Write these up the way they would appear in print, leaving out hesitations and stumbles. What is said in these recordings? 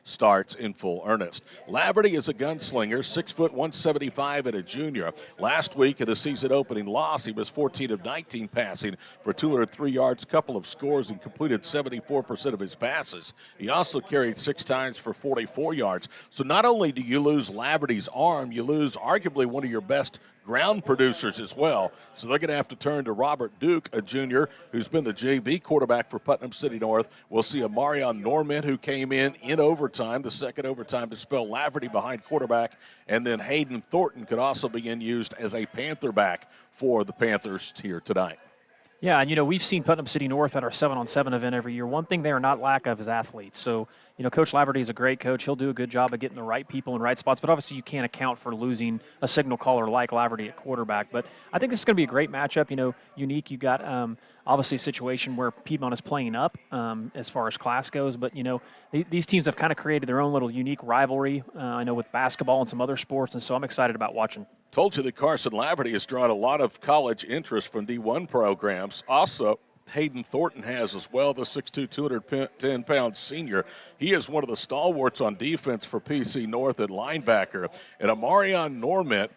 starts in full earnest. Laverty is a gunslinger, 6 foot 175 and a junior. Last week in the season opening loss, he was 14 of 19 passing for 203 yards, couple of scores, and completed 74% of his passes. He also carried 6 times for 44 yards. So not only do you lose Laverty's arm, you lose arguably one of your best ground producers as well. So they're going to have to turn to Robert Duke, a junior who's been the JV quarterback for Putnam City North. We'll see a Marion Norman who came in overtime, the second overtime, to spell Laverty behind quarterback. And then Hayden Thornton could also begin used as a Panther back for the Panthers here tonight. Yeah, and, we've seen Putnam City North at our 7-on-7 event every year. One thing they are not lack of is athletes. So, Coach Laverty is a great coach. He'll do a good job of getting the right people in right spots, but obviously you can't account for losing a signal caller like Laverty at quarterback. But I think this is going to be a great matchup. Unique, you got obviously a situation where Piedmont is playing up as far as class goes, but, these teams have kind of created their own little unique rivalry, I know, with basketball and some other sports, and so I'm excited about watching. Told you that Carson Laverty has drawn a lot of college interest from D1 programs. Also, Hayden Thornton has as well, the 6'2", 210-pound senior. He is one of the stalwarts on defense for PC North at linebacker. And Amarion Normant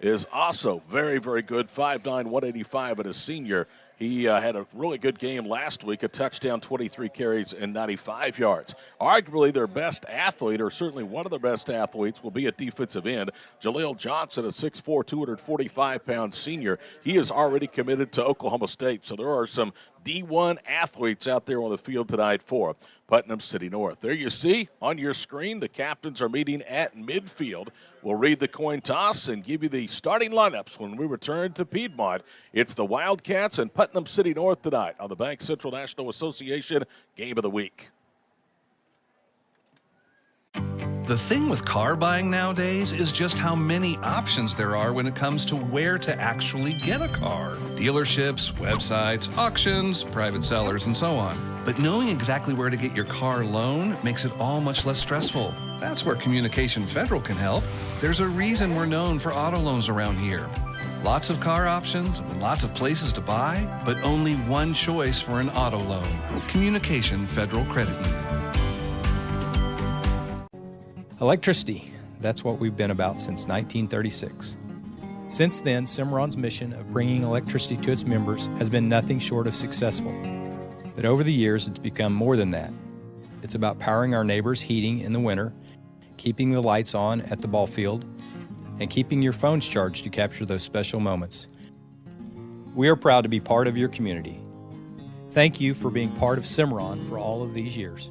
is also very, very good, 5'9", 185 and a senior. He had a really good game last week, a touchdown, 23 carries, and 95 yards. Arguably their best athlete, or certainly one of their best athletes, will be at defensive end. Jaleel Johnson, a 6'4", 245-pound senior. He is already committed to Oklahoma State, so there are some D1 athletes out there on the field tonight for Putnam City North. There you see on your screen, the captains are meeting at midfield. We'll read the coin toss and give you the starting lineups when we return to Piedmont. It's the Wildcats and Putnam City North tonight on the Bank Central National Association Game of the Week. The thing with car buying nowadays is just how many options there are when it comes to where to actually get a car. Dealerships, websites, auctions, private sellers, and so on. But knowing exactly where to get your car loan makes it all much less stressful. That's where Communication Federal can help. There's a reason we're known for auto loans around here. Lots of car options and lots of places to buy, but only one choice for an auto loan. Communication Federal Credit Union. Electricity, that's what we've been about since 1936. Since then, Cimarron's mission of bringing electricity to its members has been nothing short of successful. But over the years, it's become more than that. It's about powering our neighbors' heating in the winter, keeping the lights on at the ball field, and keeping your phones charged to capture those special moments. We are proud to be part of your community. Thank you for being part of Cimarron for all of these years.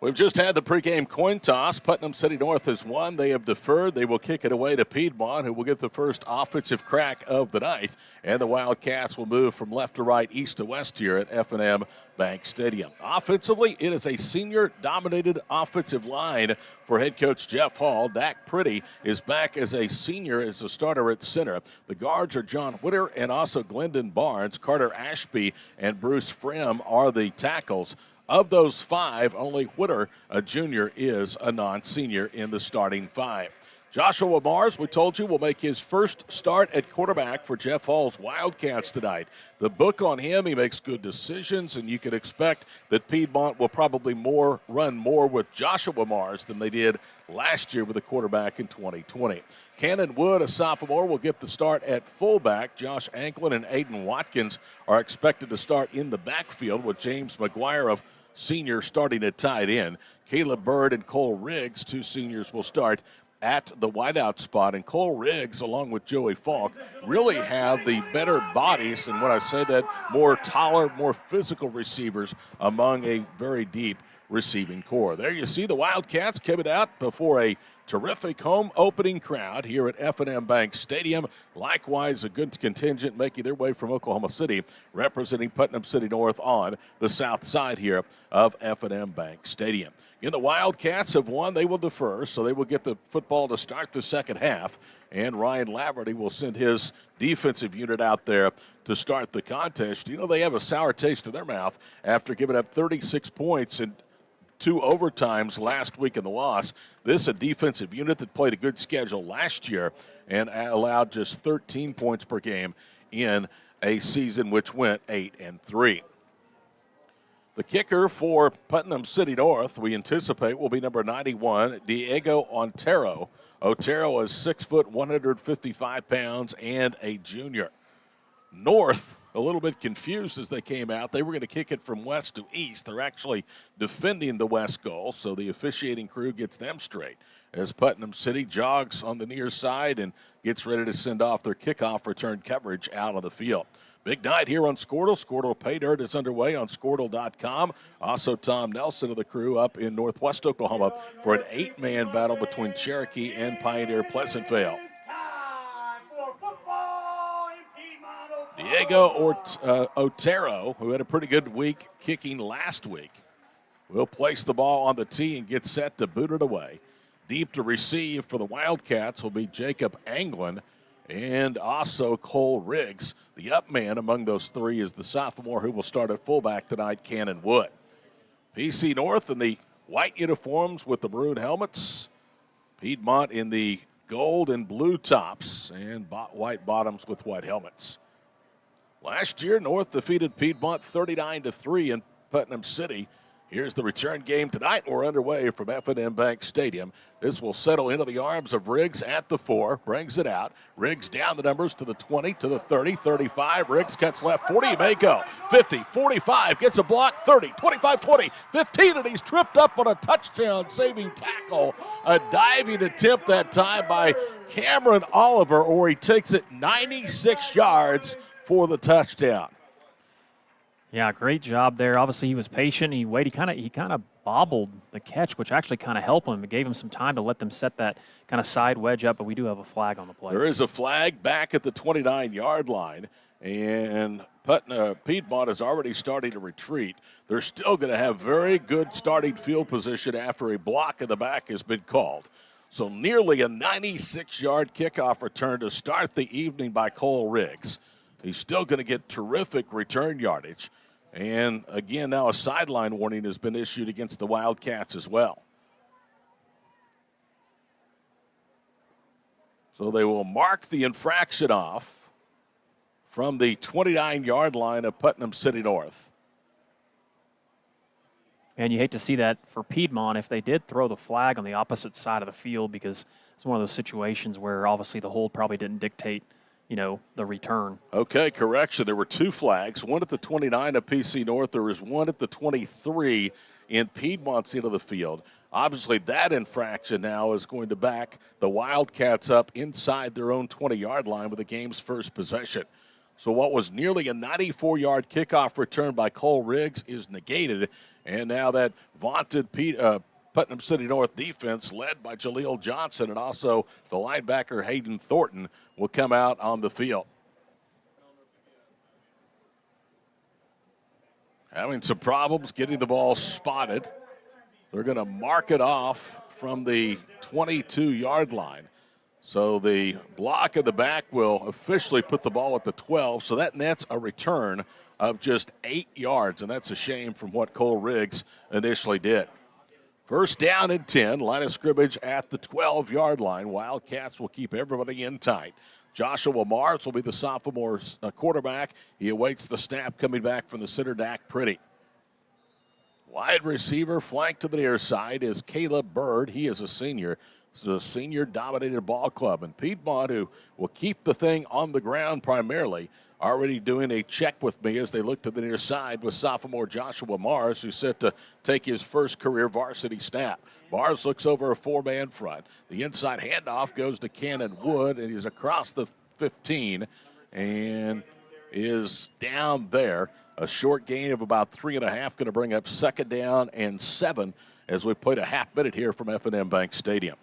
We've just had the pregame coin toss. Putnam City North has won. They have deferred. They will kick it away to Piedmont, who will get the first offensive crack of the night. And the Wildcats will move from left to right, east to west here at F&M Bank Stadium. Offensively, it is a senior-dominated offensive line for head coach Jeff Hall. Dak Pretty is back as a senior as a starter at center. The guards are John Whitter and also Glendon Barnes. Carter Ashby and Bruce Frem are the tackles. Of those 5, only Whitter, a junior, is a non-senior in the starting 5. Joshua Mars, we told you, will make his first start at quarterback for Jeff Hall's Wildcats tonight. The book on him, he makes good decisions, and you can expect that Piedmont will probably run more with Joshua Mars than they did last year with a quarterback in 2020. Cannon Wood, a sophomore, will get the start at fullback. Josh Anklin and Aiden Watkins are expected to start in the backfield, with James McGuire, a senior, starting at tight end. Caleb Bird and Cole Riggs, 2 seniors, will start at the wideout spot. And Cole Riggs, along with Joey Falk, really have the better bodies, and when I say that, more taller, more physical receivers among a very deep receiving core. There you see the Wildcats coming out before a terrific home opening crowd here at F&M Bank Stadium. Likewise, a good contingent making their way from Oklahoma City, representing Putnam City North on the south side here of F&M Bank Stadium. And the Wildcats have won. They will defer, so they will get the football to start the second half. And Ryan Laverty will send his defensive unit out there to start the contest. They have a sour taste in their mouth after giving up 36 points in 2 overtimes last week in the loss. This is a defensive unit that played a good schedule last year and allowed just 13 points per game in a season which went 8-3. The kicker for Putnam City North, we anticipate, will be number 91, Diego Otero. Otero is 6 foot, 155 pounds, and a junior. North, a little bit confused as they came out. They were going to kick it from west to east. They're actually defending the west goal, so the officiating crew gets them straight as Putnam City jogs on the near side and gets ready to send off their kickoff return coverage out of the field. Big night here on Squirtle. Squirtle Pay Dirt is underway on Squirtle.com. Also, Tom Nelson of the crew up in Northwest Oklahoma for an 8-man battle between Cherokee and Pioneer Pleasantville. Diego Otero, who had a pretty good week kicking last week, will place the ball on the tee and get set to boot it away. Deep to receive for the Wildcats will be Jacob Anglin and also Cole Riggs. The up man among those three is the sophomore who will start at fullback tonight, Cannon Wood. PC North in the white uniforms with the maroon helmets. Piedmont in the gold and blue tops and white bottoms with white helmets. Last year, North defeated Piedmont 39-3 in Putnam City. Here's the return game tonight. We're underway from F&M Bank Stadium. This will settle into the arms of Riggs at the 4, brings it out. Riggs down the numbers to the 20, to the 30, 35. Riggs cuts left, 40, he may go. 50, 45, gets a block, 30, 25, 20, 15, and he's tripped up on a touchdown-saving tackle. A diving attempt that time by Cameron Oliver, or he takes it 96 yards for the touchdown. Yeah, great job there. Obviously, he was patient. He waited. He kind of bobbled the catch, which actually kind of helped him. It gave him some time to let them set that kind of side wedge up, but we do have a flag on the play. There is a flag back at the 29-yard line, and Piedmont is already starting to retreat. They're still going to have very good starting field position after a block in the back has been called. So nearly a 96-yard kickoff return to start the evening by Cole Riggs. He's still going to get terrific return yardage. And, again, now a sideline warning has been issued against the Wildcats as well. So they will mark the infraction off from the 29-yard line of Putnam City North. And you hate to see that for Piedmont if they did throw the flag on the opposite side of the field, because it's one of those situations where obviously the hold probably didn't dictate the return. Okay, correction. There were two flags, one at the 29 of PC North. There was one at the 23 in Piedmont's end of the field. Obviously, that infraction now is going to back the Wildcats up inside their own 20-yard line with the game's first possession. So what was nearly a 94-yard kickoff return by Cole Riggs is negated, and now that vaunted Putnam City North defense, led by Jaleel Johnson and also the linebacker Hayden Thornton, will come out on the field. Having some problems getting the ball spotted. They're going to mark it off from the 22-yard line. So the block in the back will officially put the ball at the 12, so that nets a return of just 8 yards, and that's a shame from what Cole Riggs initially did. First down and 10, line of scrimmage at the 12-yard line. Wildcats will keep everybody in tight. Joshua Mars will be the sophomore quarterback. He awaits the snap coming back from the center, Dak Pretty. Wide receiver flanked to the near side is Caleb Bird. He is a senior. This is a senior-dominated ball club. And Piedmont, who will keep the thing on the ground primarily, already doing a check with me as they look to the near side with sophomore Joshua Mars, who's set to take his first career varsity snap. Mars looks over a 4-man front. The inside handoff goes to Cannon Wood, and he's across the 15 and is down there. A short gain of about 3.5, going to bring up second down and 7 as we played a half minute here from F&M Bank Stadium.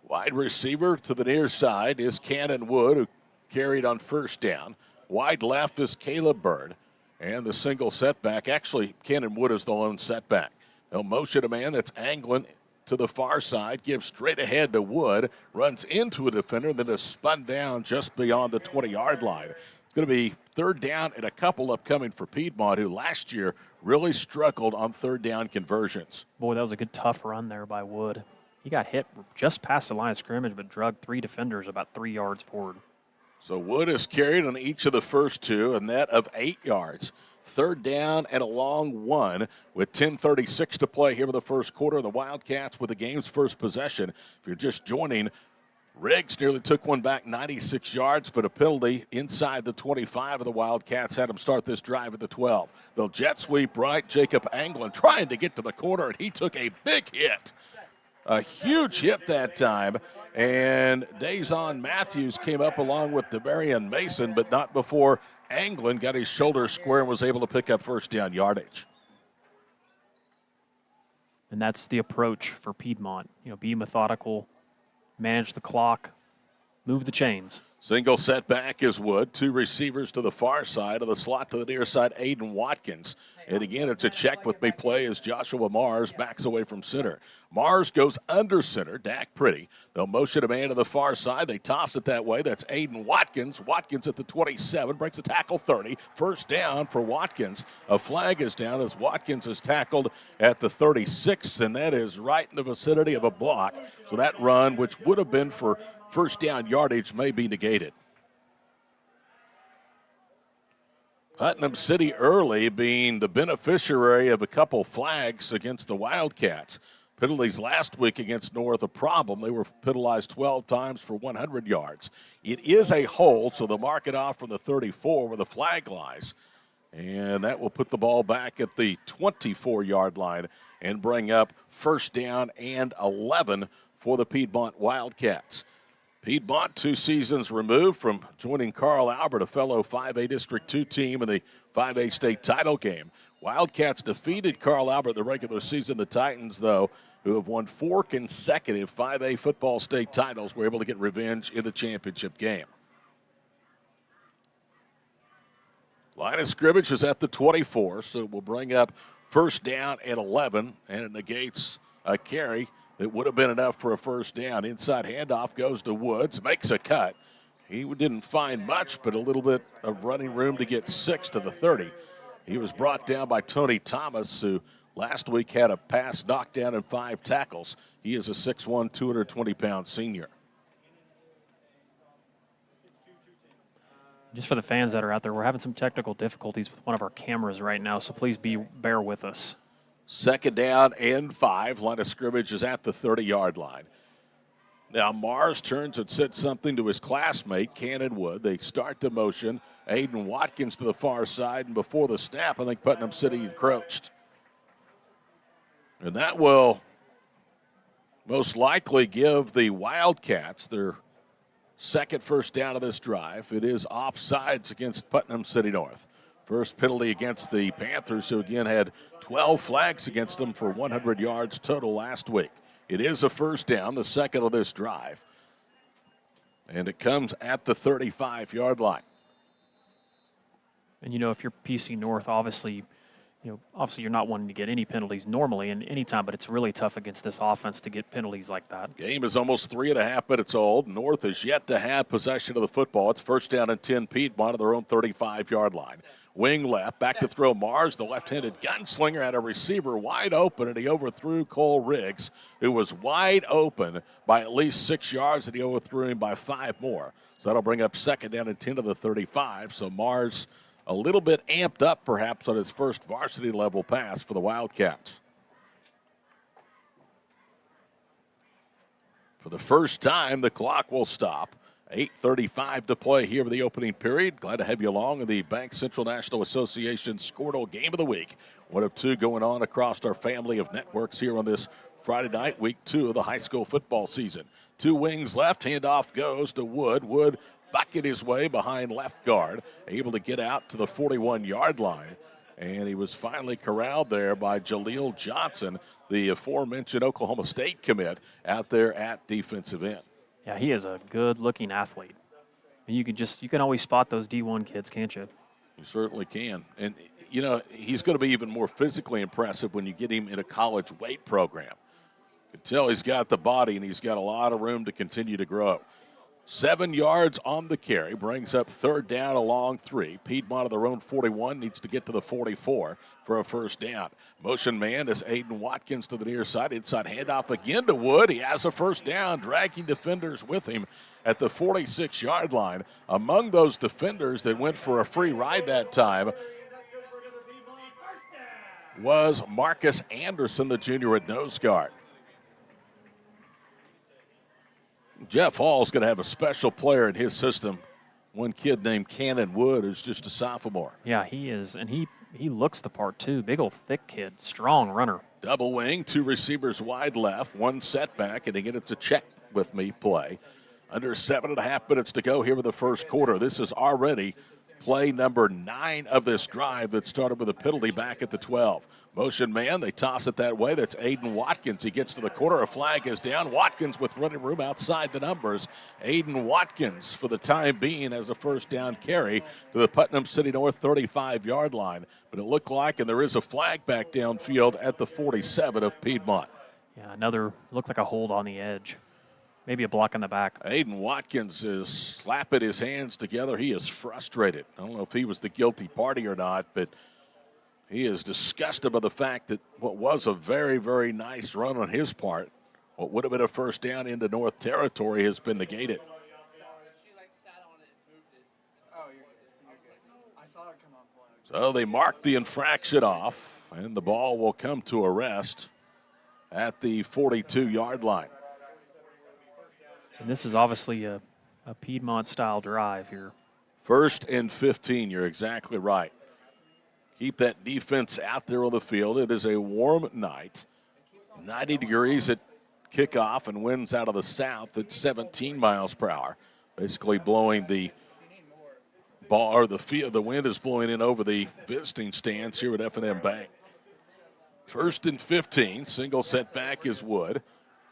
Wide receiver to the near side is Cannon Wood, who carried on first down. Wide left is Caleb Bird. And the single setback, actually, Cannon Wood is the lone setback. They'll motion a man that's angling to the far side, gives straight ahead to Wood, runs into a defender, then is spun down just beyond the 20-yard line. It's going to be third down and a couple upcoming for Piedmont, who last year really struggled on third down conversions. Boy, that was a good tough run there by Wood. He got hit just past the line of scrimmage, but drugged 3 defenders about 3 yards forward. So Wood has carried on each of the first 2, a net of 8 yards. Third down and a long 1 with 10:36 to play here in the first quarter. The Wildcats with the game's first possession. If you're just joining, Riggs nearly took one back 96 yards, but a penalty inside the 25 of the Wildcats had them start this drive at the 12. They'll jet sweep right. Jacob Anglin trying to get to the corner, and he took a big hit. A huge hit that time. And Dazon Matthews came up along with DeMarion Mason, but not before Anglin got his shoulder square and was able to pick up first down yardage. And that's the approach for Piedmont. Be methodical, manage the clock, move the chains. Single setback is Wood. 2 receivers to the far side of the slot to the near side, Aiden Watkins. And again, it's a check with me play as Joshua Mars backs away from center. Mars goes under center, Dak Pretty. They'll motion a man to the far side. They toss it that way. That's Aiden Watkins. Watkins at the 27, breaks a tackle 30. First down for Watkins. A flag is down as Watkins is tackled at the 36, and that is right in the vicinity of a block. So that run, which would have been for first down yardage, may be negated. Putnam City early being the beneficiary of a couple flags against the Wildcats. Penalties last week against North a problem. They were penalized 12 times for 100 yards. It is a hold, so they'll mark it off from the 34 where the flag lies. And that will put the ball back at the 24-yard line and bring up first down and 11 for the Piedmont Wildcats. Piedmont, 2 seasons removed from joining Carl Albert, a fellow 5A District 2 team in the 5A state title game. Wildcats defeated Carl Albert in the regular season. The Titans, though, who have won 4 consecutive 5A football state titles, were able to get revenge in the championship game. Line of scrimmage is at the 24, so we'll bring up first down and 11, and it negates a carry. It would have been enough for a first down. Inside handoff goes to Woods, makes a cut. He didn't find much, but a little bit of running room to get 6 to the 30. He was brought down by Tony Thomas, who last week had a pass knocked down and 5 tackles. He is a 6'1", 220-pound senior. Just for the fans that are out there, we're having some technical difficulties with one of our cameras right now, so please bear with us. Second down and 5. Line of scrimmage is at the 30-yard line. Now Mars turns and said something to his classmate, Cannon Wood. They start the motion. Aiden Watkins to the far side, and before the snap, I think Putnam City encroached. And that will most likely give the Wildcats their second first down of this drive. It is offsides against Putnam City North. First penalty against the Panthers, who again had 12 flags against them for 100 yards total last week. It is a first down, the second of this drive. And it comes at the 35-yard line. And, if you're PC North, obviously you're not wanting to get any penalties normally in any time, but it's really tough against this offense to get penalties like that. Game is almost 3.5 minutes old. North has yet to have possession of the football. It's first down and 10, Piedmont at their own 35-yard line. Wing left, back to throw Mars, the left-handed gunslinger, had a receiver wide open, and he overthrew Cole Riggs, who was wide open by at least 6 yards, and he overthrew him by 5 more. So that'll bring up second down and 10 to the 35. So Mars a little bit amped up, perhaps, on his first varsity-level pass for the Wildcats. For the first time, the clock will stop. 8:35 to play here in the opening period. Glad to have you along in the Bank Central National Association Squirtle Game of the Week. One of 2 going on across our family of networks here on this Friday night, week 2 of the high school football season. 2 wings left, handoff goes to Wood. Wood bucking his way behind left guard, able to get out to the 41-yard line. And he was finally corralled there by Jaleel Johnson, the aforementioned Oklahoma State commit, out there at defensive end. Yeah, he is a good-looking athlete. And you can always spot those D1 kids, can't you? You certainly can. And, he's going to be even more physically impressive when you get him in a college weight program. You can tell he's got the body, and he's got a lot of room to continue to grow. 7 yards on the carry, brings up third down along 3. Piedmont of their own 41 needs to get to the 44 for a first down. Motion man is Aiden Watkins to the near side. Inside handoff again to Wood. He has a first down, dragging defenders with him at the 46-yard line. Among those defenders that went for a free ride that time was Marcus Anderson, the junior at nose guard. Jeff Hall's going to have a special player in his system. One kid named Cannon Wood, who's just a sophomore. Yeah, he is, and he looks the part too. Big old thick kid, strong runner. Double wing, 2 receivers wide left, 1 setback, and again it's a check with me play. Under 7.5 minutes to go here with the first quarter. This is already play number 9 of this drive that started with a penalty back at the 12. Motion man, they toss it that way. That's Aiden Watkins. He gets to the corner. A flag is down. Watkins with running room outside the numbers. Aiden Watkins, for the time being, has a first down carry to the Putnam City North 35-yard line. But it looked like, and there is a flag back downfield at the 47 of Piedmont. Yeah, looked like a hold on the edge. Maybe a block in the back. Aiden Watkins is slapping his hands together. He is frustrated. I don't know if he was the guilty party or not, but he is disgusted by the fact that what was a very, very nice run on his part, what would have been a first down into North Territory, has been negated. So they mark the infraction off, and the ball will come to a rest at the 42-yard line. And this is obviously a Piedmont-style drive here. 1st and 15, you're exactly right. Keep that defense out there on the field. It is a warm night. 90 degrees at kickoff and winds out of the south at 17 miles per hour. Basically blowing the ball, or the wind is blowing in over the visiting stands here at F&M Bank. 1st and 15, single setback is Wood.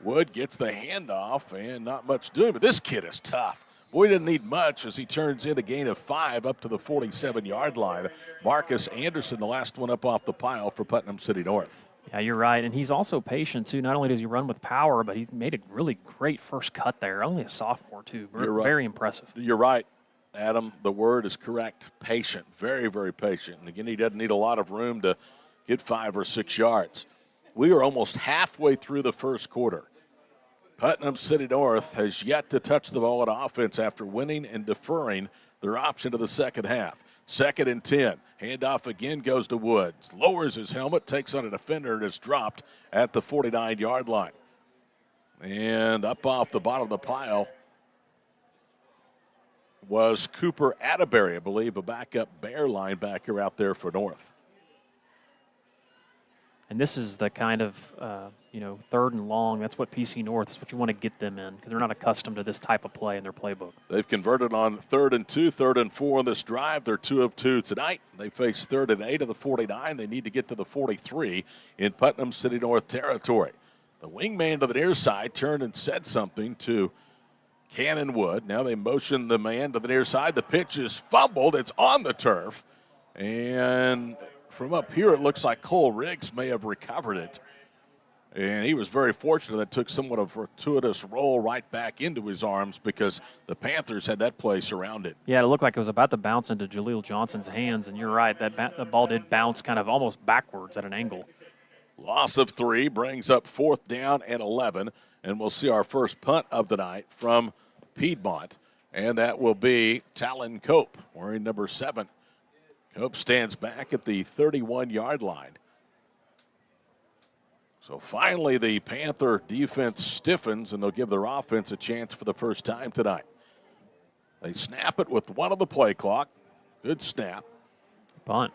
Wood gets the handoff and not much doing, but this kid is tough. Boy, didn't need much as he turns in a gain of 5 up to the 47-yard line. Marcus Anderson, the last one up off the pile for Putnam City North. Yeah, you're right. And he's also patient, too. Not only does he run with power, but he's made a really great first cut there. Only a sophomore, too. You're right. Very impressive. You're right, Adam. The word is correct. Patient. Very, very patient. And again, he doesn't need a lot of room to get 5 or 6 yards. We are almost halfway through the first quarter. Putnam City North has yet to touch the ball on offense after winning and deferring their option to the second half. 2nd and 10. Handoff again goes to Woods. Lowers his helmet, takes on a defender, and is dropped at the 49-yard line. And up off the bottom of the pile was Cooper Atterbury, I believe, a backup Bear linebacker out there for North. And this is the kind of, 3rd and long. That's what PC North is what you want to get them in because they're not accustomed to this type of play in their playbook. They've converted on 3rd and 2, 3rd and 4 on this drive. They're 2 of 2 tonight. They face 3rd and 8 of the 49. They need to get to the 43 in Putnam City North territory. The wingman to the near side turned and said something to Cannon Wood. Now they motion the man to the near side. The pitch is fumbled. It's on the turf. And from up here, it looks like Cole Riggs may have recovered it. And he was very fortunate that took somewhat of a fortuitous roll right back into his arms because the Panthers had that play surrounded. Yeah, it looked like it was about to bounce into Jaleel Johnson's hands, and you're right, the ball did bounce kind of almost backwards at an angle. Loss of 3 brings up 4th down and 11, and we'll see our first punt of the night from Piedmont, and that will be Talon Cope, wearing number 7. Cope stands back at the 31-yard line. So finally the Panther defense stiffens, and they'll give their offense a chance for the first time tonight. They snap it with 1 on the play clock. Good snap. Punt.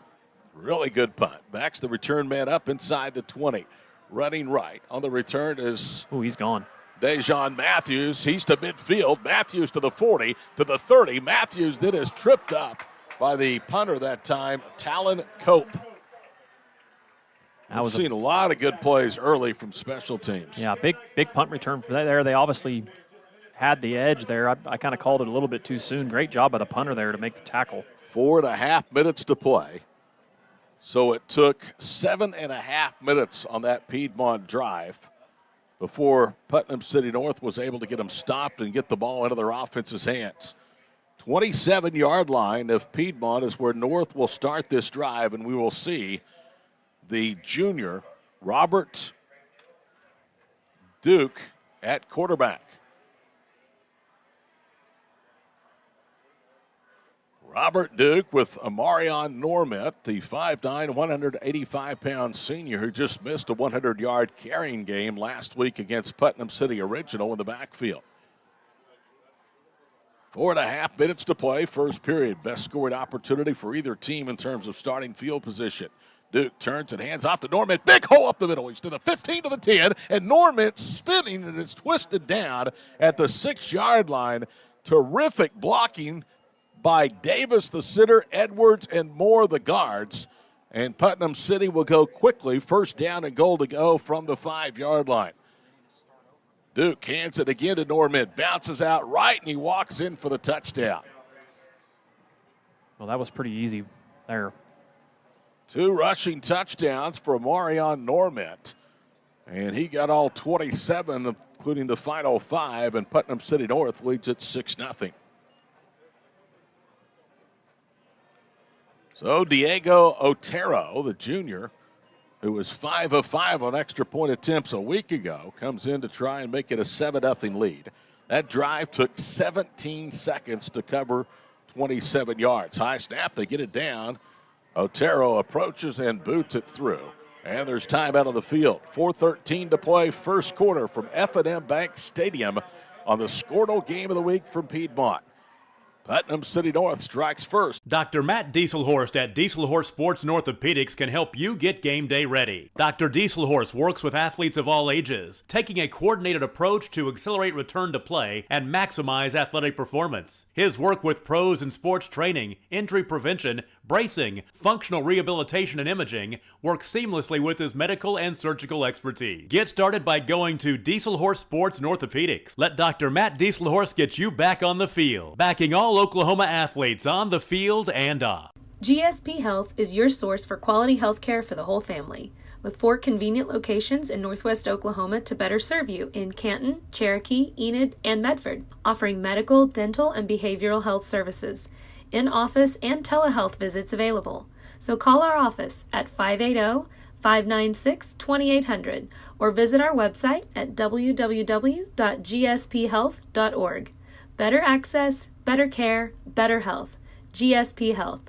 Really good punt. Backs the return man up inside the 20. Running right on the return is he's gone. Dejon Matthews. He's to midfield. Matthews to the 40, to the 30. Matthews then is tripped up by the punter that time, Talon Cope. We've seen a lot of good plays early from special teams. Yeah, big punt return for that there. They obviously had the edge there. I kind of called it a little bit too soon. Great job by the punter there to make the tackle. 4.5 minutes to play. So it took 7.5 minutes on that Piedmont drive before Putnam City North was able to get them stopped and get the ball into their offense's hands. 27-yard line of Piedmont is where North will start this drive, and we will see the junior Robert Duke at quarterback. Robert Duke with Amarion Normett, the 5'9", 185-pound senior who just missed a 100-yard carrying game last week against Putnam City Original in the backfield. 4.5 minutes to play, first period. Best scoring opportunity for either team in terms of starting field position. Duke turns and hands off to Normett. Big hole up the middle. He's to the 15 to the 10, and Normett spinning, and it's twisted down at the 6-yard line. Terrific blocking by Davis, the sitter, Edwards, and Moore, the guards. And Putnam City will go quickly. First down and goal to go from the 5-yard line. Duke hands it again to Normett. Bounces out right, and he walks in for the touchdown. Well, that was pretty easy there. 2 rushing touchdowns for Amarion Normett. And he got all 27, including the final 5, and Putnam City North leads it 6-0. So Diego Otero, the junior, who was 5 of 5 on extra point attempts a week ago, comes in to try and make it a 7-0 lead. That drive took 17 seconds to cover 27 yards. High snap, they get it down. Otero approaches and boots it through. And there's time out on the field. 4:13 to play, first quarter from F&M Bank Stadium on the Squirtle Game of the Week from Piedmont. Putnam City North strikes first. Dr. Matt Dieselhorst at Dieselhorst Sports and Orthopedics can help you get game day ready. Dr. Dieselhorst works with athletes of all ages, taking a coordinated approach to accelerate return to play and maximize athletic performance. His work with pros in sports training, injury prevention, bracing, functional rehabilitation, and imaging works seamlessly with his medical and surgical expertise. Get started by going to Dieselhorst Sports and Orthopedics. Let Dr. Matt Dieselhorst get you back on the field, backing all Oklahoma athletes on the field and off. GSP Health is your source for quality health care for the whole family, with 4 convenient locations in Northwest Oklahoma to better serve you in Canton, Cherokee, Enid, and Medford, offering medical, dental, and behavioral health services, in-office and telehealth visits available. So call our office at 580-596-2800 or visit our website at www.gsphealth.org. Better access, better care, better health. GSP Health.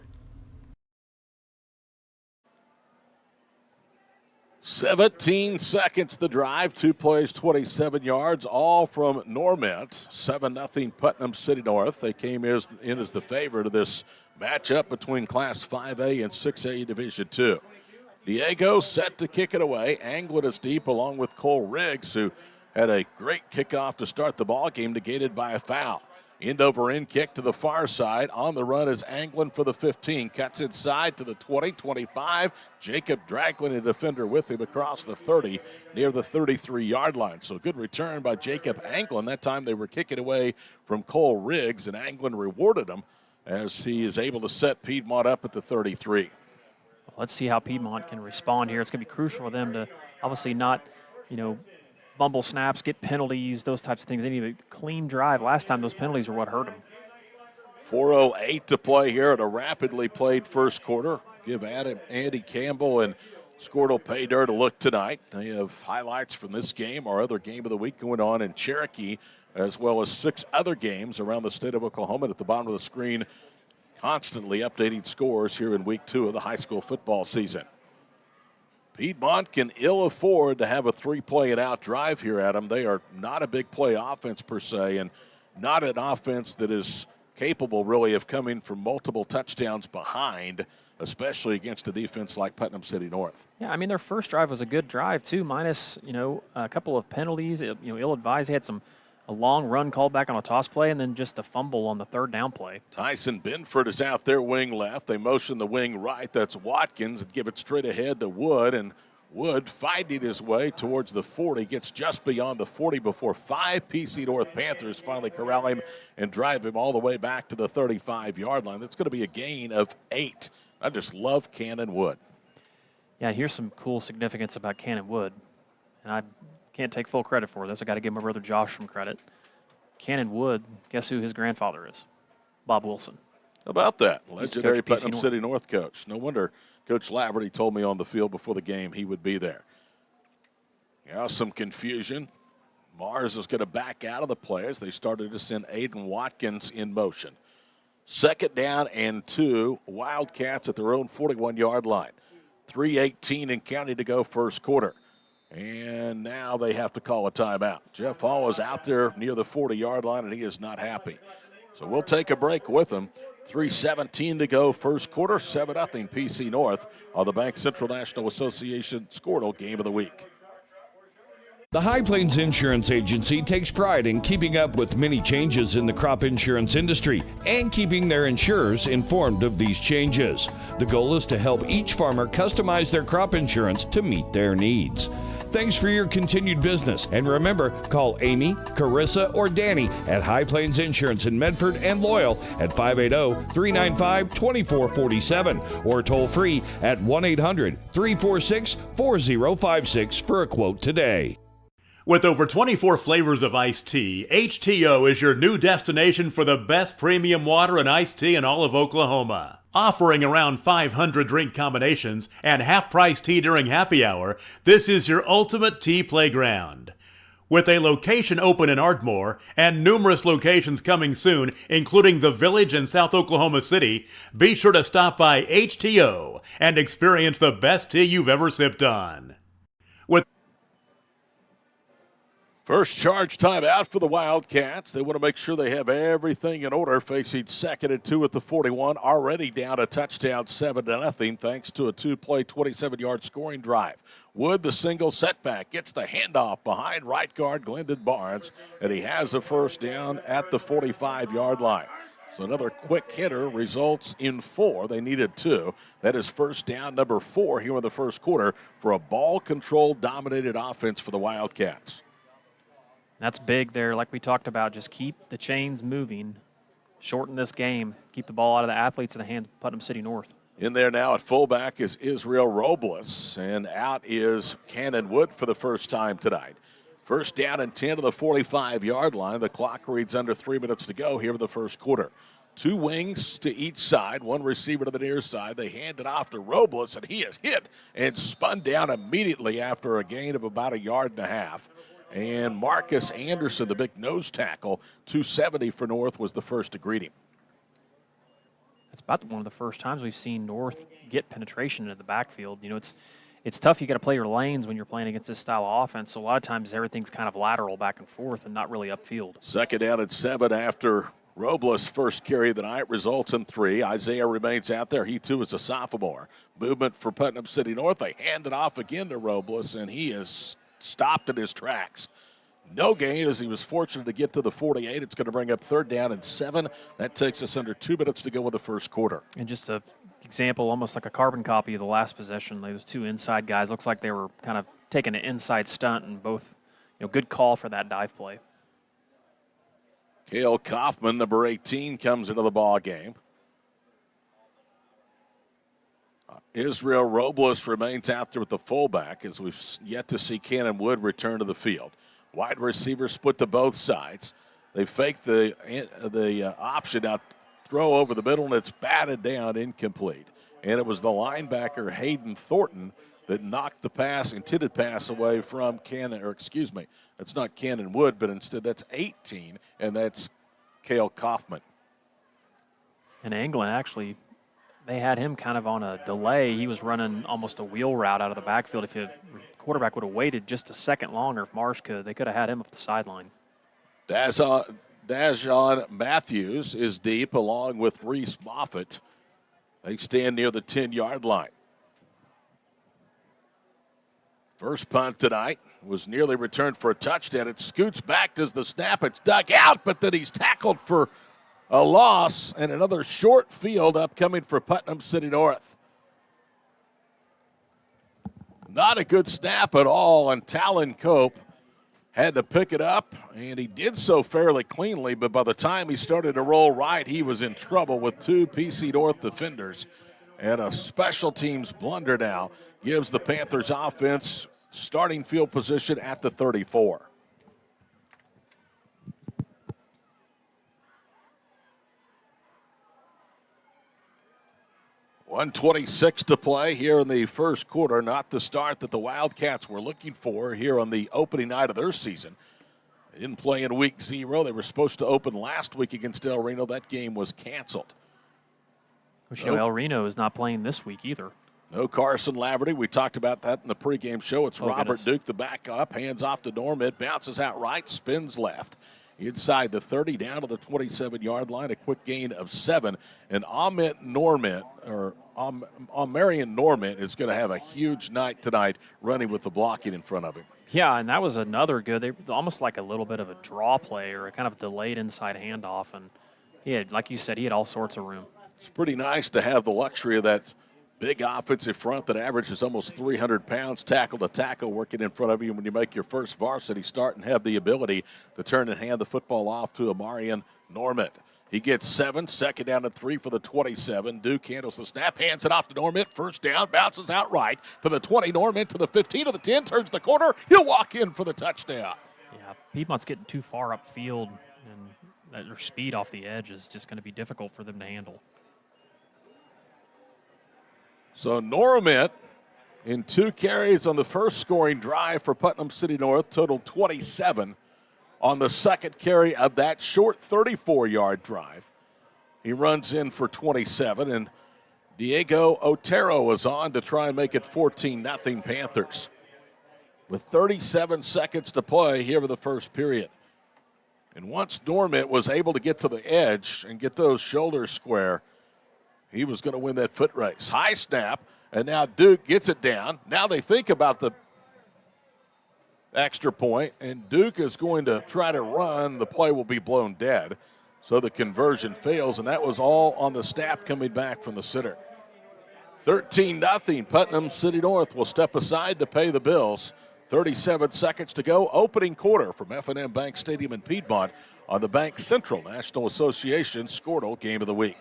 17 seconds the drive, 2 plays, 27 yards, all from Normett. 7-0 Putnam City North. They came in as the favorite of this matchup between Class 5A and 6A Division II. Diego set to kick it away. Anglin is deep along with Cole Riggs, who had a great kickoff to start the ball game, negated by a foul. End-over-end kick to the far side. On the run is Anglin for the 15. Cuts inside to the 20, 25. Jacob Draglin, a defender with him across the 30, near the 33-yard line. So good return by Jacob Anglin. That time they were kicking away from Cole Riggs, and Anglin rewarded him as he is able to set Piedmont up at the 33. Let's see how Piedmont can respond here. It's going to be crucial for them to obviously not, bumble snaps, get penalties, those types of things. They need a clean drive. Last time, those penalties were what hurt them. 4:08 to play here at a rapidly played first quarter. Give Andy Campbell and Squirtle Pay Dirt a look tonight. They have highlights from this game, our other game of the week going on in Cherokee, as well as 6 other games around the state of Oklahoma. At the bottom of the screen, constantly updating scores here in week 2 of the high school football season. Piedmont can ill afford to have a 3-play and out drive here, Adam. They are not a big play offense per se, and not an offense that is capable really of coming from multiple touchdowns behind, especially against a defense like Putnam City North. Yeah, their first drive was a good drive too, minus a couple of penalties. Ill-advised. They had a long run called back on a toss play, and then just a fumble on the 3rd down play. Tyson Benford is out there wing left. They motion the wing right. That's Watkins, and give it straight ahead to Wood. And Wood fighting his way towards the 40. Gets just beyond the 40 before 5 PC North Panthers finally corral him and drive him all the way back to the 35-yard line. That's going to be a gain of 8. I just love Cannon Wood. Yeah, here's some cool significance about Cannon Wood. And can't take full credit for this. I got to give my brother Josh some credit. Cannon Wood, guess who his grandfather is? Bob Wilson. How about that? Legendary coach Putnam PC City North coach. No wonder Coach Laverty told me on the field before the game he would be there. Now some confusion. Mars is going to back out of the play as they started to send Aiden Watkins in motion. 2nd down and 2. Wildcats at their own 41-yard line. 3:18 and counting to go first quarter. And now they have to call a timeout. Jeff Hall is out there near the 40-yard line, and he is not happy. So we'll take a break with him. 3:17 to go first quarter. 7-0 PC North on the Bank Central National Association Squirtle Game of the Week. The High Plains Insurance Agency takes pride in keeping up with many changes in the crop insurance industry and keeping their insurers informed of these changes. The goal is to help each farmer customize their crop insurance to meet their needs. Thanks for your continued business, and remember, call Amy, Carissa, or Danny at High Plains Insurance in Medford and Loyal at 580-395-2447 or toll free at 1-800-346-4056 for a quote today. With over 24 flavors of iced tea, HTO is your new destination for the best premium water and iced tea in all of Oklahoma. Offering around 500 drink combinations and half-price tea during happy hour, this is your ultimate tea playground. With a location open in Ardmore and numerous locations coming soon, including the Village in South Oklahoma City, be sure to stop by HTO and experience the best tea you've ever sipped on. First charge timeout for the Wildcats. They want to make sure they have everything in order, facing 2nd and 2 at the 41, already down a touchdown 7-0 thanks to a 2-play 27-yard scoring drive. Wood, the single setback, gets the handoff behind right guard Glendon Barnes, and he has a first down at the 45-yard line. So another quick hitter results in 4. They needed 2. That is first down number 4 here in the first quarter for a ball-controlled, dominated offense for the Wildcats. That's big there, like we talked about. Just keep the chains moving, shorten this game, keep the ball out of the athletes in the hands of Putnam City North. In there now at fullback is Israel Robles, and out is Cannon Wood for the first time tonight. First down and 10 to the 45-yard line. The clock reads under 3 minutes to go here in the first quarter. 2 wings to each side, 1 receiver to the near side. They hand it off to Robles, and he is hit and spun down immediately after a gain of about 1.5 yards. And Marcus Anderson, the big nose tackle, 270 for North, was the first to greet him. That's about one of the first times we've seen North get penetration into the backfield. You know, it's tough. You got to play your lanes when you're playing against this style of offense. So a lot of times everything's kind of lateral back and forth and not really upfield. 2nd down and 7 after Robles' first carry of the night results in 3. Isaiah remains out there. He, too, is a sophomore. Movement for Putnam City North. They hand it off again to Robles, and he is stopped in his tracks. No gain as he was fortunate to get to the 48. It's going to bring up 3rd down and 7. That takes us under 2 minutes to go in the first quarter. And just an example, almost like a carbon copy of the last possession. Those 2 inside guys, looks like they were kind of taking an inside stunt, and both, good call for that dive play. Cale Kaufman, number 18, comes into the ball game. Israel Robles remains out there with the fullback as we've yet to see Cannon Wood return to the field. Wide receivers split to both sides. They fake the option out, throw over the middle, and it's batted down, incomplete. And it was the linebacker Hayden Thornton that knocked the intended pass away from it's not Cannon Wood, but instead that's 18, and that's Cale Kaufman. And Anglin actually, they had him kind of on a delay. He was running almost a wheel route out of the backfield. If the quarterback would have waited just a second longer, if Marsh could, they could have had him up the sideline. Dajon Matthews is deep along with Reese Moffitt. They stand near the 10-yard line. First punt tonight was nearly returned for a touchdown. It scoots back, does the snap. It's dug out, but then he's tackled for a loss, and another short field upcoming for Putnam City North. Not a good snap at all, and Talon Cope had to pick it up, and he did so fairly cleanly, but by the time he started to roll right, he was in trouble with 2 PC North defenders. And a special teams blunder now gives the Panthers offense starting field position at the 34. .126 to play here in the first quarter. Not the start that the Wildcats were looking for here on the opening night of their season. They didn't play in week 0. They were supposed to open last week against El Reno. That game was canceled. Which, El Reno is not playing this week either. No Carson Laverty. We talked about that in the pregame show. It's Robert goodness. Duke, the backup. Hands off to Normant. Bounces out right. Spins left. Inside the 30, down to the 27-yard line. A quick gain of 7. And Marion Normant is going to have a huge night tonight running with the blocking in front of him. Yeah, and that was another good, almost like a little bit of a draw play or a kind of delayed inside handoff. And he had, like you said, he had all sorts of room. It's pretty nice to have the luxury of that big offensive front that averages almost 300 pounds, tackle to tackle, working in front of you when you make your first varsity start and have the ability to turn and hand the football off to Marion Normant. He gets 7, second down and 3 for the 27. Duke handles the snap, hands it off to Normant. First down, bounces out right to the 20. Normant to the 15, to the 10, turns the corner. He'll walk in for the touchdown. Yeah, Piedmont's getting too far upfield, and their speed off the edge is just going to be difficult for them to handle. So Normant in 2 carries on the first scoring drive for Putnam City North, total 27 on the second carry of that short 34-yard drive. He runs in for 27, and Diego Otero was on to try and make it 14-0 Panthers. With 37 seconds to play here in the first period. And once Normant was able to get to the edge and get those shoulders square, he was going to win that foot race. High snap, and now Duke gets it down. Now they think about the extra point, and Duke is going to try to run. The play will be blown dead, so the conversion fails, and that was all on the snap coming back from the center. 13-0. Putnam City North will step aside to pay the bills. 37 seconds to go. Opening quarter from F&M Bank Stadium in Piedmont on the Bank Central National Association Squirtle Game of the Week.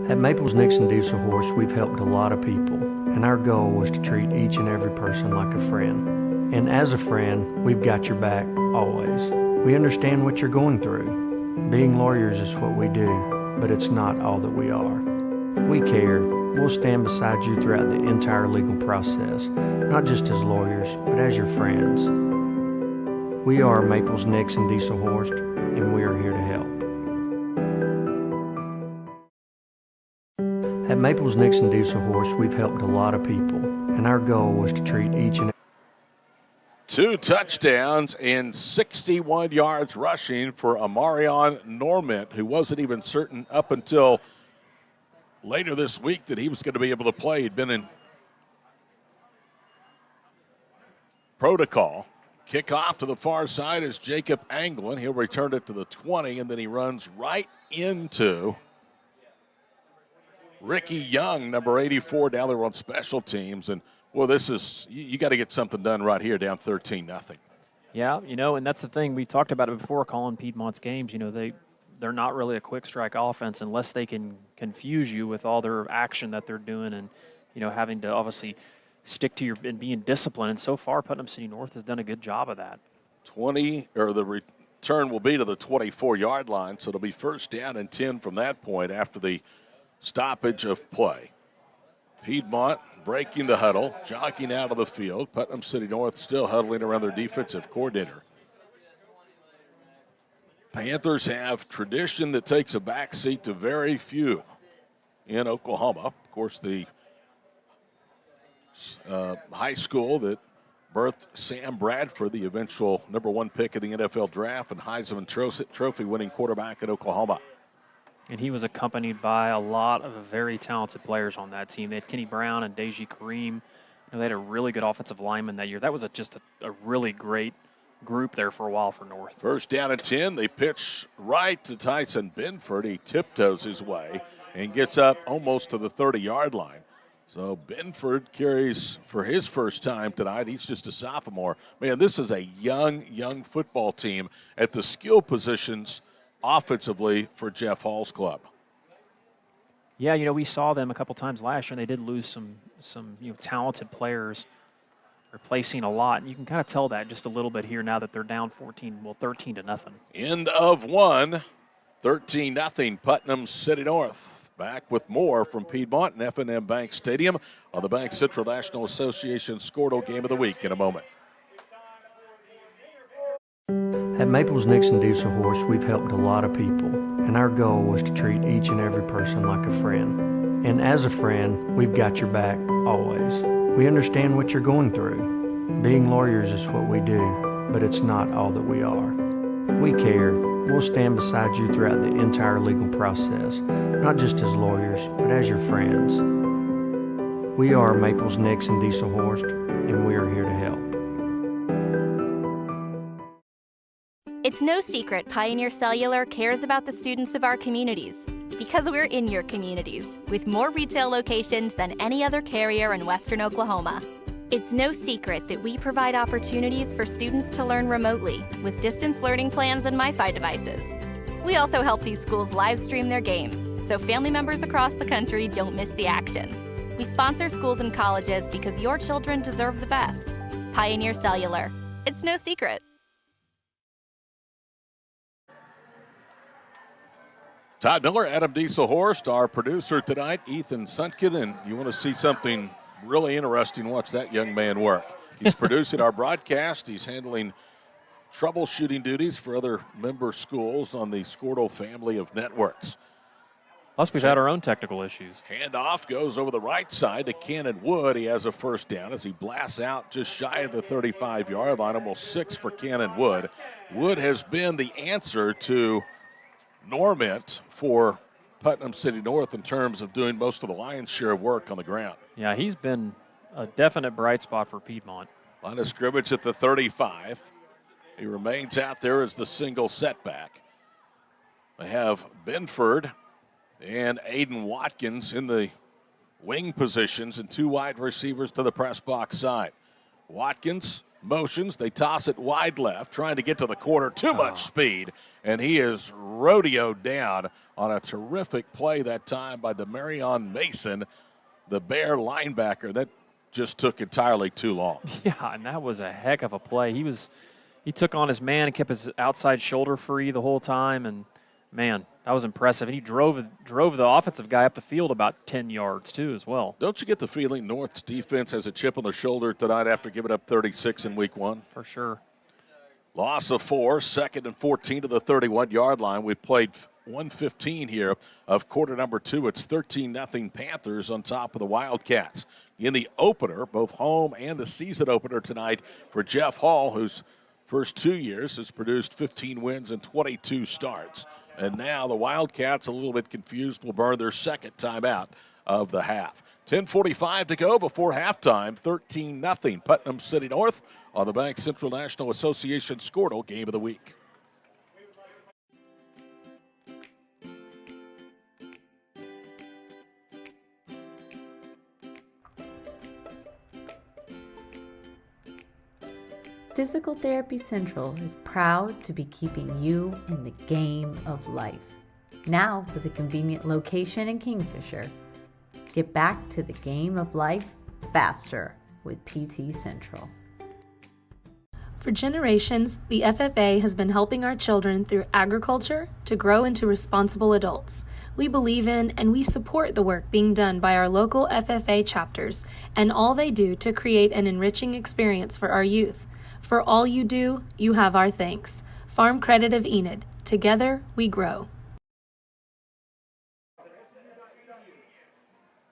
At Maples Nixon Diesel Horse, we've helped a lot of people, and our goal was to treat each and every person like a friend. And as a friend, we've got your back, always. We understand what you're going through. Being lawyers is what we do, but it's not all that we are. We care. We'll stand beside you throughout the entire legal process, not just as lawyers, but as your friends. We are Maples Nixon Diesel Horse, and we are here to help. At Maples Nixon Diesel Horse, we've helped a lot of people, and our goal was to treat each and 2 touchdowns and 61 yards rushing for Marion Normant, who wasn't even certain up until later this week that he was going to be able to play. He'd been in protocol. Kickoff to the far side is Jacob Anglin. He'll return it to the 20, and then he runs right into Ricky Young, number 84, down there on special teams. And, well, this is, you got to get something done right here, down 13-0. Yeah, and that's the thing. We talked about it before calling Piedmont's games. They're not really a quick strike offense unless they can confuse you with all their action that they're doing and, having to obviously stick to and being disciplined. And so far, Putnam City North has done a good job of that. The return will be to the 24-yard line, so it'll be first down and 10 from that point after the stoppage of play. Piedmont breaking the huddle, jogging out of the field. Putnam City North still huddling around their defensive coordinator. Panthers have tradition that takes a backseat to very few in Oklahoma. Of course, the high school that birthed Sam Bradford, the eventual number 1 pick of the NFL draft and Heisman Trophy winning quarterback at Oklahoma. And he was accompanied by a lot of very talented players on that team. They had Kenny Brown and Deji Kareem, They had a really good offensive lineman that year. That was just a really great group there for a while for North. First down and 10. They pitch right to Tyson Benford. He tiptoes his way and gets up almost to the 30-yard line. So Benford carries for his first time tonight. He's just a sophomore. Man, this is a young football team at the skill positions offensively for Jeff Hall's club. Yeah, we saw them a couple times last year, and they did lose some talented players, replacing a lot. And you can kind of tell that just a little bit here now that they're down 13-0. End of one, 13-0, Putnam City North. Back with more from Piedmont and F&M Bank Stadium on the Bank Central National Association Squirtle Game of the Week in a moment. At Maples Nixon Diesel Horse, we've helped a lot of people, and our goal was to treat each and every person like a friend. And as a friend, we've got your back always. We understand what you're going through. Being lawyers is what we do, but it's not all that we are. We care. We'll stand beside you throughout the entire legal process, not just as lawyers, but as your friends. We are Maples Nixon Diesel Horse, and we are here to help. It's no secret Pioneer Cellular cares about the students of our communities because we're in your communities with more retail locations than any other carrier in Western Oklahoma. It's no secret that we provide opportunities for students to learn remotely with distance learning plans and MiFi devices. We also help these schools live stream their games so family members across the country don't miss the action. We sponsor schools and colleges because your children deserve the best. Pioneer Cellular. It's no secret. Todd Miller, Adam Dieselhorst, our producer tonight, Ethan Suntkin, and you want to see something really interesting, watch that young man work. He's producing our broadcast. He's handling troubleshooting duties for other member schools on the Squirtle family of networks. Plus, we've had our own technical issues. Handoff goes over the right side to Cannon Wood. He has a first down as he blasts out just shy of the 35-yard line, almost 6 for Cannon Wood. Wood has been the answer to Normant for Putnam City North in terms of doing most of the lion's share of work on the ground. Yeah, he's been a definite bright spot for Piedmont. Line of scrimmage at the 35. He remains out there as the single setback. They have Benford and Aiden Watkins in the wing positions and 2 wide receivers to the press box side. Watkins motions. They toss it wide left, trying to get to the corner. Too much speed, and he is rodeoed down on a terrific play that time by Demarion Mason, the Bear linebacker. That just took entirely too long. Yeah, and that was a heck of a play. He took on his man and kept his outside shoulder free the whole time, and man, that was impressive. And he drove the offensive guy up the field about 10 yards, too, as well. Don't you get the feeling North's defense has a chip on their shoulder tonight after giving up 36 in week 1? For sure. Loss of 4, 2nd and 14 to the 31-yard line. We've played 1:15 here of quarter number 2. It's 13-0 Panthers on top of the Wildcats. In the opener, both home and the season opener tonight for Jeff Hall, whose first 2 years has produced 15 wins and 22 starts. And now the Wildcats, a little bit confused, will burn their second timeout of the half. 10:45 to go before halftime, 13-0 Putnam City North on the Bank Central National Association Squirtle Game of the Week. Physical Therapy Central is proud to be keeping you in the game of life. Now with a convenient location in Kingfisher. Get back to the game of life faster with PT Central. For generations, the FFA has been helping our children through agriculture to grow into responsible adults. We believe in and we support the work being done by our local FFA chapters and all they do to create an enriching experience for our youth. For all you do, you have our thanks. Farm Credit of Enid. Together, we grow.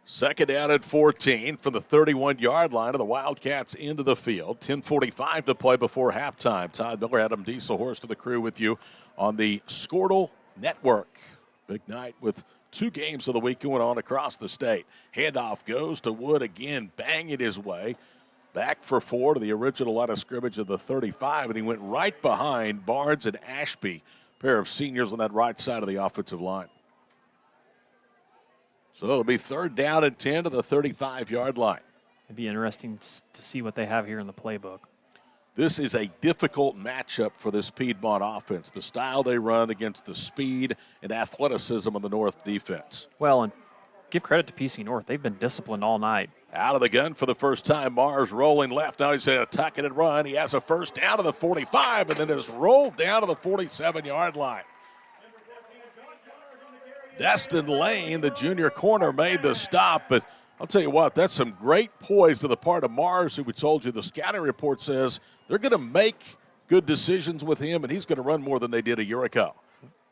Second down at 14 from the 31-yard line of the Wildcats into the field. 10:45 to play before halftime. Todd Miller, Adam Dieselhorst, to the crew with you on the Squirtle Network. Big night with 2 games of the week going on across the state. Handoff goes to Wood again, banging his way. back for 4 to the original line of scrimmage of the 35, and he went right behind Barnes and Ashby, pair of seniors on that right side of the offensive line. So it'll be 3rd down and 10 to the 35-yard line. It'd be interesting to see what they have here in the playbook. This is a difficult matchup for this Piedmont offense, the style they run against the speed and athleticism of the North defense. Well, and give credit to PC North. They've been disciplined all night. Out of the gun for the first time, Mars rolling left. Now he's going to tuck it and run. He has a first down to the 45 and then is rolled down to the 47-yard line. Destin Lane, the junior corner, made the stop, but I'll tell you what, that's some great poise on the part of Mars, who we told you the scouting report says they're going to make good decisions with him, and he's going to run more than they did a year ago.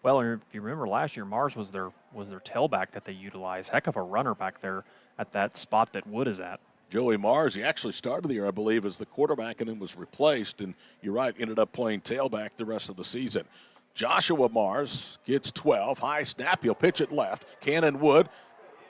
Well, if you remember last year, Mars was their tailback that they utilized. Heck of a runner back there at that spot that Wood is at. Joey Mars, he actually started the year, I believe, as the quarterback and then was replaced, and you're right, ended up playing tailback the rest of the season. Joshua Mars gets 12. High snap. He'll pitch it left. Cannon Wood.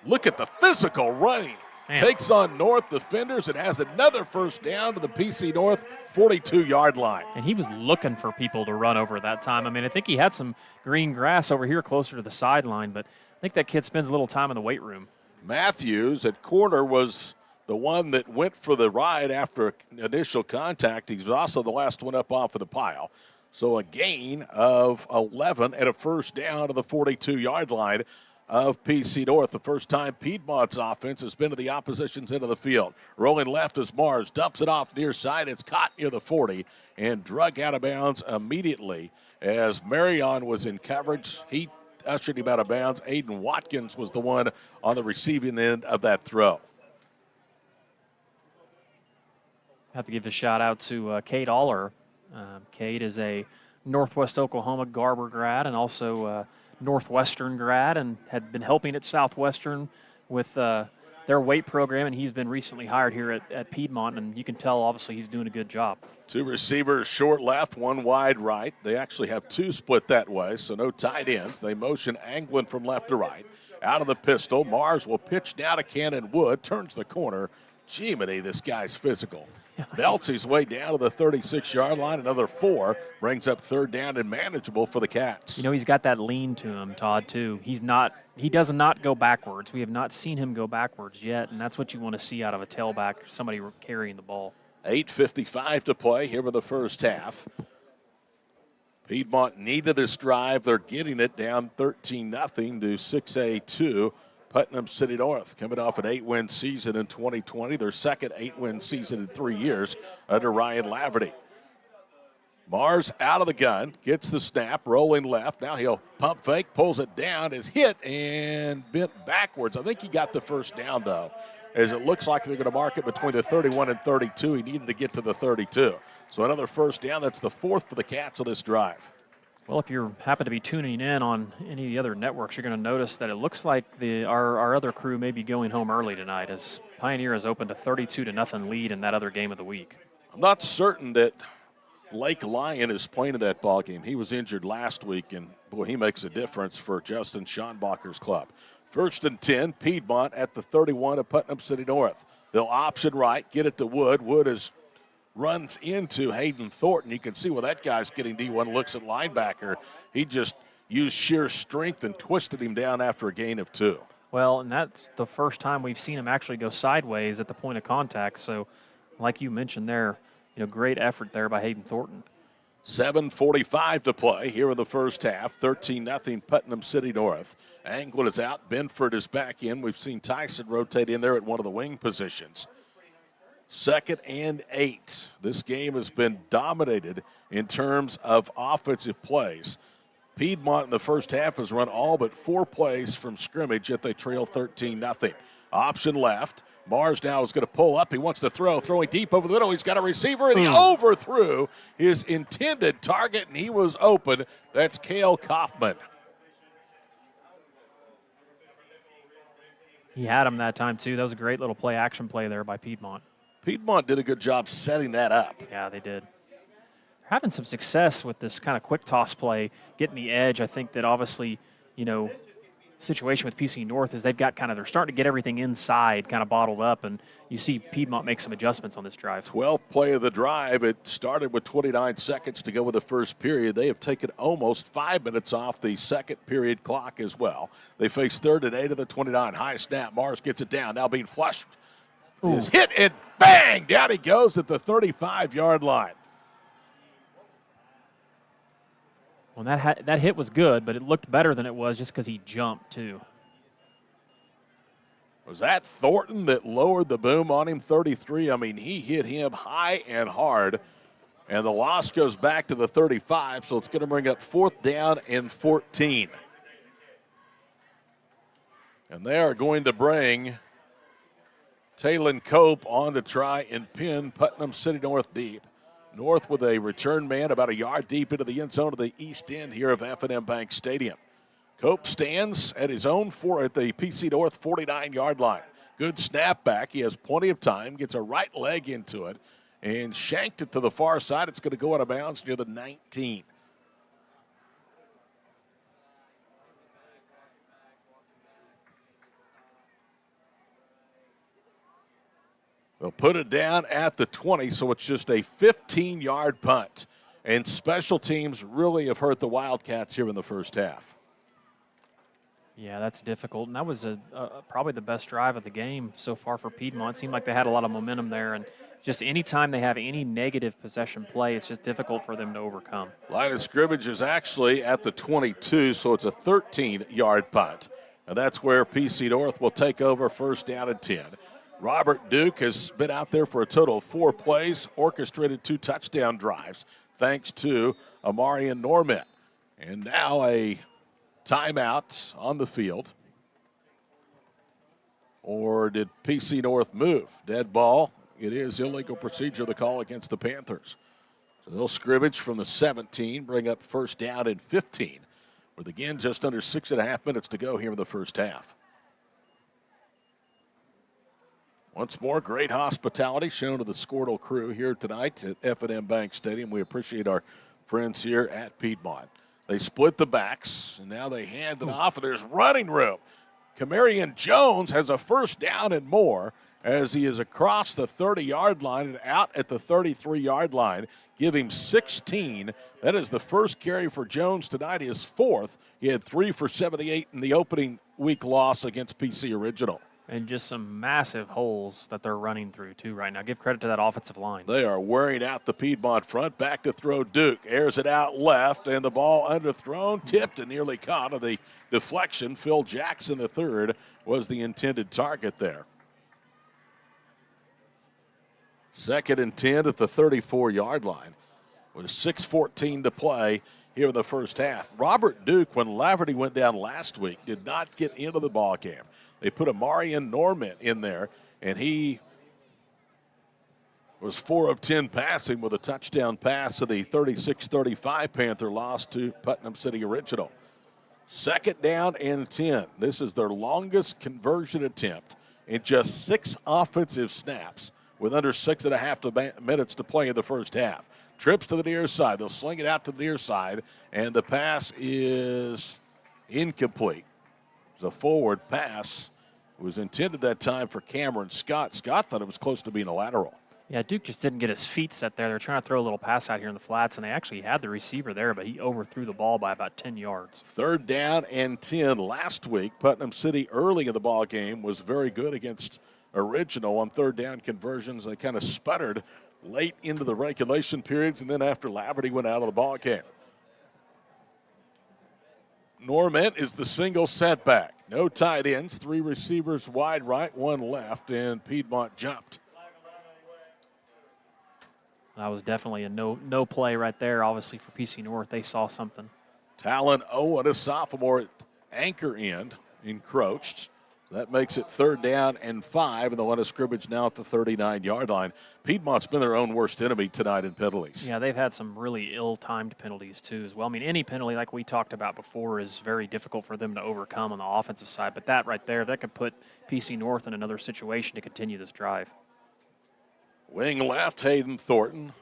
Look at the physical running. Man. Takes on North defenders and has another first down to the PC North 42-yard line. And he was looking for people to run over that time. I mean, I think he had some green grass over here closer to the sideline, but I think that kid spends a little time in the weight room. Matthews at corner was the one that went for the ride after initial contact. He's also the last one up off of the pile. So a gain of 11 and a first down to the 42-yard line of PC North. The first time Piedmont's offense has been to the opposition's end of the field. Rolling left is Mars, dumps it off near side. It's caught near the 40 and drug out of bounds immediately as Marion was in coverage. He ushered him out of bounds. Aiden Watkins was the one on the receiving end of that throw. Have to give a shout out to Cade Aller. Cade is a Northwest Oklahoma Garber grad and also Northwestern grad, and had been helping at Southwestern with their weight program, and he's been recently hired here at Piedmont, and you can tell obviously he's doing a good job. 2 receivers, short left, 1 wide right. They actually have 2 split that way, so no tight ends. They motion Anglin from left to right. Out of the pistol, Mars will pitch down to Cannon Wood, turns the corner. Jiminy, this guy's physical. Belts his way down to the 36-yard line. Another 4 brings up 3rd down and manageable for the Cats. You know, he's got that lean to him, Todd, too. He does not go backwards. We have not seen him go backwards yet, and that's what you want to see out of a tailback, somebody carrying the ball. 8:55 to play here in the first half. Piedmont needed this drive. They're getting it down 13-0 to 6A2. Putnam City North coming off an 8-win season in 2020, their second 8-win season in 3 years under Ryan Laverty. Mars out of the gun, gets the snap, rolling left. Now he'll pump fake, pulls it down, is hit and bent backwards. I think he got the first down, though, as it looks like they're going to mark it between the 31 and 32. He needed to get to the 32. So another first down. That's the 4th for the Cats on this drive. Well, if you happen to be tuning in on any of the other networks, you're going to notice that it looks like our other crew may be going home early tonight, as Pioneer has opened a 32-0 lead in that other game of the week. I'm not certain that Lake Lyon is playing in that ball game. He was injured last week, and boy, he makes a difference for Justin Schonbacher's club. 1st and 10, Piedmont at the 31 of Putnam City North. They'll option right, get it to Wood. Wood runs into Hayden Thornton. You can see where that guy's getting D1 looks at linebacker. He just used sheer strength and twisted him down after a gain of 2. Well, and that's the first time we've seen him actually go sideways at the point of contact. So, like you mentioned there, great effort there by Hayden Thornton. 7:45 to play here in the first half. 13-0 Putnam City North. Anglin is out. Benford is back in. We've seen Tyson rotate in there at one of the wing positions. 2nd and 8. This game has been dominated in terms of offensive plays. Piedmont in the first half has run all but 4 plays from scrimmage, yet they trail 13-0. Option left. Mars now is going to pull up. He wants to throw. Throwing deep over the middle. He's got a receiver, and he overthrew his intended target, and he was open. That's Cale Kaufman. He had him that time, too. That was a great little action play there by Piedmont. Piedmont did a good job setting that up. Yeah, they did. They're having some success with this kind of quick toss play, getting the edge. I think that obviously, situation with PC North is they've got they're starting to get everything inside kind of bottled up, and you see Piedmont make some adjustments on this drive. 12th play of the drive. It started with 29 seconds to go with the first period. They have taken almost 5 minutes off the second period clock as well. They face 3rd and 8 of the 29. High snap. Mars gets it down. Now being flushed. Is hit and bang! Down he goes at the 35-yard line. Well, that hit was good, but it looked better than it was just because he jumped, too. Was that Thornton that lowered the boom on him, 33? I mean, he hit him high and hard, and the loss goes back to the 35, so it's going to bring up 4th down and 14. And they are going to bring Talon Cope on to try and pin Putnam City North deep. North with a return man about a yard deep into the end zone of the east end here of F&M Bank Stadium. Cope stands at his own at the PC North 49-yard line. Good snap back. He has plenty of time. Gets a right leg into it and shanked it to the far side. It's going to go out of bounds near the 19. They'll put it down at the 20, so it's just a 15-yard punt. And special teams really have hurt the Wildcats here in the first half. Yeah, that's difficult. And that was probably the best drive of the game so far for Piedmont. It seemed like they had a lot of momentum there. And just any time they have any negative possession play, it's just difficult for them to overcome. Line of scrimmage is actually at the 22, so it's a 13-yard punt. And that's where PC North will take over, 1st down and 10. Robert Duke has been out there for a total of 4 plays, orchestrated 2 touchdown drives, thanks to Amarian Norman. And now a timeout on the field. Or did PC North move? Dead ball. It is illegal procedure, the call against the Panthers. So they'll scrimmage from the 17, bring up 1st down and 15, with again just under 6.5 minutes to go here in the first half. Once more, great hospitality shown to the Squirtle crew here tonight at F&M Bank Stadium. We appreciate our friends here at Piedmont. They split the backs, and now they hand it off, and there's running room. Camarion Jones has a 1st down and more as he is across the 30-yard line and out at the 33-yard line. Give him 16. That is the first carry for Jones tonight, his 4th. He had 3 for 78 in the opening week loss against PC Original. And just some massive holes that they're running through, too, right now. Give credit to that offensive line. They are wearing out the Piedmont front. Back to throw Duke. Airs it out left, and the ball underthrown, tipped, and nearly caught on the deflection. Phil Jackson III was the intended target there. 2nd and 10 at the 34-yard line with 6:14 to play here in the first half. Robert Duke, when Laverty went down last week, did not get into the ball game. They put Amarian Norman in there, and he was 4 of 10 passing with a touchdown pass to the 36-35 Panther loss to Putnam City Original. 2nd down and 10. This is their longest conversion attempt in just 6 offensive snaps with under 6.5 minutes to play in the first half. Trips to the near side. They'll sling it out to the near side, and the pass is incomplete. It was a forward pass. It was intended that time for Cameron Scott. Scott thought it was close to being a lateral. Yeah, Duke just didn't get his feet set there. They're trying to throw a little pass out here in the flats, and they actually had the receiver there, but he overthrew the ball by about 10 yards. 3rd down and 10. Last week, Putnam City early in the ball game was very good against Original on 3rd down conversions. They kind of sputtered late into the regulation periods, and then after Laverty went out of the ball game. Norman is the single setback. No tight ends, 3 receivers wide right, 1 left, and Piedmont jumped. That was definitely a no play right there, obviously, for PC North. They saw something. Talon Owen, a sophomore at anchor end, encroached. That makes it 3rd down and 5, and the line of scrimmage now at the 39-yard line. Piedmont's been their own worst enemy tonight in penalties. Yeah, they've had some really ill-timed penalties, too, as well. I mean, any penalty, like we talked about before, is very difficult for them to overcome on the offensive side. But that right there, that could put PC North in another situation to continue this drive. Wing left, Hayden Thornton.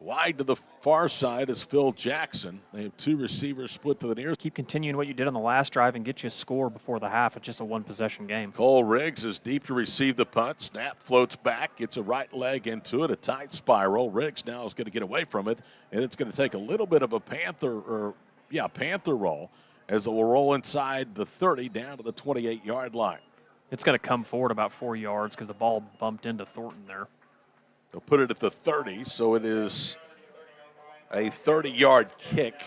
Wide to the far side is Phil Jackson. They have two receivers split to the near. Keep continuing what you did on the last drive and get you a score before the half. It's just a one-possession game. Cole Riggs is deep to receive the punt. Snap floats back, gets a right leg into it, a tight spiral. Riggs now is going to get away from it, and it's going to take a little bit of a panther roll as it will roll inside the 30 down to the 28-yard line. It's going to come forward about 4 yards because the ball bumped into Thornton there. They'll put it at the 30, so it is a 30-yard kick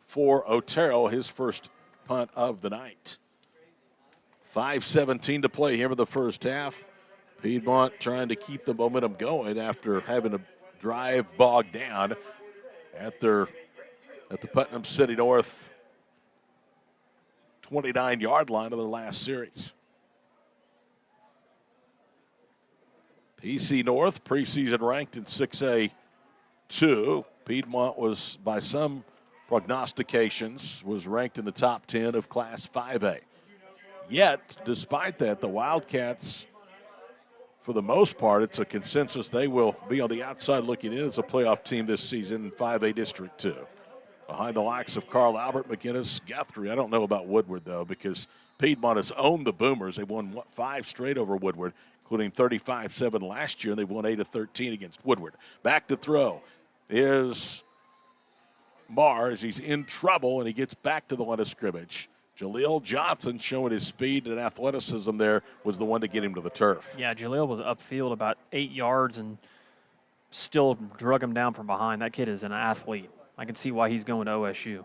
for Otero, his first punt of the night. 5:17 to play here in the first half. Piedmont trying to keep the momentum going after having a drive bogged down at the Putnam City North 29-yard line of their last series. PC North, preseason ranked in 6A2. Piedmont was, by some prognostications, was ranked in the top 10 of Class 5A. Yet, despite that, the Wildcats, for the most part, it's a consensus they will be on the outside looking in as a playoff team this season in 5A District 2. Behind the likes of Carl Albert, McGinnis, Guthrie. I don't know about Woodward, though, because Piedmont has owned the Boomers. They've won 5 straight over Woodward, including 35-7 last year, and they've won 8 of 13 against Woodward. Back to throw is Mars. He's in trouble, and he gets back to the line of scrimmage. Jaleel Johnson, showing his speed and athleticism there, was the one to get him to the turf. Yeah, Jaleel was upfield about 8 yards and still drug him down from behind. That kid is an athlete. I can see why he's going to OSU.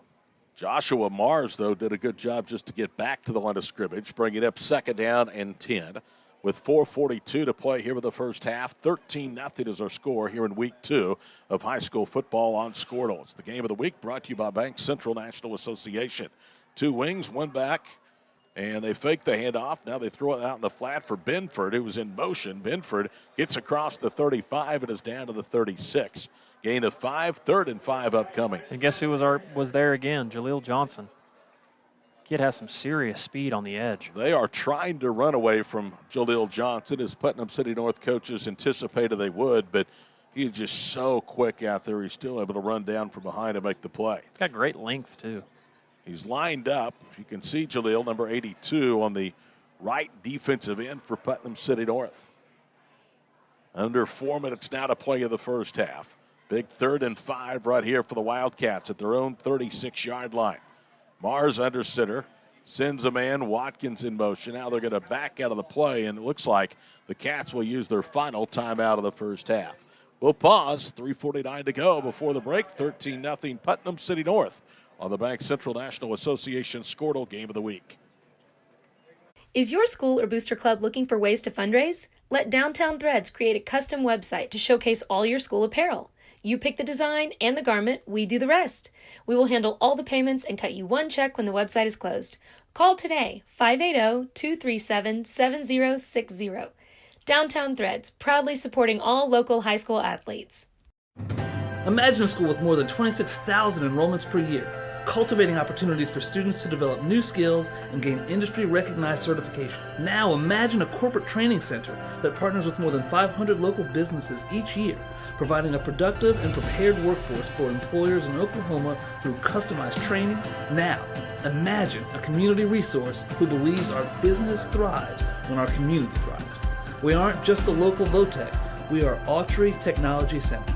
Joshua Mars, though, did a good job just to get back to the line of scrimmage, bringing up 2nd down and 10. With 4:42 to play here with the first half, 13-0 is our score here in Week 2 of high school football on Squirtle. It's the game of the week brought to you by Bank Central National Association. 2 wings, 1 back, and they fake the handoff. Now they throw it out in the flat for Benford, who was in motion. Benford gets across the 35 and is down to the 36. Gain of 5, 3rd and 5 upcoming. And guess who was there again? Jaleel Johnson. Kid has some serious speed on the edge. They are trying to run away from Jaleel Johnson, as Putnam City North coaches anticipated they would, but he's just so quick out there. He's still able to run down from behind and make the play. He's got great length, too. He's lined up. You can see Jaleel, number 82, on the right defensive end for Putnam City North. Under 4 minutes now to play in the first half. Big 3rd and 5 right here for the Wildcats at their own 36-yard line. Mars under center, sends a man, Watkins in motion. Now they're going to back out of the play, and it looks like the Cats will use their final timeout of the first half. We'll pause, 3:49 to go before the break, 13-0 Putnam City North on the Bank Central National Association Squirtle Game of the Week. Is your school or booster club looking for ways to fundraise? Let Downtown Threads create a custom website to showcase all your school apparel. You pick the design and the garment, we do the rest. We will handle all the payments and cut you one check when the website is closed. Call today, 580-237-7060. Downtown Threads, proudly supporting all local high school athletes. Imagine a school with more than 26,000 enrollments per year, cultivating opportunities for students to develop new skills and gain industry-recognized certification. Now imagine a corporate training center that partners with more than 500 local businesses each year, providing a productive and prepared workforce for employers in Oklahoma through customized training. Now, imagine a community resource who believes our business thrives when our community thrives. We aren't just the local Votech, we are Autry Technology Center.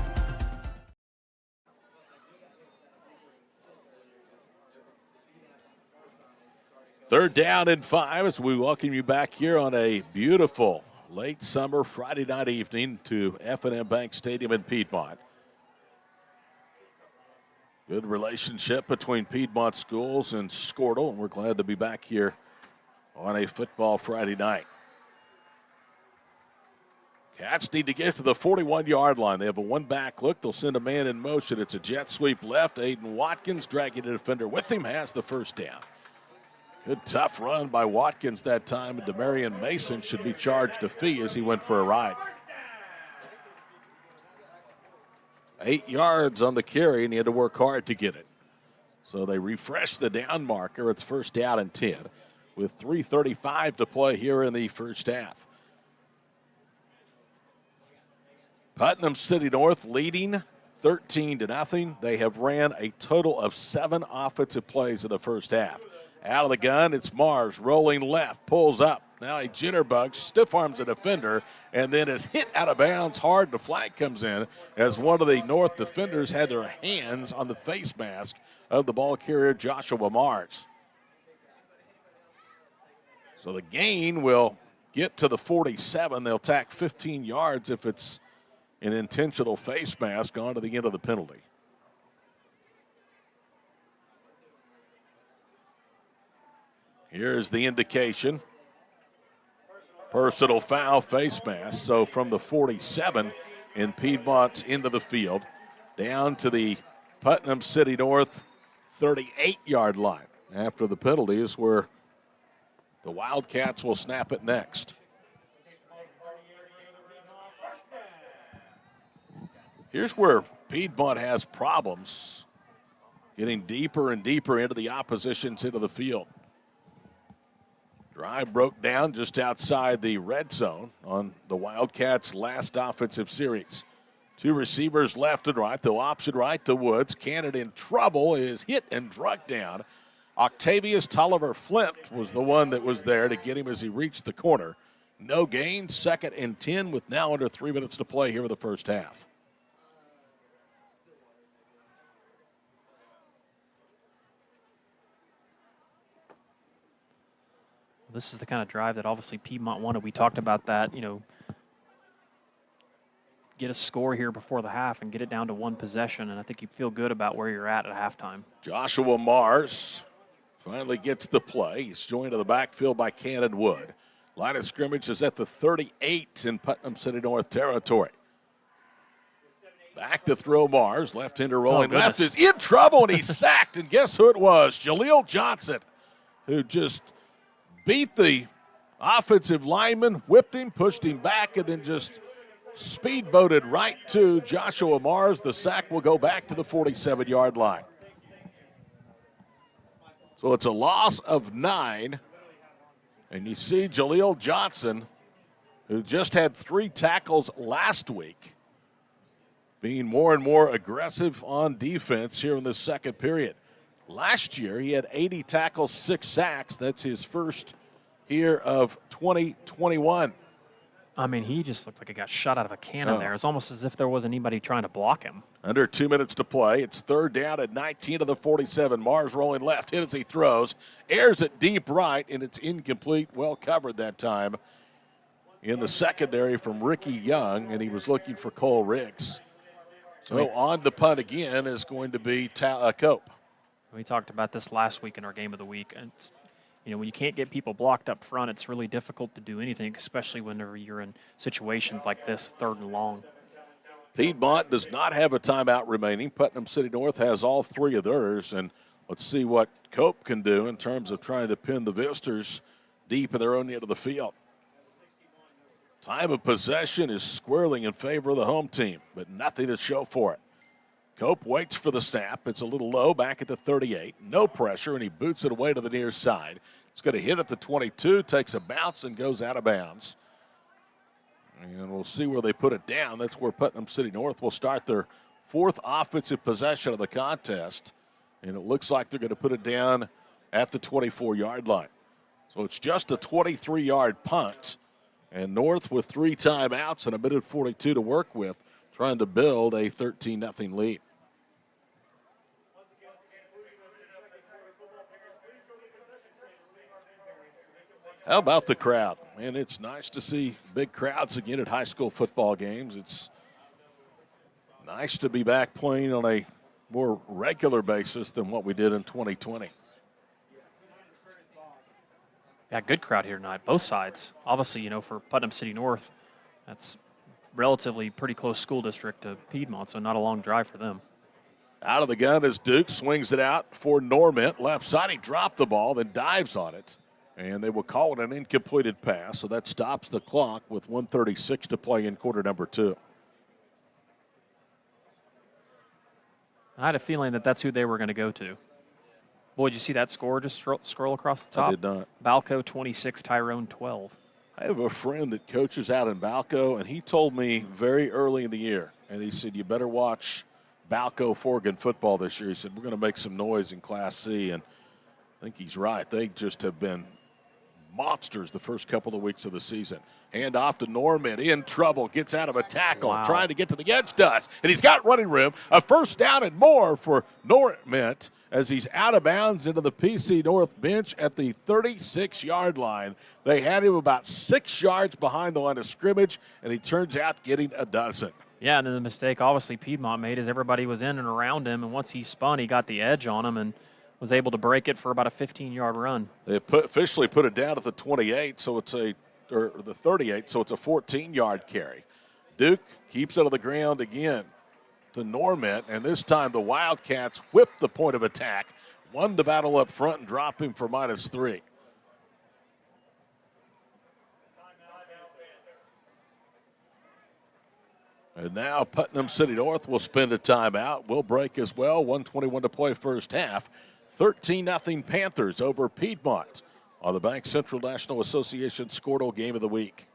Third down and 5 as we welcome you back here on a beautiful late summer Friday night evening to F&M Bank Stadium in Piedmont. Good relationship between Piedmont schools and Squirtle, and we're glad to be back here on a football Friday night. Cats need to get to the 41-yard line. They have a one-back look. They'll send a man in motion. It's a jet sweep left. Aiden Watkins dragging the defender with him, has the first down. Good tough run by Watkins that time, and Demarion Mason should be charged a fee as he went for a ride. 8 yards on the carry, and he had to work hard to get it. So they refresh the down marker. It's first down and 10 with 3:35 to play here in the first half. Putnam City North leading 13-0. They have ran a total of 7 offensive plays in the first half. Out of the gun, it's Mars rolling left, pulls up. Now he jitterbugs, stiff arms a defender, and then is hit out of bounds hard. The flag comes in as one of the North defenders had their hands on the face mask of the ball carrier, Joshua Mars. So the gain will get to the 47. They'll tack 15 yards if it's an intentional face mask on to the end of the penalty. Here's the indication. Personal foul, face mask. So from the 47 in Piedmont into the field, down to the Putnam City North 38-yard line. After the penalty is where the Wildcats will snap it next. Here's where Piedmont has problems getting deeper and deeper into the opposition's into the field. Drive broke down just outside the red zone on the Wildcats' last offensive series. 2 receivers left and right. They'll option right to Woods. Cannon in trouble, is hit and drugged down. Octavius Tolliver Flint was the one that was there to get him as he reached the corner. No gain, 2nd and 10 with now under 3 minutes to play here in the first half. This is the kind of drive that obviously Piedmont wanted. We talked about that, get a score here before the half and get it down to 1 possession, and I think you feel good about where you're at halftime. Joshua Mars finally gets the play. He's joined to the backfield by Cannon Wood. Line of scrimmage is at the 38 in Putnam City North territory. Back to throw Mars. Left-hander rolling left is in trouble, and he's sacked. And guess who it was? Jaleel Johnson, who just beat the offensive lineman, whipped him, pushed him back, and then just speedboated right to Joshua Mars. The sack will go back to the 47-yard line. So it's a loss of 9. And you see Jaleel Johnson, who just had 3 tackles last week, being more and more aggressive on defense here in the second period. Last year, he had 80 tackles, 6 sacks. That's his first here of 2021. I mean, he just looked like he got shot out of a cannon there. It's almost as if there wasn't anybody trying to block him. Under 2 minutes to play. It's 3rd down at 19 of the 47. Mars rolling left, hit as he throws. Airs it deep right, and it's incomplete. Well covered that time in the secondary from Ricky Young, and he was looking for Cole Riggs. So on the punt again is going to be Cope. We talked about this last week in our game of the week. And when you can't get people blocked up front, it's really difficult to do anything, especially whenever you're in situations like this, 3rd and long. Piedmont does not have a timeout remaining. Putnam City North has all 3 of theirs, and let's see what Cope can do in terms of trying to pin the visitors deep in their own end of the field. Time of possession is squarely in favor of the home team, but nothing to show for it. Cope waits for the snap. It's a little low back at the 38. No pressure, and he boots it away to the near side. It's going to hit at the 22, takes a bounce, and goes out of bounds. And we'll see where they put it down. That's where Putnam City North will start their 4th offensive possession of the contest. And it looks like they're going to put it down at the 24-yard line. So it's just a 23-yard punt. And North with 3 timeouts and a minute 42 to work with, trying to build a 13-0 lead. How about the crowd? Man, it's nice to see big crowds again at high school football games. It's nice to be back playing on a more regular basis than what we did in 2020. Yeah, good crowd here tonight, both sides. Obviously, for Putnam City North, that's relatively pretty close school district to Piedmont, so not a long drive for them. Out of the gun as Duke swings it out for Normant. Left side, he dropped the ball, then dives on it. And they will call it an incompleted pass, so that stops the clock with 1:36 to play in quarter number 2. I had a feeling that that's who they were going to go to. Boy, did you see that score just scroll across the top? I did not. Balco 26, Tyrone 12. I have a friend that coaches out in Balco, and he told me very early in the year, and he said, you better watch Balco Forgan football this year. He said, we're going to make some noise in Class C, and I think he's right. They just have been monsters the first couple of weeks of the season. Hand off to Norman, in trouble, gets out of a tackle, trying to get to the edge, does. And he's got running room. A first down and more for Norman as he's out of bounds into the PC North bench at the 36-yard line. They had him about 6 yards behind the line of scrimmage, and he turns out getting a dozen. Yeah, and then the mistake obviously Piedmont made is everybody was in and around him, and once he spun, he got the edge on him and was able to break it for about a 15-yard run. They officially put it down at the 28, so it's the 38, so it's a 14-yard carry. Duke keeps it on the ground again to Norman, and this time the Wildcats whip the point of attack, won the battle up front and drop him for -3. And now Putnam City North will spend a timeout. We'll break as well. 1:21 to play first half. 13-0 Panthers over Piedmont on the Bank Central National Association Squirtle Game of the Week.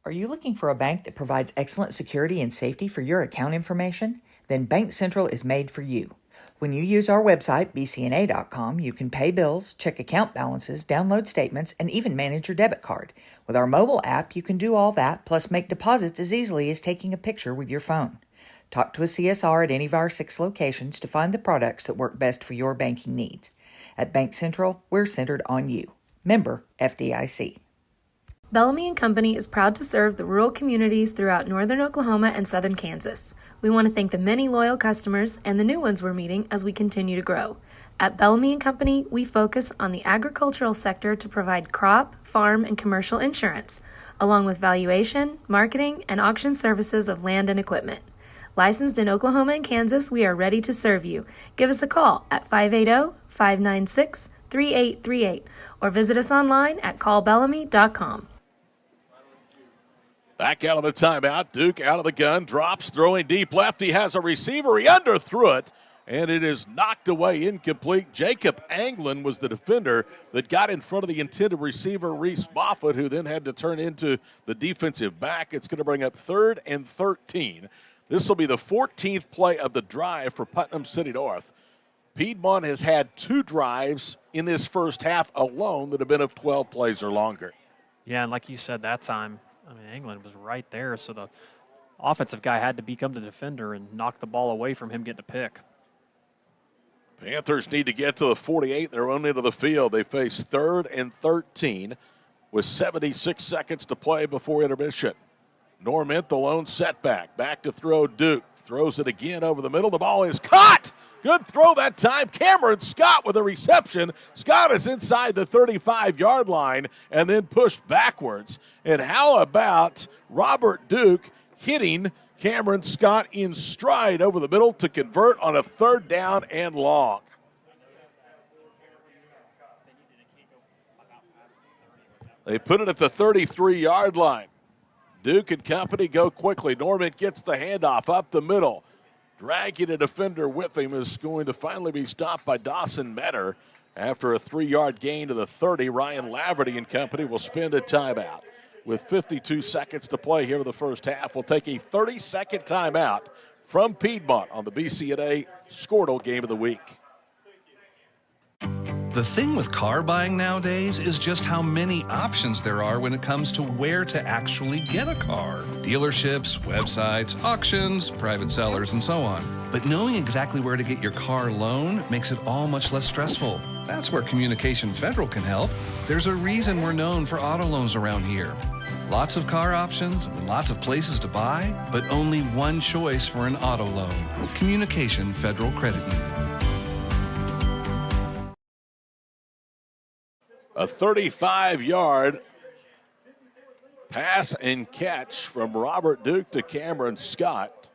Are you looking for a bank that provides excellent security and safety for your account information? Then Bank Central is made for you. When you use our website, bcna.com, you can pay bills, check account balances, download statements, and even manage your debit card. With our mobile app, you can do all that, plus make deposits as easily as taking a picture with your phone. Talk to a CSR at any of our 6 locations to find the products that work best for your banking needs. At Bank Central, we're centered on you. Member FDIC. Bellamy & Company is proud to serve the rural communities throughout northern Oklahoma and southern Kansas. We want to thank the many loyal customers and the new ones we're meeting as we continue to grow. At Bellamy & Company, we focus on the agricultural sector to provide crop, farm, and commercial insurance, along with valuation, marketing, and auction services of land and equipment. Licensed in Oklahoma and Kansas, we are ready to serve you. Give us a call at 580-596-3838 or visit us online at callbellamy.com. Back out of the timeout. Duke out of the gun, drops, throwing deep left. He has a receiver. He underthrew it, and it is knocked away, incomplete. Jacob Anglin was the defender that got in front of the intended receiver, Reese Moffitt, who then had to turn into the defensive back. It's going to bring up 3rd and 13. This will be the 14th play of the drive for Putnam City North. Piedmont has had 2 drives in this first half alone that have been of 12 plays or longer. Yeah, and like you said that time, England was right there, so the offensive guy had to become the defender and knock the ball away from him getting a pick. Panthers need to get to the 48, their own end of the field. They face 3rd and 13 with 76 seconds to play before intermission. Norman, the lone setback. Back to throw Duke. Throws it again over the middle. The ball is caught. Good throw that time. Cameron Scott with a reception. Scott is inside the 35-yard line and then pushed backwards. And how about Robert Duke hitting Cameron Scott in stride over the middle to convert on a 3rd down and long. They put it at the 33-yard line. Duke and company go quickly. Norman gets the handoff up the middle. Dragging a defender with him is going to finally be stopped by Dawson Metter. After a 3-yard gain to the 30, Ryan Laverty and company will spend a timeout. With 52 seconds to play here in the first half, we'll take a 30-second timeout from Piedmont on the BCNA Squirtle Game of the Week. The thing with car buying nowadays is just how many options there are when it comes to where to actually get a car. Dealerships, websites, auctions, private sellers, and so on. But knowing exactly where to get your car loan makes it all much less stressful. That's where Communication Federal can help. There's a reason we're known for auto loans around here. Lots of car options and lots of places to buy, but only one choice for an auto loan. Communication Federal Credit Union. A 35-yard pass and catch from Robert Duke to Cameron Scott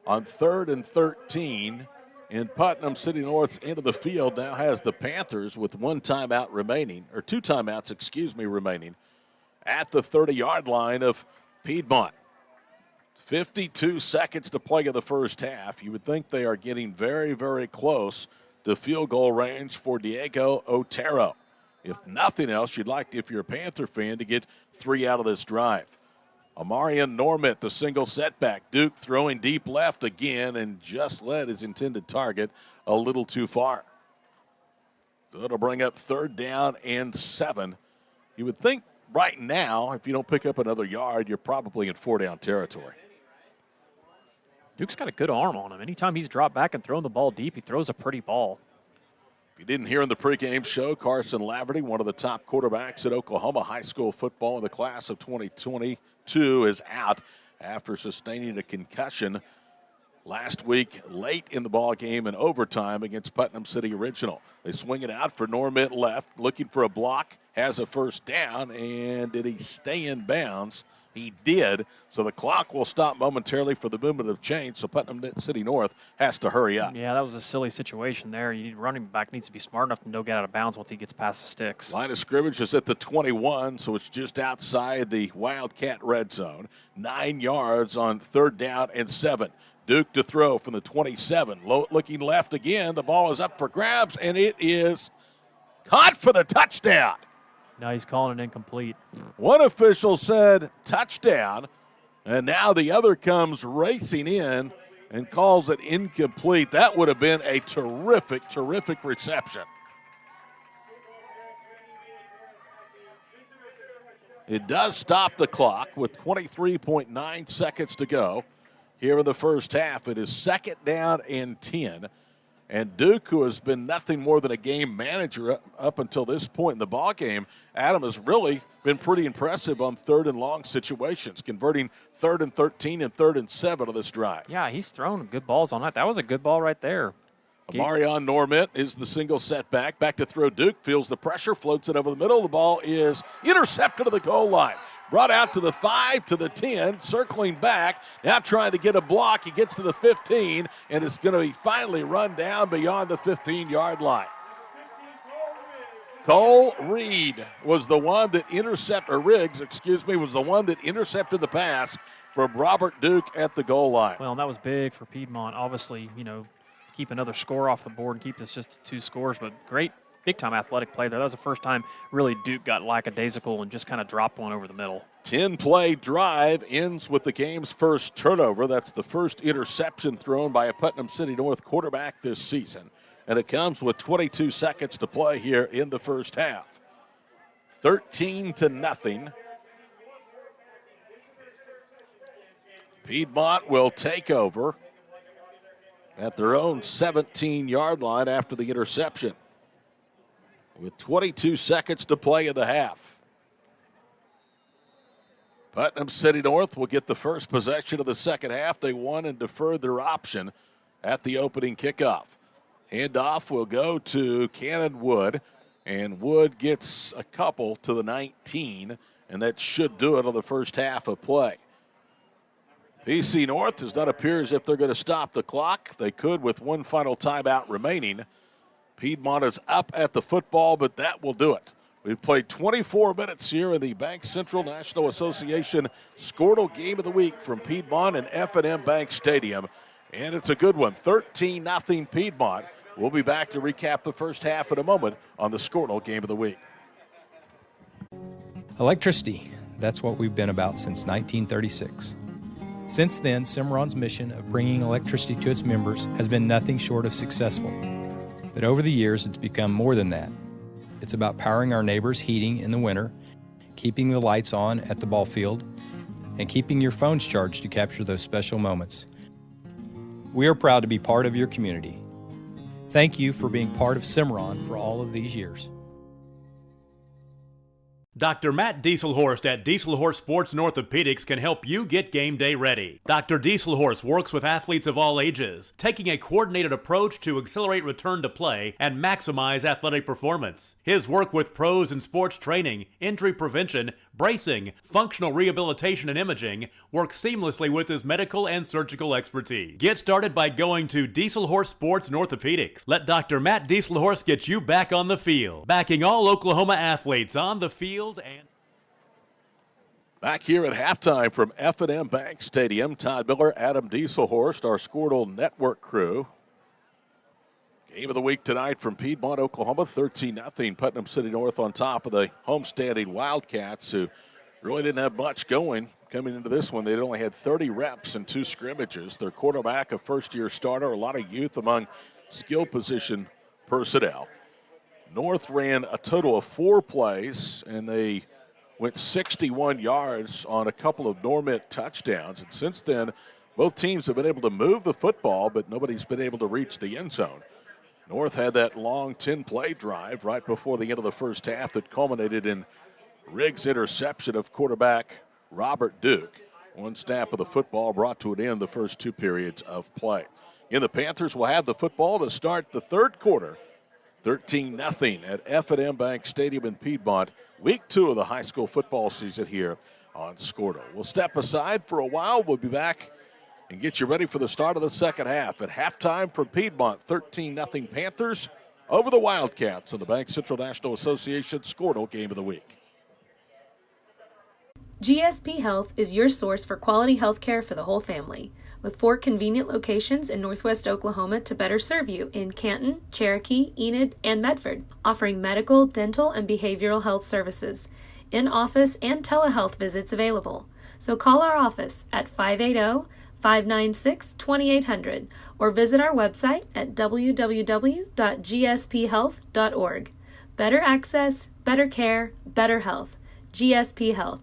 on 3rd and 13. And Putnam City North's end of the field now has the Panthers with 1 timeout remaining, or 2 timeouts, remaining at the 30-yard line of Piedmont. 52 seconds to play in the first half. You would think they are getting very, very close to field goal range for Diego Otero. If nothing else, you'd like, if you're a Panther fan, to get 3 out of this drive. Amarian Normit, the single setback. Duke throwing deep left again and just led his intended target a little too far. So it'll bring up 3rd down and 7. You would think right now, if you don't pick up another yard, you're probably in 4-down territory. Duke's got a good arm on him. Anytime he's dropped back and thrown the ball deep, he throws a pretty ball. If you didn't hear in the pregame show, Carson Laverty, one of the top quarterbacks at Oklahoma high school football in the class of 2022, is out after sustaining a concussion last week late in the ball game in overtime against Putnam City Original. They swing it out for Normit left, looking for a block, has a 1st down, and did he stay in bounds? He did, so the clock will stop momentarily for the movement of change, so Putnam City North has to hurry up. Yeah, that was a silly situation there. Running back needs to be smart enough to know get out of bounds once he gets past the sticks. Line of scrimmage is at the 21, so it's just outside the Wildcat red zone. 9 yards on 3rd down and 7. Duke to throw from the 27. Looking left again. The ball is up for grabs, and it is caught for the touchdown. Now he's calling it incomplete. One official said touchdown, and now the other comes racing in and calls it incomplete. That would have been a terrific, terrific reception. It does stop the clock with 23.9 seconds to go here in the first half. It is 2nd down and 10. And Duke, who has been nothing more than a game manager up until this point in the ball game, Adam, has really been pretty impressive on 3rd and long situations, converting 3rd and 13 and 3rd and 7 of this drive. Yeah, he's thrown good balls on that. That was a good ball right there. Amarion Normit is the single setback. Back to throw. Duke feels the pressure, floats it over the middle. The ball is intercepted to the goal line. Brought out to the 5, to the 10, circling back. Now trying to get a block. He gets to the 15, and it's going to be finally run down beyond the 15-yard line. Cole Reed was the one that was the one that intercepted the pass from Robert Duke at the goal line. Well, and that was big for Piedmont. Obviously, keep another score off the board and keep this just to 2 scores, but great big-time athletic play there. That was the first time really Duke got lackadaisical and just kind of dropped one over the middle. 10-play drive ends with the game's first turnover. That's the first interception thrown by a Putnam City North quarterback this season. And it comes with 22 seconds to play here in the first half. 13-0. Piedmont will take over at their own 17-yard line after the interception, with 22 seconds to play in the half. Putnam City North will get the first possession of the second half. They won and deferred their option at the opening kickoff. Handoff will go to Cannon Wood, and Wood gets a couple to the 19, and that should do it on the first half of play. PC North does not appear as if they're going to stop the clock. They could with one final timeout remaining. Piedmont is up at the football, but that will do it. We've played 24 minutes here in the Bank Central National Association Squirtle Game of the Week from Piedmont and F&M Bank Stadium, and it's a good one, 13-0 Piedmont. We'll be back to recap the first half in a moment on the Squirtle Game of the Week. Electricity, that's what we've been about since 1936. Since then, Cimarron's mission of bringing electricity to its members has been nothing short of successful. But over the years, it's become more than that. It's about powering our neighbors' heating in the winter, keeping the lights on at the ball field, and keeping your phones charged to capture those special moments. We are proud to be part of your community. Thank you for being part of Cimarron for all of these years. Dr. Matt Dieselhorst at Dieselhorst Sports and Orthopedics can help you get game day ready. Dr. Dieselhorst works with athletes of all ages, taking a coordinated approach to accelerate return to play and maximize athletic performance. His work with pros in sports training, injury prevention, bracing, functional rehabilitation, and imaging works seamlessly with his medical and surgical expertise. Get started by going to Dieselhorst Sports and Orthopedics. Let Dr. Matt Dieselhorst get you back on the field, backing all Oklahoma athletes on the field and back here at halftime from F&M Bank Stadium, Todd Miller, Adam Dieselhorst, our Squirtle Network crew. Game of the week tonight from Piedmont, Oklahoma, 13-0. Putnam City North on top of the homestanding Wildcats, who really didn't have much going coming into this one, they'd only had 30 reps in 2 scrimmages. Their quarterback, a first-year starter, a lot of youth among skill position personnel. North ran a total of 4 plays, and they went 61 yards on a couple of Normit touchdowns. And since then, both teams have been able to move the football, but nobody's been able to reach the end zone. North had that long 10-play drive right before the end of the first half that culminated in Riggs' interception of quarterback Robert Duke. One snap of the football brought to an end the first 2 periods of play. And the Panthers will have the football to start the third quarter. 13-0 at F&M Bank Stadium in Piedmont. Week 2 of the high school football season here on Scordo. We'll step aside for a while. We'll be back and get you ready for the start of the second half. At halftime from Piedmont, 13-0 Panthers over the Wildcats in the Bank Central National Association Scordo Game of the Week. GSP Health is your source for quality health care for the whole family, with 4 convenient locations in Northwest Oklahoma to better serve you in Canton, Cherokee, Enid, and Medford, offering medical, dental, and behavioral health services, in-office and telehealth visits available. So call our office at 580-596-2800 or visit our website at www.gsphealth.org. Better access, better care, better health. GSP Health.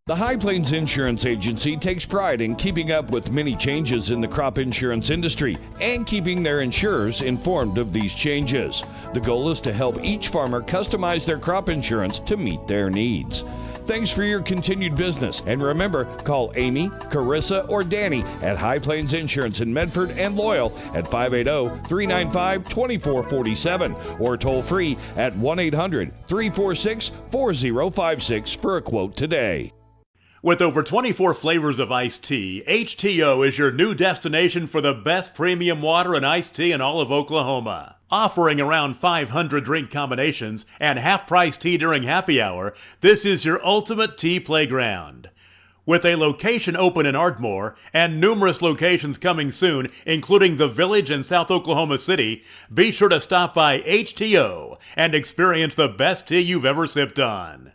The High Plains Insurance Agency takes pride in keeping up with many changes in the crop insurance industry and keeping their insurers informed of these changes. The goal is to help each farmer customize their crop insurance to meet their needs. Thanks for your continued business, and remember, call Amy, Carissa, or Danny at High Plains Insurance in Medford and Loyal at 580-395-2447 or toll free at 1-800-346-4056 for a quote today. With over 24 flavors of iced tea, HTO is your new destination for the best premium water and iced tea in all of Oklahoma. Offering around 500 drink combinations and half-price tea during happy hour, this is your ultimate tea playground. With a location open in Ardmore and numerous locations coming soon, including the Village in South Oklahoma City, be sure to stop by HTO and experience the best tea you've ever sipped on.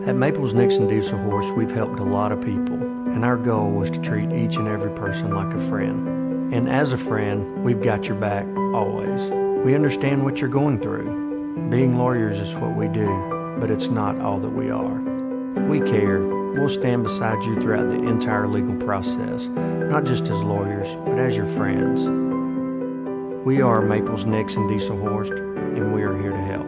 At Maples Nixon Diesel Horse, we've helped a lot of people, and our goal was to treat each and every person like a friend. And as a friend, we've got your back always. We understand what you're going through. Being lawyers is what we do, but it's not all that we are. We care. We'll stand beside you throughout the entire legal process, not just as lawyers, but as your friends. We are Maples Nixon Diesel Horse, and we are here to help.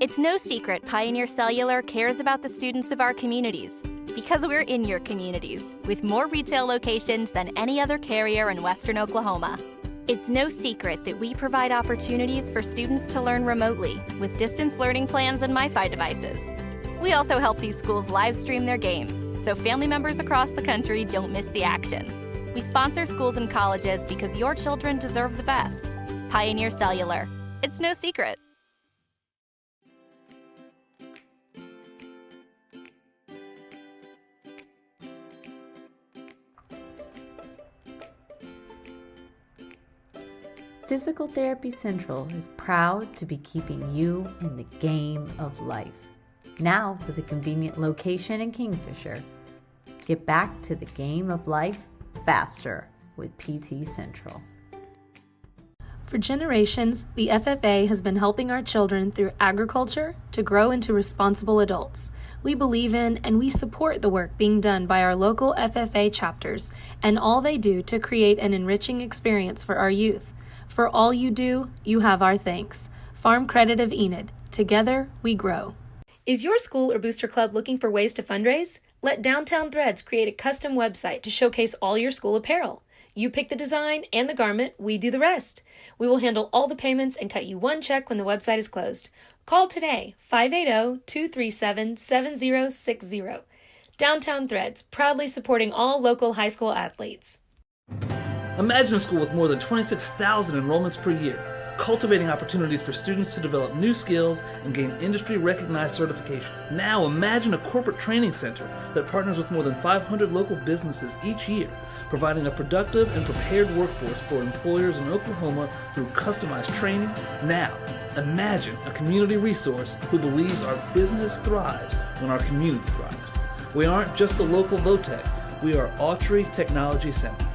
It's no secret Pioneer Cellular cares about the students of our communities because we're in your communities with more retail locations than any other carrier in Western Oklahoma. It's no secret that we provide opportunities for students to learn remotely with distance learning plans and MiFi devices. We also help these schools live stream their games so family members across the country don't miss the action. We sponsor schools and colleges because your children deserve the best. Pioneer Cellular. It's no secret. Physical Therapy Central is proud to be keeping you in the game of life. Now with a convenient location in Kingfisher. Get back to the game of life faster with PT Central. For generations, the FFA has been helping our children through agriculture to grow into responsible adults. We believe in and we support the work being done by our local FFA chapters and all they do to create an enriching experience for our youth. For all you do, you have our thanks. Farm Credit of Enid. Together, we grow. Is your school or booster club looking for ways to fundraise? Let Downtown Threads create a custom website to showcase all your school apparel. You pick the design and the garment, we do the rest. We will handle all the payments and cut you one check when the website is closed. Call today, 580-237-7060. Downtown Threads, proudly supporting all local high school athletes. Imagine a school with more than 26,000 enrollments per year, cultivating opportunities for students to develop new skills and gain industry-recognized certification. Now imagine a corporate training center that partners with more than 500 local businesses each year, providing a productive and prepared workforce for employers in Oklahoma through customized training. Now, imagine a community resource who believes our business thrives when our community thrives. We aren't just the local Votech, we are Autry Technology Center.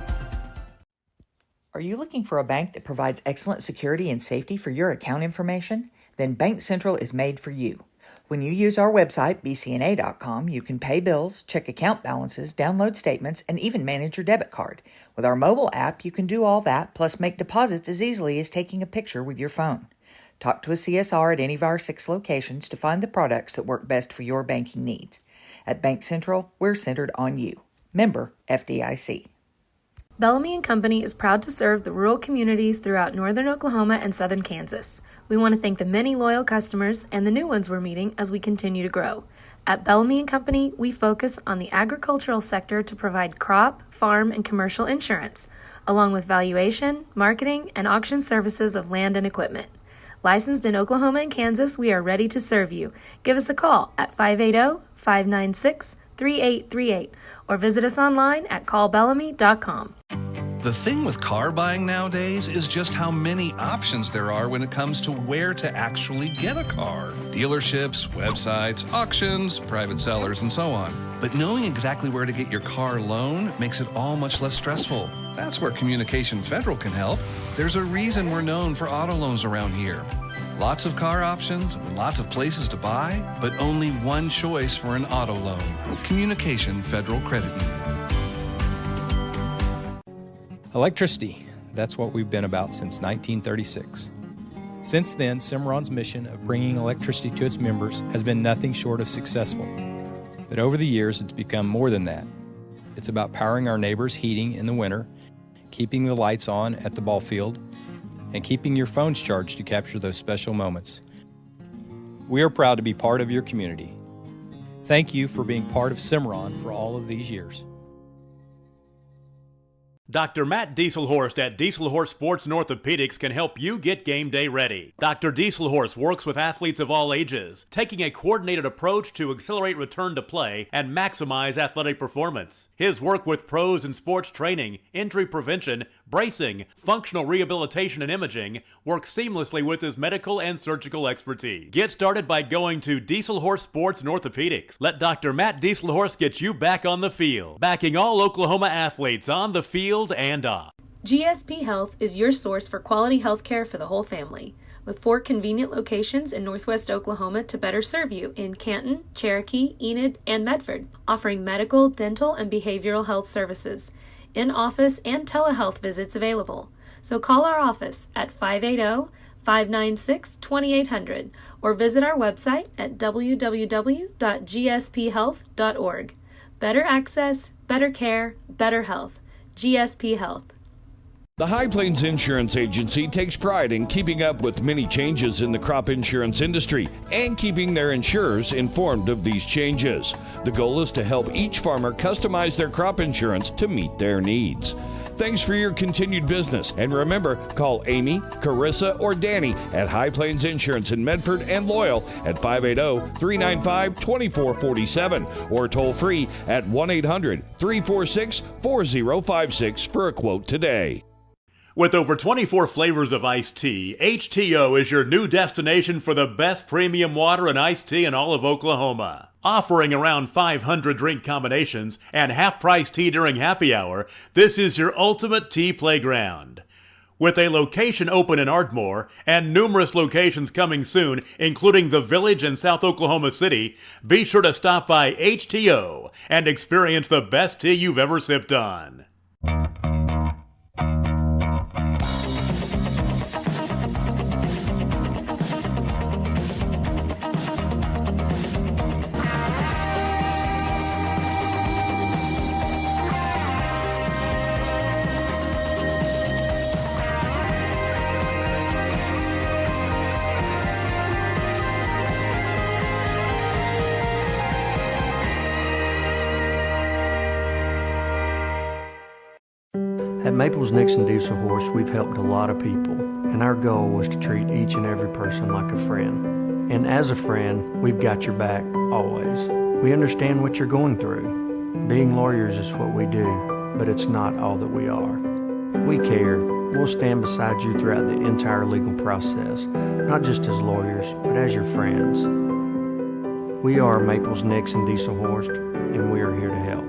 Are you looking for a bank that provides excellent security and safety for your account information? Then Bank Central is made for you. When you use our website, bcna.com, you can pay bills, check account balances, download statements, and even manage your debit card. With our mobile app, you can do all that, plus make deposits as easily as taking a picture with your phone. Talk to a CSR at any of our 6 locations to find the products that work best for your banking needs. At Bank Central, we're centered on you. Member FDIC. Bellamy & Company is proud to serve the rural communities throughout northern Oklahoma and southern Kansas. We want to thank the many loyal customers and the new ones we're meeting as we continue to grow. At Bellamy & Company, we focus on the agricultural sector to provide crop, farm, and commercial insurance, along with valuation, marketing, and auction services of land and equipment. Licensed in Oklahoma and Kansas, we are ready to serve you. Give us a call at 580-596-3838 or visit us online at callbellamy.com. The thing with car buying nowadays is just how many options there are when it comes to where to actually get a car. Dealerships, websites, auctions, private sellers, and so on. But knowing exactly where to get your car loan makes it all much less stressful. That's where Communication Federal can help. There's a reason we're known for auto loans around here. Lots of car options and lots of places to buy, but only one choice for an auto loan. Communication Federal Credit Union. Electricity, that's what we've been about since 1936. Since then, Cimarron's mission of bringing electricity to its members has been nothing short of successful. But over the years, it's become more than that. It's about powering our neighbors' heating in the winter, keeping the lights on at the ball field, and keeping your phones charged to capture those special moments. We are proud to be part of your community. Thank you for being part of Cimarron for all of these years. Dr. Matt Dieselhorst at Dieselhorst Sports and Orthopedics can help you get game day ready. Dr. Dieselhorst works with athletes of all ages, taking a coordinated approach to accelerate return to play and maximize athletic performance. His work with pros in sports training, injury prevention, bracing, functional rehabilitation, and imaging works seamlessly with his medical and surgical expertise. Get started by going to Dieselhorst Sports and Orthopedics. Let Dr. Matt Dieselhorst get you back on the field, backing all Oklahoma athletes on the field and off. GSP Health is your source for quality health care for the whole family, with 4 convenient locations in northwest Oklahoma to better serve you in Canton, Cherokee, Enid, and Medford, offering medical, dental, and behavioral health services, in-office and telehealth visits available. So call our office at 580-596-2800 or visit our website at www.gsphealth.org. Better access, better care, better health. GSP Health. The High Plains Insurance Agency takes pride in keeping up with many changes in the crop insurance industry and keeping their insurers informed of these changes. The goal is to help each farmer customize their crop insurance to meet their needs. Thanks for your continued business, and remember, call Amy, Carissa, or Danny at High Plains Insurance in Medford and Loyal at 580-395-2447 or toll free at 1-800-346-4056 for a quote today. With over 24 flavors of iced tea, HTO is your new destination for the best premium water and iced tea in all of Oklahoma. Offering around 500 drink combinations and half-price tea during happy hour, this is your ultimate tea playground. With a location open in Ardmore and numerous locations coming soon, including the Village in South Oklahoma City, be sure to stop by HTO and experience the best tea you've ever sipped on. At Maples Nixon Diesel Horse, we've helped a lot of people, and our goal was to treat each and every person like a friend. And as a friend, we've got your back always. We understand what you're going through. Being lawyers is what we do, but it's not all that we are. We care. We'll stand beside you throughout the entire legal process, not just as lawyers, but as your friends. We are Maples Nixon Diesel Horse, and we are here to help.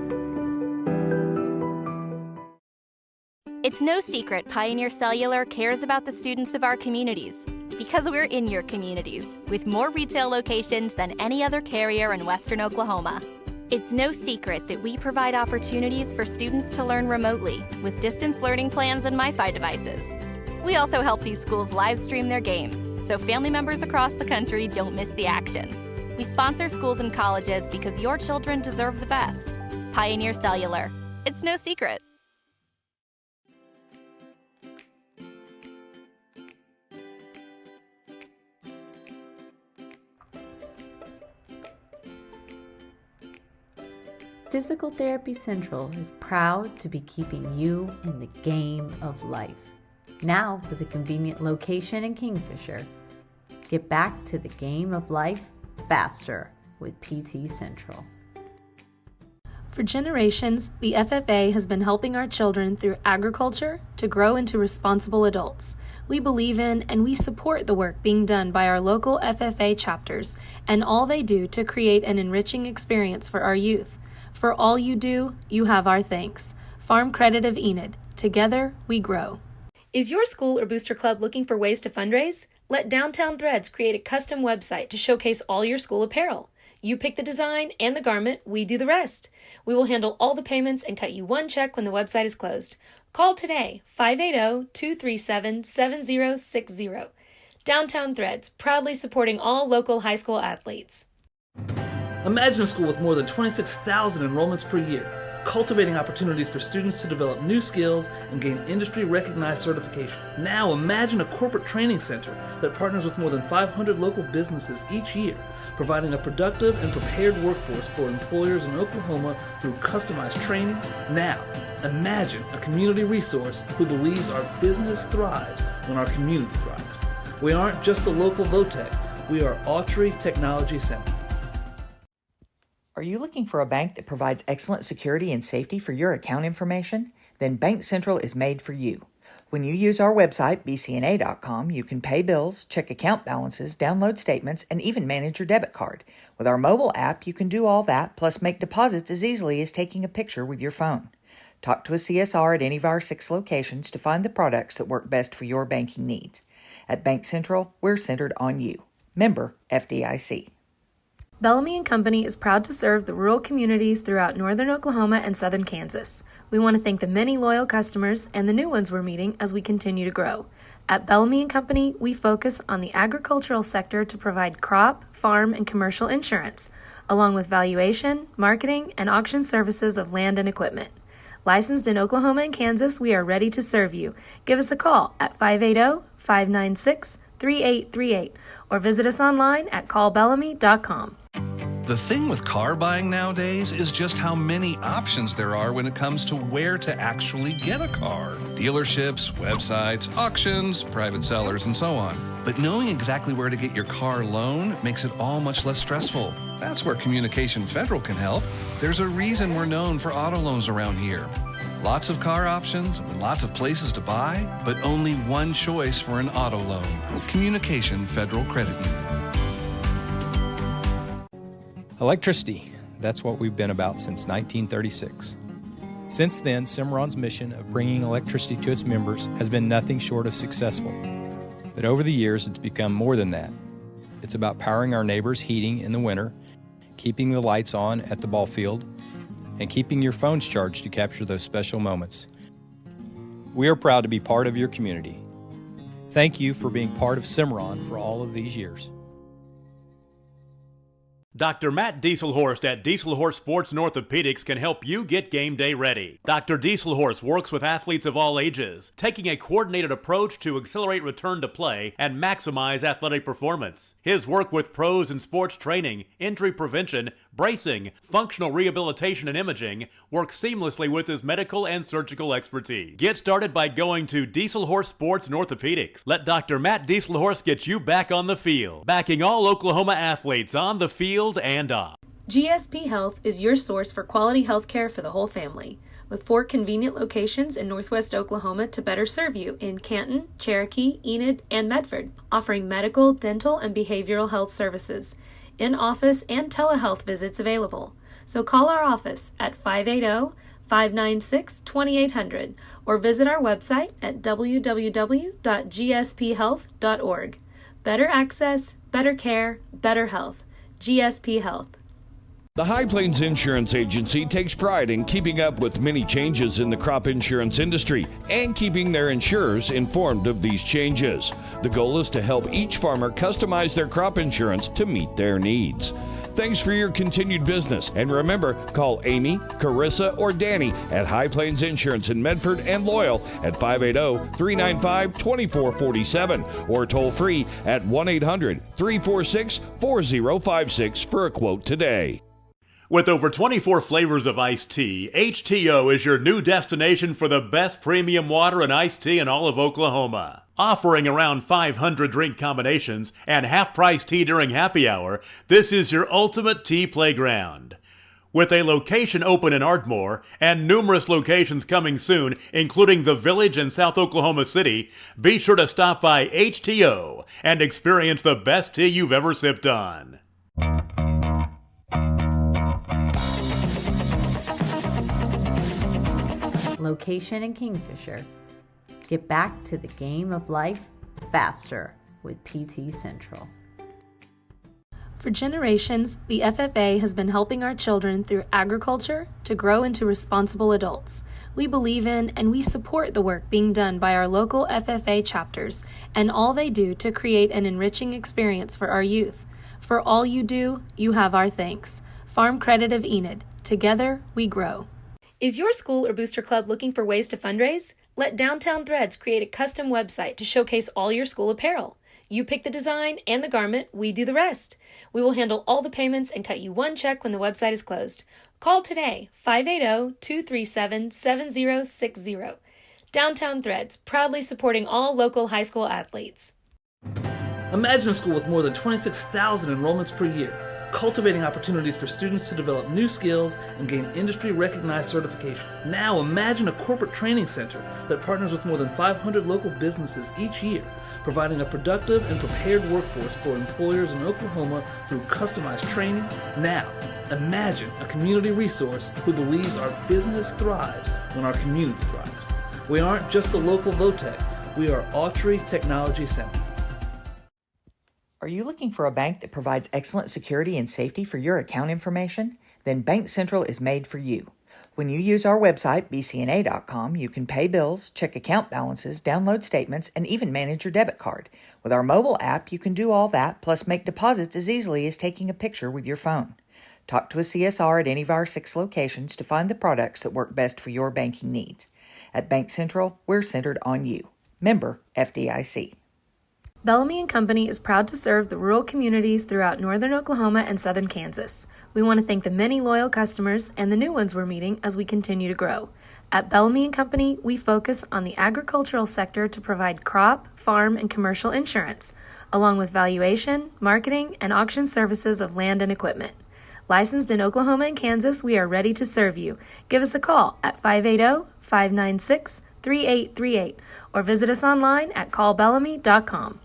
It's no secret Pioneer Cellular cares about the students of our communities because we're in your communities with more retail locations than any other carrier in Western Oklahoma. It's no secret that we provide opportunities for students to learn remotely with distance learning plans and MiFi devices. We also help these schools live stream their games so family members across the country don't miss the action. We sponsor schools and colleges because your children deserve the best. Pioneer Cellular. It's no secret. Physical Therapy Central is proud to be keeping you in the game of life. Now with a convenient location in Kingfisher. Get back to the game of life faster with PT Central. For generations, the FFA has been helping our children through agriculture to grow into responsible adults. We believe in and we support the work being done by our local FFA chapters and all they do to create an enriching experience for our youth. For all you do, you have our thanks. Farm Credit of Enid. Together, we grow. Is your school or booster club looking for ways to fundraise? Let Downtown Threads create a custom website to showcase all your school apparel. You pick the design and the garment, we do the rest. We will handle all the payments and cut you one check when the website is closed. Call today, 580-237-7060. Downtown Threads, proudly supporting all local high school athletes. Imagine a school with more than 26,000 enrollments per year, cultivating opportunities for students to develop new skills and gain industry-recognized certification. Now imagine a corporate training center that partners with more than 500 local businesses each year, providing a productive and prepared workforce for employers in Oklahoma through customized training. Now, imagine a community resource who believes our business thrives when our community thrives. We aren't just the local Votech, we are Autry Technology Center. Are you looking for a bank that provides excellent security and safety for your account information? Then Bank Central is made for you. When you use our website, bcna.com, you can pay bills, check account balances, download statements, and even manage your debit card. With our mobile app, you can do all that, plus make deposits as easily as taking a picture with your phone. Talk to a CSR at any of our 6 locations to find the products that work best for your banking needs. At Bank Central, we're centered on you. Member FDIC. Bellamy & Company is proud to serve the rural communities throughout northern Oklahoma and southern Kansas. We want to thank the many loyal customers and the new ones we're meeting as we continue to grow. At Bellamy & Company, we focus on the agricultural sector to provide crop, farm, and commercial insurance, along with valuation, marketing, and auction services of land and equipment. Licensed in Oklahoma and Kansas, we are ready to serve you. Give us a call at 580-596-3838 or visit us online at callbellamy.com. The thing with car buying nowadays is just how many options there are when it comes to where to actually get a car. Dealerships, websites, auctions, private sellers, and so on. But knowing exactly where to get your car loan makes it all much less stressful. That's where Communication Federal can help. There's a reason we're known for auto loans around here. Lots of car options, lots of places to buy, but only one choice for an auto loan. Communication Federal Credit Union. Electricity, that's what we've been about since 1936. Since then, Cimarron's mission of bringing electricity to its members has been nothing short of successful. But over the years, it's become more than that. It's about powering our neighbors' heating in the winter, keeping the lights on at the ball field, and keeping your phones charged to capture those special moments. We are proud to be part of your community. Thank you for being part of Cimarron for all of these years. Dr. Matt Dieselhorst at Dieselhorst Sports and Orthopedics can help you get game day ready. Dr. Dieselhorst works with athletes of all ages, taking a coordinated approach to accelerate return to play and maximize athletic performance. His work with pros in sports training, injury prevention, bracing, functional rehabilitation, and imaging works seamlessly with his medical and surgical expertise. Get started by going to Dieselhorst Sports and Orthopedics. Let Dr. Matt Dieselhorst get you back on the field, backing all Oklahoma athletes on the field and off. GSP Health is your source for quality health care for the whole family, with 4 convenient locations in Northwest Oklahoma to better serve you in Canton, Cherokee, Enid, and Medford, offering medical, dental, and behavioral health services, in-office and telehealth visits available. So call our office at 580-596-2800 or visit our website at www.gsphealth.org. Better access, better care, better health. GSP Health. The High Plains Insurance Agency takes pride in keeping up with many changes in the crop insurance industry and keeping their insurers informed of these changes. The goal is to help each farmer customize their crop insurance to meet their needs. Thanks for your continued business. And remember, call Amy, Carissa, or Danny at High Plains Insurance in Medford and Loyal at 580-395-2447 or toll free at 1-800-346-4056 for a quote today. With over 24 flavors of iced tea, HTO is your new destination for the best premium water and iced tea in all of Oklahoma. Offering around 500 drink combinations and half-price tea during happy hour, this is your ultimate tea playground. With a location open in Ardmore and numerous locations coming soon, including the Village in South Oklahoma City, be sure to stop by HTO and experience the best tea you've ever sipped on. Location in Kingfisher. Get back to the game of life faster with PT Central. For generations, the FFA has been helping our children through agriculture to grow into responsible adults. We believe in and we support the work being done by our local FFA chapters and all they do to create an enriching experience for our youth. For all you do, you have our thanks. Farm Credit of Enid. Together, we grow. Is your school or booster club looking for ways to fundraise? Let Downtown Threads create a custom website to showcase all your school apparel. You pick the design and the garment, we do the rest. We will handle all the payments and cut you one check when the website is closed. Call today, 580-237-7060. Downtown Threads, proudly supporting all local high school athletes. Imagine a school with more than 26,000 enrollments per year, cultivating opportunities for students to develop new skills and gain industry-recognized certification. Now imagine a corporate training center that partners with more than 500 local businesses each year, providing a productive and prepared workforce for employers in Oklahoma through customized training. Now, imagine a community resource who believes our business thrives when our community thrives. We aren't just the local Votech, we are Autry Technology Center. Are you looking for a bank that provides excellent security and safety for your account information? Then Bank Central is made for you. When you use our website, bcna.com, you can pay bills, check account balances, download statements, and even manage your debit card. With our mobile app, you can do all that, plus make deposits as easily as taking a picture with your phone. Talk to a CSR at any of our 6 locations to find the products that work best for your banking needs. At Bank Central, we're centered on you. Member FDIC. Bellamy & Company is proud to serve the rural communities throughout northern Oklahoma and southern Kansas. We want to thank the many loyal customers and the new ones we're meeting as we continue to grow. At Bellamy & Company, we focus on the agricultural sector to provide crop, farm, and commercial insurance, along with valuation, marketing, and auction services of land and equipment. Licensed in Oklahoma and Kansas, we are ready to serve you. Give us a call at 580-596-3838 or visit us online at callbellamy.com.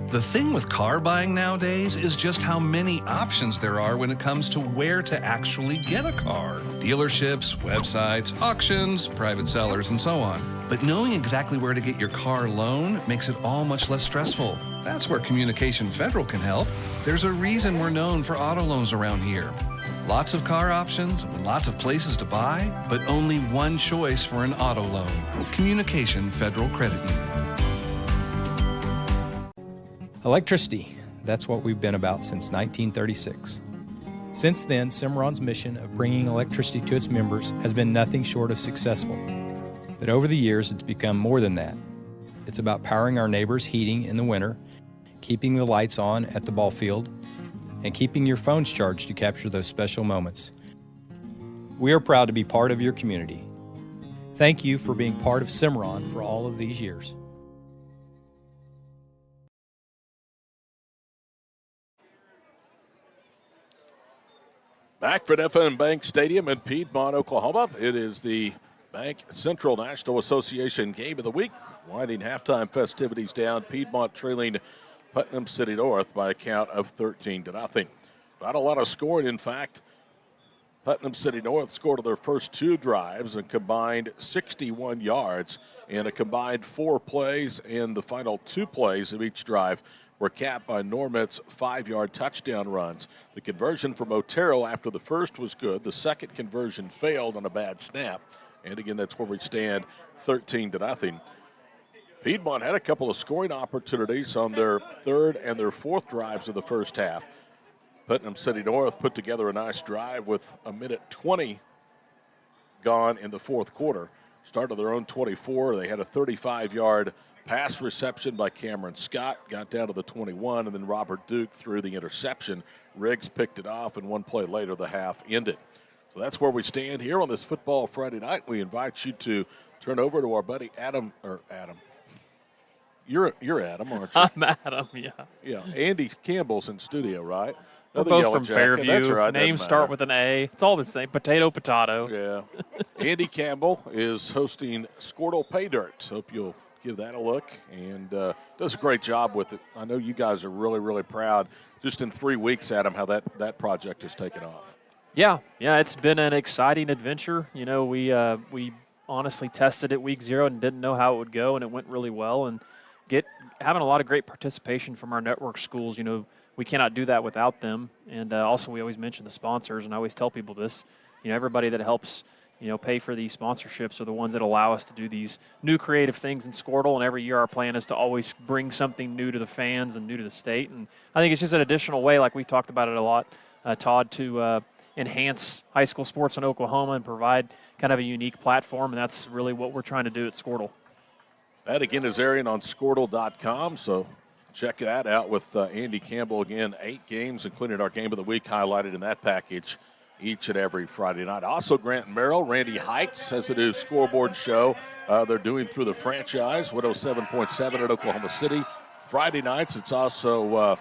The thing with car buying nowadays is just how many options there are when it comes to where to actually get a car. Dealerships, websites, auctions, private sellers, and so on. But knowing exactly where to get your car loan makes it all much less stressful. That's where Communication Federal can help. There's a reason we're known for auto loans around here. Lots of car options and lots of places to buy, but only one choice for an auto loan. Communication Federal Credit Union. Electricity, that's what we've been about since 1936. Since then, Cimarron's mission of bringing electricity to its members has been nothing short of successful. But over the years, it's become more than that. It's about powering our neighbors' heating in the winter, keeping the lights on at the ball field, and keeping your phones charged to capture those special moments. We are proud to be part of your community. Thank you for being part of Cimarron for all of these years. Back for F&M Bank Stadium in Piedmont, Oklahoma. It is the Bank Central National Association Game of the Week. Winding halftime festivities down. Piedmont trailing Putnam City North by a count of 13-0. Not a lot of scoring, in fact. Putnam City North scored on their first 2 drives and combined 61 yards in a combined 4 plays, and the final 2 plays of each drive were capped by Normet's 5-yard touchdown runs. The conversion from Otero after the first was good. The second conversion failed on a bad snap. And again, that's where we stand, 13-0. Piedmont had a couple of scoring opportunities on their 3rd and their 4th drives of the first half. Putnam City North put together a nice drive with 1:20 gone in the 4th quarter. Started their own 24. They had a 35-yard pass reception by Cameron Scott, got down to the 21, and then Robert Duke threw the interception. Riggs picked it off, and 1 play later the half ended. So that's where we stand here on this football Friday night. We invite you to turn over to our buddy Adam. You're Adam, aren't you? I'm Adam, yeah. Yeah, Andy Campbell's in studio, right? We're Another both yellow from jacket. Fairview. That's right. Names start with an A. It's all the same. Potato, potato. Yeah. Andy Campbell is hosting Squirtle Pay Dirt. Hope you'll give that a look, and does a great job with it. I know you guys are really, really proud. Just in 3 weeks, Adam, how that project has taken off. Yeah, it's been an exciting adventure. You know, we honestly tested it week 0 and didn't know how it would go, and it went really well. And having a lot of great participation from our network schools. You know, we cannot do that without them. And also, we always mention the sponsors, and I always tell people this. You know, everybody that helps, you know, pay for these sponsorships are the ones that allow us to do these new creative things in Squirtle. And every year, our plan is to always bring something new to the fans and new to the state. And I think it's just an additional way, like we've talked about it a lot, Todd, to enhance high school sports in Oklahoma and provide kind of a unique platform, and that's really what we're trying to do at Squirtle. That, again, is airing on Squirtle.com, so check that out with Andy Campbell. Again, 8 games, including our Game of the Week, highlighted in that package each and every Friday night. Also, Grant and Merrill, Randy Heights has a new scoreboard show they're doing through the franchise, 107.7 at Oklahoma City. Friday nights, it's also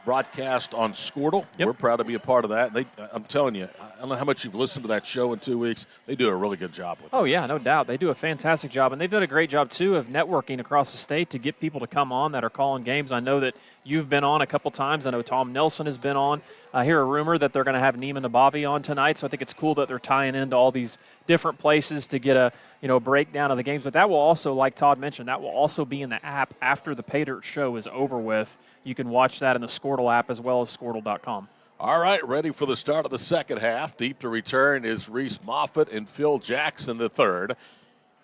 broadcast on Squirtle. Yep. We're proud to be a part of that. I'm telling you, I don't know how much you've listened to that show in 2 weeks. They do a really good job with it. Oh, yeah, no doubt. They do a fantastic job, and they've done a great job, too, of networking across the state to get people to come on that are calling games. I know that you've been on a couple times. I know Tom Nelson has been on. I hear a rumor that they're going to have Neiman Nabavi on tonight, so I think it's cool that they're tying into all these different places to get a breakdown of the games. But that will also, like Todd mentioned, that will also be in the app after the Pay Dirt show is over with. You can watch that in the Squirtle app as well as Squirtle.com. All right, ready for the start of the second half. Deep to return is Reese Moffitt and Phil Jackson III.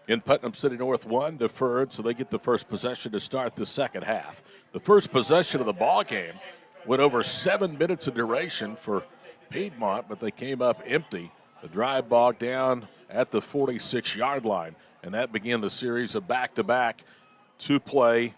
In Putnam City North 1, deferred, so they get the first possession to start the second half. The first possession of the ball game went over 7 minutes of duration for Piedmont, but they came up empty. The drive bogged down at the 46-yard line, and that began the series of back-to-back 2-play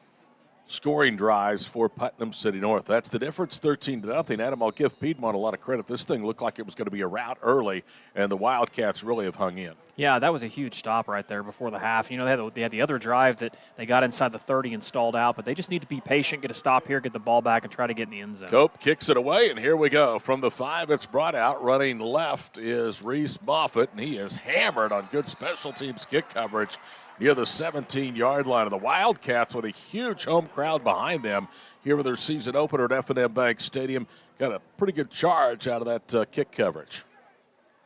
scoring drives for Putnam City North. That's the difference, 13-0. Adam, I'll give Piedmont a lot of credit. This thing looked like it was going to be a rout early, and the Wildcats really have hung in. Yeah, that was a huge stop right there before the half. You know, they had the other drive that they got inside the 30 and stalled out, but they just need to be patient, get a stop here, get the ball back, and try to get in the end zone. Cope kicks it away, and here we go. From the 5, it's brought out. Running left is Reese Moffitt, and he is hammered on good special teams kick coverage near the 17-yard line. And the Wildcats, with a huge home crowd behind them here with their season opener at F&M Bank Stadium, got a pretty good charge out of that kick coverage.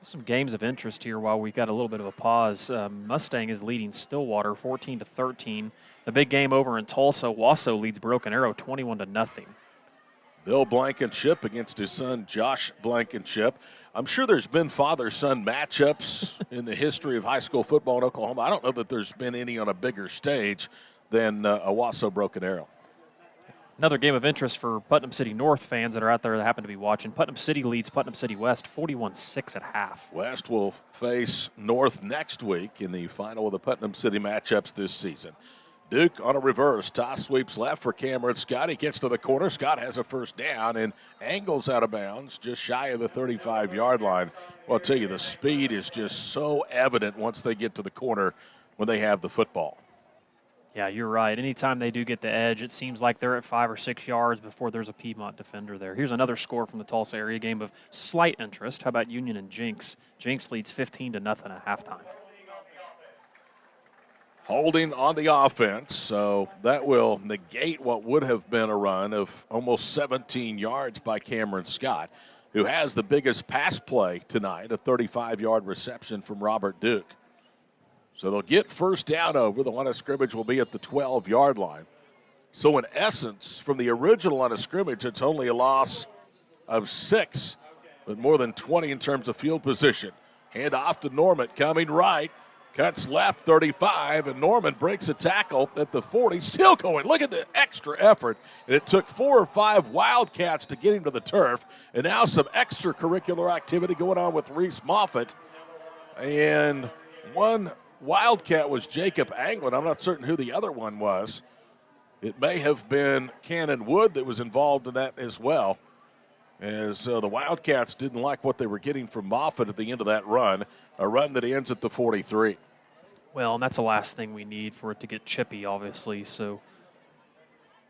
Some games of interest here while we've got a little bit of a pause. Mustang is leading Stillwater 14-13. The big game over in Tulsa, Wasso leads Broken Arrow 21-0. Bill Blankenship against his son Josh Blankenship. I'm sure there's been father-son matchups in the history of high school football in Oklahoma. I don't know that there's been any on a bigger stage than Wasso Broken Arrow. Another game of interest for Putnam City North fans that are out there that happen to be watching. Putnam City leads Putnam City West 41-6 at half. West will face North next week in the final of the Putnam City matchups this season. Duke on a reverse. Toss sweeps left for Cameron Scott. He gets to the corner. Scott has a first down and angles out of bounds just shy of the 35-yard line. Well, I'll tell you, the speed is just so evident once they get to the corner when they have the football. Yeah, you're right. Anytime they do get the edge, it seems like they're at 5 or 6 yards before there's a Piedmont defender there. Here's another score from the Tulsa area game of slight interest. How about Union and Jinx? Jinx leads 15-0 at halftime. Holding on the offense, so that will negate what would have been a run of almost 17 yards by Cameron Scott, who has the biggest pass play tonight, a 35-yard reception from Robert Duke. So they'll get first down over. The line of scrimmage will be at the 12-yard line. So in essence, from the original line of scrimmage, it's only a loss of 6, but more than 20 in terms of field position. Hand off to Norman, coming right, cuts left 35, and Norman breaks a tackle at the 40. Still going. Look at the extra effort. And it took 4 or 5 Wildcats to get him to the turf, and now some extracurricular activity going on with Reese Moffitt. And one Wildcat was Jacob Anglin. I'm not certain who the other one was. It may have been Cannon Wood that was involved in that as well, as the Wildcats didn't like what they were getting from Moffitt at the end of that run, a run that ends at the 43. Well, and that's the last thing we need for it to get chippy, obviously. So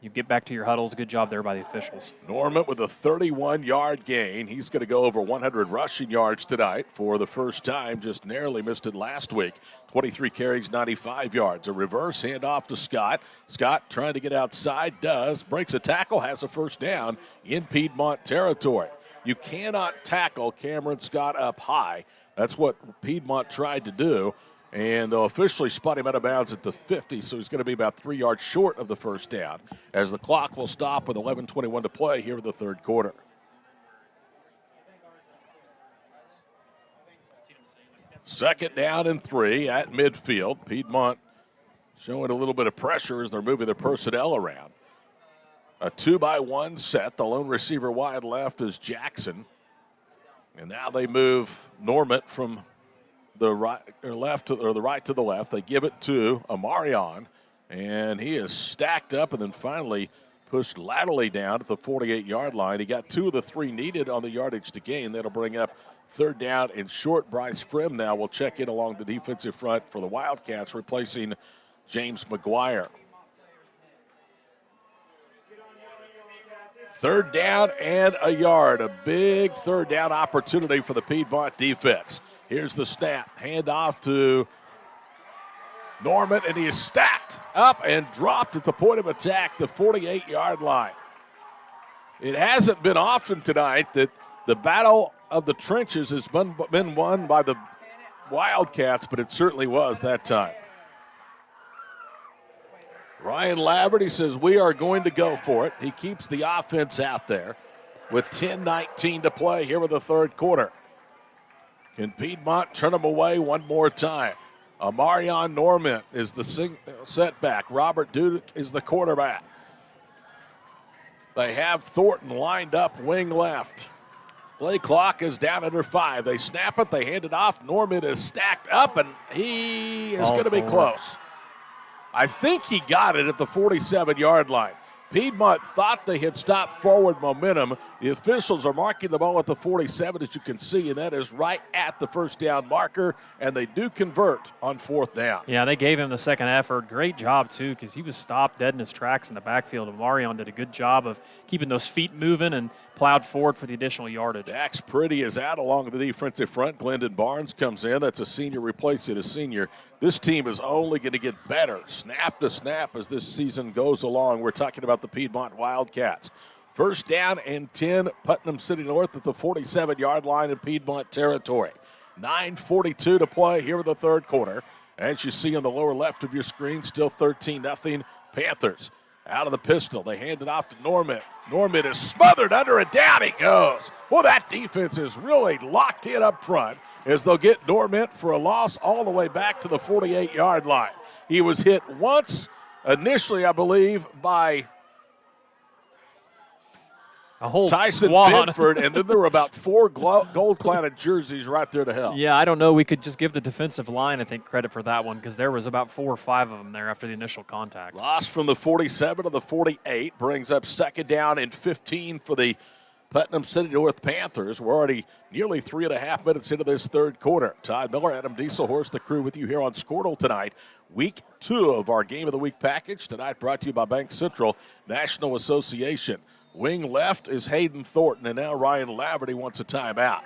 you get back to your huddles. Good job there by the officials. Norman with a 31-yard gain. He's going to go over 100 rushing yards tonight for the first time. Just narrowly missed it last week. 23 carries, 95 yards. A reverse handoff to Scott. Scott trying to get outside, does. Breaks a tackle, has a first down in Piedmont territory. You cannot tackle Cameron Scott up high. That's what Piedmont tried to do. And they'll officially spot him out of bounds at the 50, so he's going to be about 3 yards short of the first down, as the clock will stop with 11:21 to play here in the third quarter. Second down and 3 at midfield. Piedmont showing a little bit of pressure as they're moving their personnel around. A 2-by-1 set. The lone receiver wide left is Jackson. And now they move Norman from the right or left to, or the right to the left. They give it to Amarion, and he is stacked up and then finally pushed laterally down at the 48-yard line. He got 2 of the 3 needed on the yardage to gain. That'll bring up third down and short. Bryce Frim now will check in along the defensive front for the Wildcats, replacing James McGuire. Third down and a yard. A big third down opportunity for the Piedmont defense. Here's the snap. Hand off to Norman, and he is stacked up and dropped at the point of attack, the 48-yard line. It hasn't been often tonight that the battle of the trenches has been won by the Wildcats, but it certainly was that time. Ryan Laverty says we are going to go for it. He keeps the offense out there with 10:19 to play here in the third quarter. Can Piedmont turn them away one more time? Amarion Norman is the setback. Robert Duke is the quarterback. They have Thornton lined up wing left. Play clock is down under 5. They snap it. They hand it off. Norman is stacked up, and he is going to be close. I think he got it at the 47-yard line. Piedmont thought they had stopped forward momentum. The officials are marking the ball at the 47, as you can see, and that is right at the first down marker, and they do convert on fourth down. Yeah, they gave him the second effort. Great job, too, because he was stopped dead in his tracks in the backfield, and Marion did a good job of keeping those feet moving and plowed forward for the additional yardage. Dax Priddy is out along the defensive front. Glendon Barnes comes in. That's a senior replacing a senior. This team is only going to get better, snap to snap, as this season goes along. We're talking about the Piedmont Wildcats. First down and 10, Putnam City North at the 47-yard line in Piedmont territory. 9:42 to play here in the third quarter. As you see on the lower left of your screen, still 13-0 Panthers. Out of the pistol, they hand it off to Norman. Norman is smothered under it. Down he goes. Well, that defense is really locked in up front, as they'll get Norman for a loss all the way back to the 48-yard line. He was hit once, initially, I believe, by A whole Tyson squad. Bedford, and then there were about 4 gold-cladded jerseys right there to help. Yeah, I don't know. We could just give the defensive line, I think, credit for that one because there was about 4 or 5 of them there after the initial contact. Loss from the 47 to the 48 brings up second down and 15 for the Putnam City North Panthers. We're already nearly 3.5 minutes into this third quarter. Todd Miller, Adam Dieselhorst, the crew with you here on Squirtle tonight. Week 2 of our Game of the Week package. Tonight brought to you by Bank Central National Association. Wing left is Hayden Thornton, and now Ryan Laverty wants a timeout.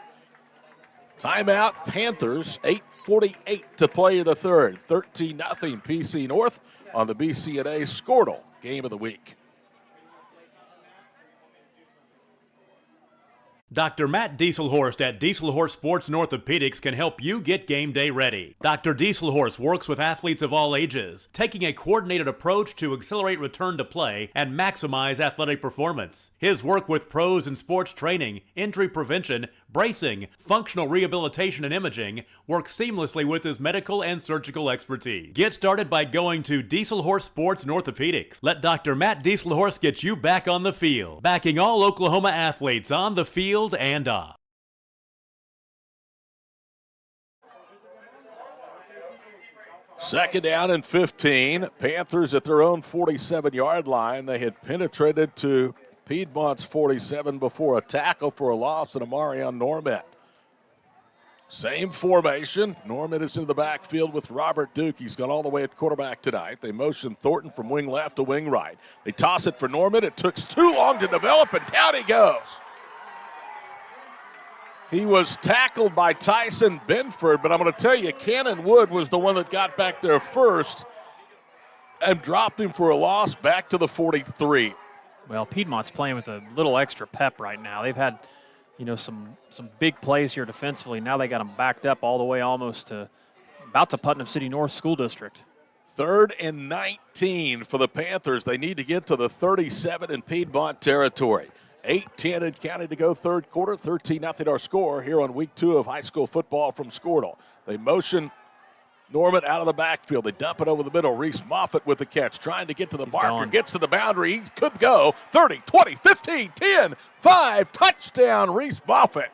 Timeout, Panthers, 8:48 to play in the third. 13-0 PC North on the BCNA Squirtle Game of the Week. Dr. Matt Dieselhorst at Dieselhorst Sports and Orthopedics can help you get game day ready. Dr. Dieselhorst works with athletes of all ages, taking a coordinated approach to accelerate return to play and maximize athletic performance. His work with pros in sports training, injury prevention, bracing, functional rehabilitation, and imaging works seamlessly with his medical and surgical expertise. Get started by going to Dieselhorst Sports and Orthopedics. Let Dr. Matt Dieselhorst get you back on the field, backing all Oklahoma athletes on the field and off. Second down and 15. Panthers at their own 47-yard line. They had penetrated to Piedmont's 47 before a tackle for a loss and Amari on Norman. Same formation. Norman is in the backfield with Robert Duke. He's gone all the way at quarterback tonight. They motion Thornton from wing left to wing right. They toss it for Norman. It took too long to develop, and down he goes. He was tackled by Tyson Benford, but I'm going to tell you, Cannon Wood was the one that got back there first and dropped him for a loss back to the 43. Well, Piedmont's playing with a little extra pep right now. They've had, some big plays here defensively. Now they got them backed up all the way almost to about to Putnam City North School District. 3rd and 19 for the Panthers. They need to get to the 37 in Piedmont territory. 8:10 in county to go third quarter. 13-0 our score here on week 2 of high school football from Squirtle. They motion Norman out of the backfield. They dump it over the middle. Reese Moffitt with the catch, trying to get to the marker. Gone. Gets to the boundary. He could go. 30, 20, 15, 10, 5. Touchdown, Reese Moffitt.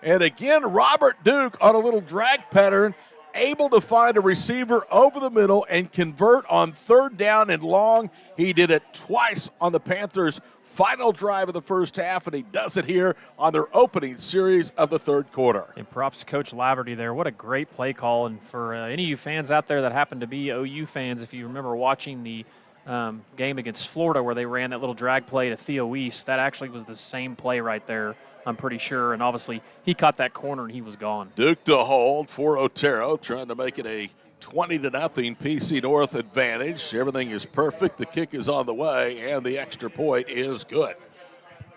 And again, Robert Duke on a little drag pattern, able to find a receiver over the middle and convert on 3rd down and long. He did it twice on the Panthers' final drive of the first half, and he does it here on their opening series of the third quarter. And props to Coach Laverty there. What a great play call. And for any of you fans out there that happen to be OU fans, if you remember watching the game against Florida where they ran that little drag play to Theo East, that actually was the same play right there, I'm pretty sure. And obviously he caught that corner and he was gone. Duke to hold for Otero, trying to make it a 20-0 PC North advantage. Everything is perfect. The kick is on the way, and the extra point is good.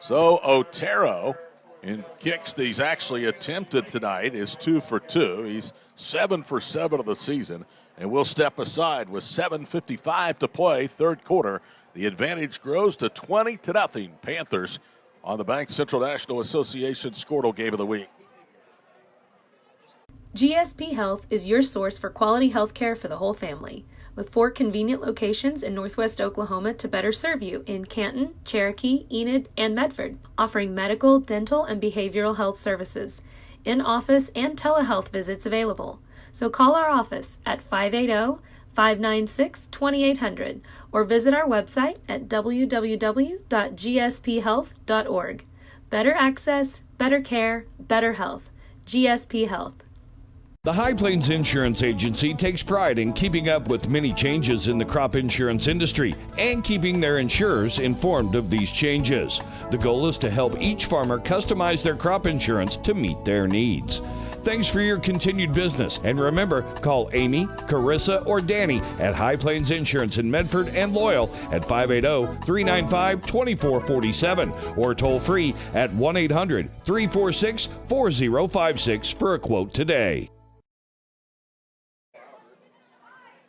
So Otero, in kicks that he's actually attempted tonight, is 2 for 2. He's 7 for 7 of the season, and we'll step aside with 7:55 to play, third quarter. The advantage grows to 20-0 Panthers on the Bank Central National Association Squirtle Game of the Week. GSP Health is your source for quality health care for the whole family, with 4 convenient locations in Northwest Oklahoma to better serve you in Canton, Cherokee, Enid, and Medford, offering medical, dental, and behavioral health services, in-office and telehealth visits available. So call our office at 580-596-2800 or visit our website at www.gsphealth.org. Better access, better care, better health. GSP Health. The High Plains Insurance Agency takes pride in keeping up with many changes in the crop insurance industry and keeping their insurers informed of these changes. The goal is to help each farmer customize their crop insurance to meet their needs. Thanks for your continued business, and remember, call Amy, Carissa, or Danny at High Plains Insurance in Medford and Loyal at 580-395-2447 or toll free at 1-800-346-4056 for a quote today.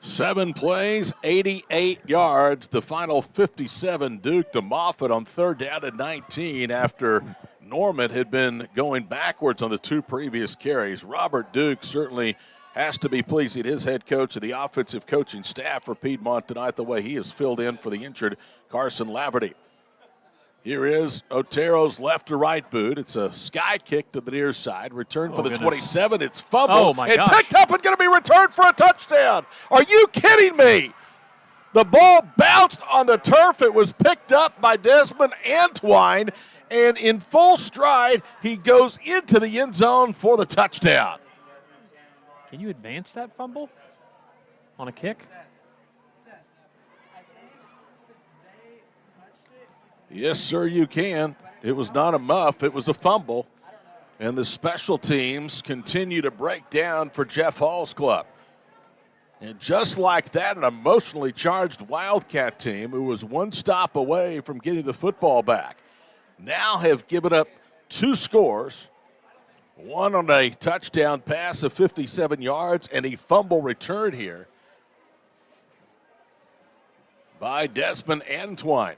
7 plays, 88 yards. The final 57, Duke to Moffitt on 3rd down and 19 after Norman had been going backwards on the 2 previous carries. Robert Duke certainly has to be pleasing his head coach and the offensive coaching staff for Piedmont tonight, the way he has filled in for the injured Carson Laverty. Here is Otero's left to right boot. It's a sky kick to the near side. Return for the 27. It's fumbled. Oh, my gosh. Picked up and going to be returned for a touchdown. Are you kidding me? The ball bounced on the turf. It was picked up by Desmond Antwine, and in full stride, he goes into the end zone for the touchdown. Can you advance that fumble on a kick? Yes, sir, you can. It was not a muff. It was a fumble. And the special teams continue to break down for Jeff Hall's club. And just like that, an emotionally charged Wildcat team who was one stop away from getting the football back now have given up 2 scores, one on a touchdown pass of 57 yards and a fumble return here by Desmond Antwine.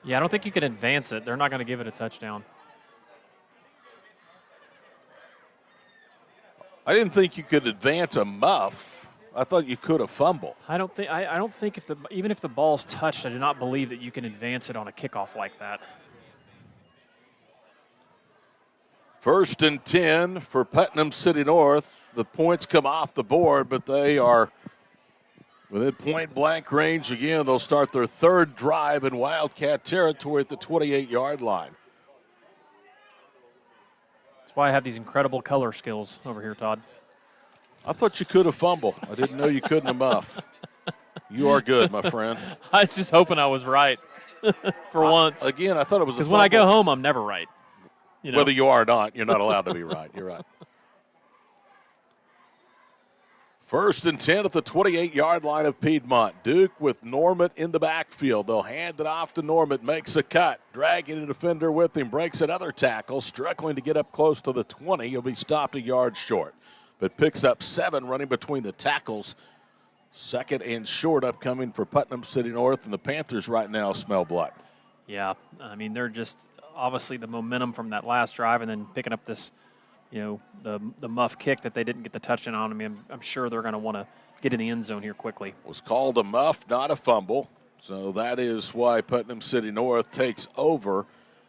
Yeah, I don't think you can advance it. They're not going to give it a touchdown. I didn't think you could advance a muff. I thought you could have fumbled. I don't think even if the ball's touched, I do not believe that you can advance it on a kickoff like that. 1st and 10 for Putnam City North. The points come off the board, but they are within point-blank range again. They'll start their 3rd drive in Wildcat territory at the 28-yard line. That's why I have these incredible color skills over here, Todd. I thought you could have fumbled. I didn't know you couldn't have muff. You are good, my friend. I was just hoping I was right for once. Again, I thought it was a because fumble. when I go home, I'm never right. You know? Whether you are or not, you're not allowed to be right. You're right. 1st and 10 at the 28-yard line of Piedmont. Duke with Norman in the backfield. They'll hand it off to Norman, makes a cut, dragging a defender with him, breaks another tackle, struggling to get up close to the 20. He'll be stopped a yard short, but picks up 7 running between the tackles. 2nd and short upcoming for Putnam City North, and the Panthers right now smell blood. Yeah, I mean, they're just obviously the momentum from that last drive and then picking up this, the muff kick that they didn't get the touchdown on. I mean, I'm sure they're going to want to get in the end zone here quickly. Was called a muff, not a fumble. So that is why Putnam City North takes over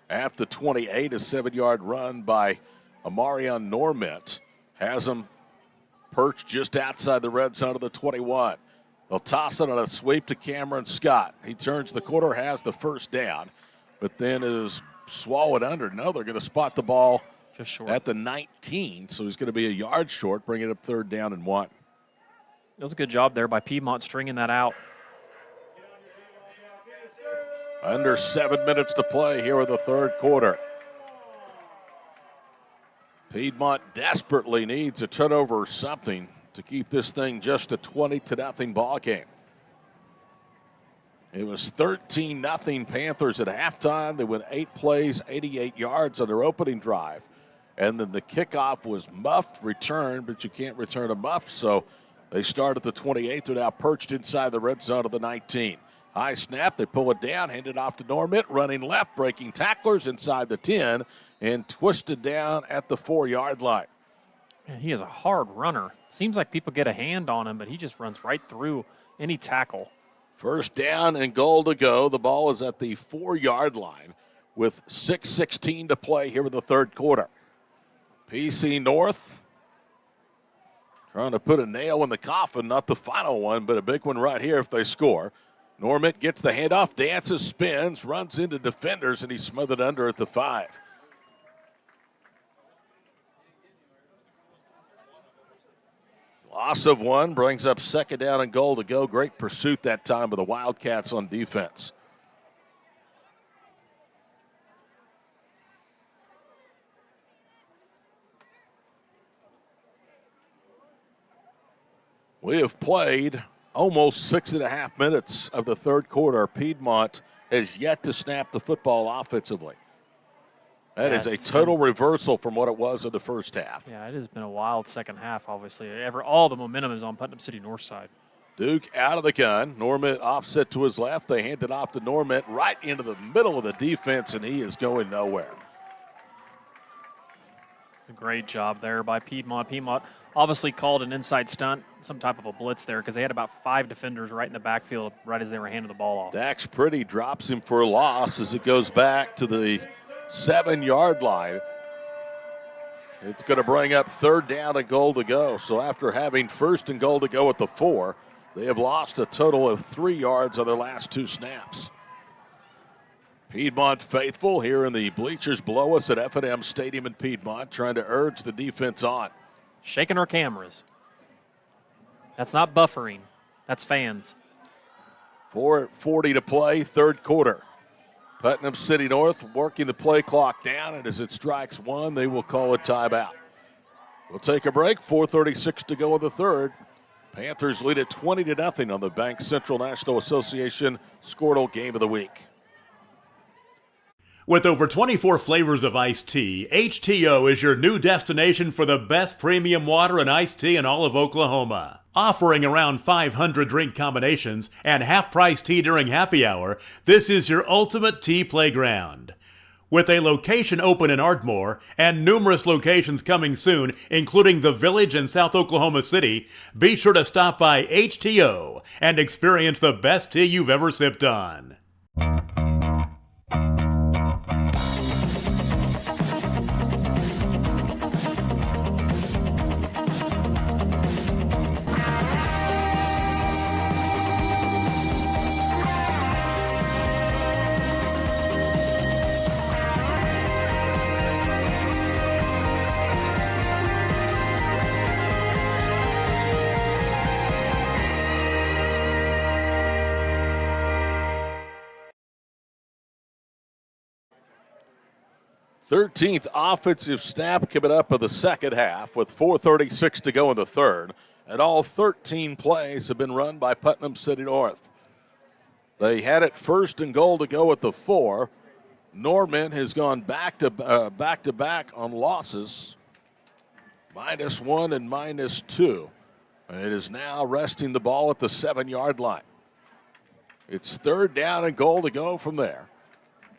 at the 28. A 7-yard run by Amarion Norment has them perched just outside the red zone of the 21. They'll toss it on a sweep to Cameron Scott. He turns the corner, has the 1st down, but then is swallowed under. No, they're going to spot the ball just short at the 19, so he's going to be a yard short, bring it up 3rd down and 1. That was a good job there by Piedmont stringing that out. Under 7 minutes to play here in the 3rd quarter. Piedmont desperately needs a turnover or something to keep this thing just a 20-0 ball game. It was 13-0 Panthers at halftime. They went 8 plays, 88 yards on their opening drive. And then the kickoff was muffed, returned, but you can't return a muff. So they start at the 28th. They're now perched inside the red zone of the 19. High snap, they pull it down, hand it off to Norman, running left, breaking tacklers inside the 10, and twisted down at the 4-yard line. Man, he is a hard runner. Seems like people get a hand on him, but he just runs right through any tackle. 1st down and goal to go. The ball is at the 4-yard line with 6:16 to play here in the 3rd quarter. PC North trying to put a nail in the coffin, not the final one, but a big one right here if they score. Norman gets the handoff, dances, spins, runs into defenders, and he's smothered under at the 5. Loss of 1 brings up 2nd down and goal to go. Great pursuit that time by the Wildcats on defense. We have played almost 6.5 minutes of the 3rd quarter. Piedmont has yet to snap the football offensively. That is a total reversal from what it was in the first half. Yeah, it has been a wild second half, obviously. All the momentum is on Putnam City North side. Duke out of the gun. Norman offset to his left. They hand it off to Norman right into the middle of the defense, and he is going nowhere. Great job there by Piedmont. Piedmont obviously called an inside stunt, some type of a blitz there, because they had about 5 defenders right in the backfield right as they were handing the ball off. Dax Pretty drops him for a loss as it goes back to the 7-yard line. It's going to bring up 3rd down and goal to go. So after having 1st and goal to go at the 4, they have lost a total of 3 yards on their last 2 snaps. Piedmont faithful here in the bleachers below us at F&M Stadium in Piedmont, trying to urge the defense on. Shaking our cameras. That's not buffering. That's fans. 4:40 to play, 3rd quarter. Putnam City North working the play clock down, and as it strikes 1, they will call a timeout. We'll take a break. 4:36 to go in the 3rd. Panthers lead at 20-0 on the Bank Central National Association Squirtle Game of the Week. With over 24 flavors of iced tea, HTO is your new destination for the best premium water and iced tea in all of Oklahoma. Offering around 500 drink combinations and half-price tea during happy hour, this is your ultimate tea playground. With a location open in Ardmore and numerous locations coming soon, including the Village in South Oklahoma City, be sure to stop by HTO and experience the best tea you've ever sipped on. Thirteenth offensive snap coming up in the second half with 4:36 to go in the 3rd. And all 13 plays have been run by Putnam City North. They had it 1st and goal to go at the 4. Norman has gone back to back on losses, -1 and -2. And it is now resting the ball at the 7-yard line. It's 3rd down and goal to go from there.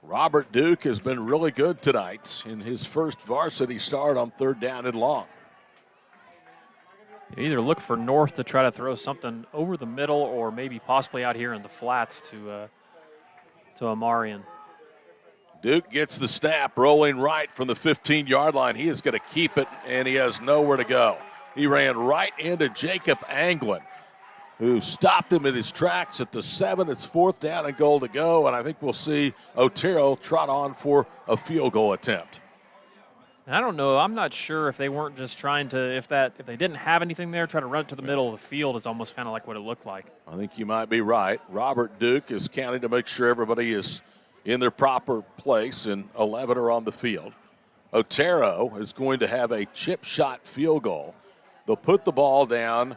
Robert Duke has been really good tonight in his first varsity start on 3rd down and long. You either look for North to try to throw something over the middle or maybe possibly out here in the flats to Amarian. Duke gets the snap, rolling right from the 15-yard line. He is going to keep it, and he has nowhere to go. He ran right into Jacob Anglin, who stopped him in his tracks at the 7. It's 4th down and goal to go, and I think we'll see Otero trot on for a field goal attempt. And I don't know. I'm not sure if they weren't just trying to, if they didn't have anything there, try to run it to the middle of the field is almost kind of like what it looked like. I think you might be right. Robert Duke is counting to make sure everybody is in their proper place, and 11 are on the field. Otero is going to have a chip shot field goal. They'll put the ball down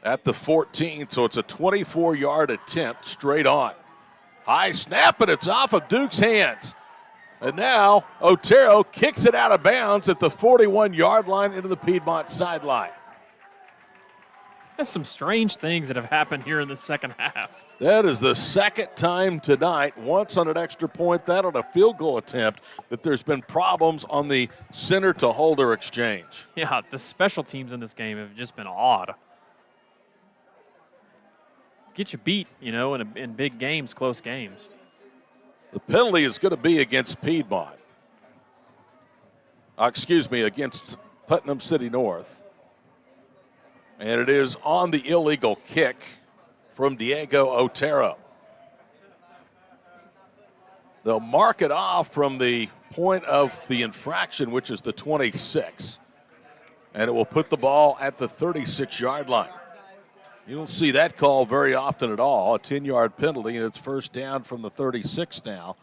at the 14, so it's a 24-yard attempt straight on. High snap, and it's off of Duke's hands. And now Otero kicks it out of bounds at the 41-yard line into the Piedmont sideline. There's some strange things that have happened here in the second half. That is the second time tonight, once on an extra point, that on a field goal attempt, that there's been problems on the center-to-holder exchange. Yeah, the special teams in this game have just been odd. Get you beat, in big games, close games. The penalty is going to be against Piedmont. Against Putnam City North. And it is on the illegal kick from Diego Otero. They'll mark it off from the point of the infraction, which is the 26. And it will put the ball at the 36-yard line. You don't see that call very often at all, a 10-yard penalty, and it's 1st down from the 36 now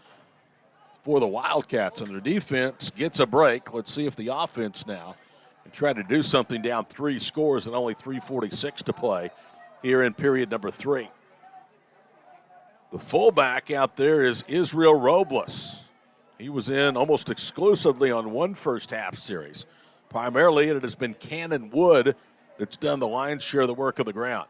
for the Wildcats. And their defense gets a break. Let's see if the offense now can try to do something down 3 scores and only 3:46 to play here in period number 3. The fullback out there is Israel Robles. He was in almost exclusively on one first-half series. Primarily, it has been Cannon Wood that's done the lion's share of the work on the ground.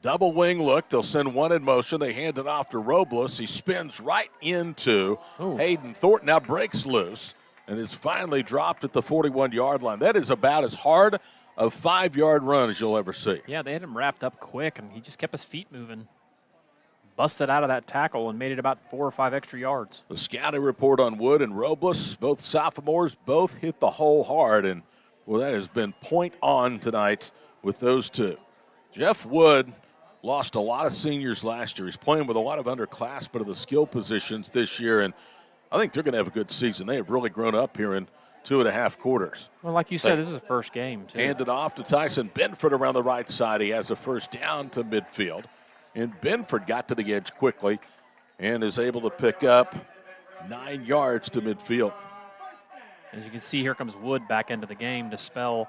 Double wing look. They'll send one in motion. They hand it off to Robles. He spins right into Hayden Thornton. Now breaks loose. and it's finally dropped at the 41-yard line. That is about as hard a 5-yard run as you'll ever see. Yeah, they had him wrapped up quick, and he just kept his feet moving. Busted out of that tackle and made it about 4 or 5 extra yards. The scouting report on Wood and Robles, both sophomores, both hit the hole hard, and well, that has been point on tonight with those two. Jeff Wood lost a lot of seniors last year. He's playing with a lot of underclassmen of the skill positions this year, and I think they're going to have a good season. They have really grown up here in 2.5 quarters. Well, like you said, this is a first game, too. Handed off to Tyson Benford around the right side. He has a first down to midfield. And Benford got to the edge quickly and is able to pick up 9 yards to midfield. As you can see, here comes Wood back into the game to spell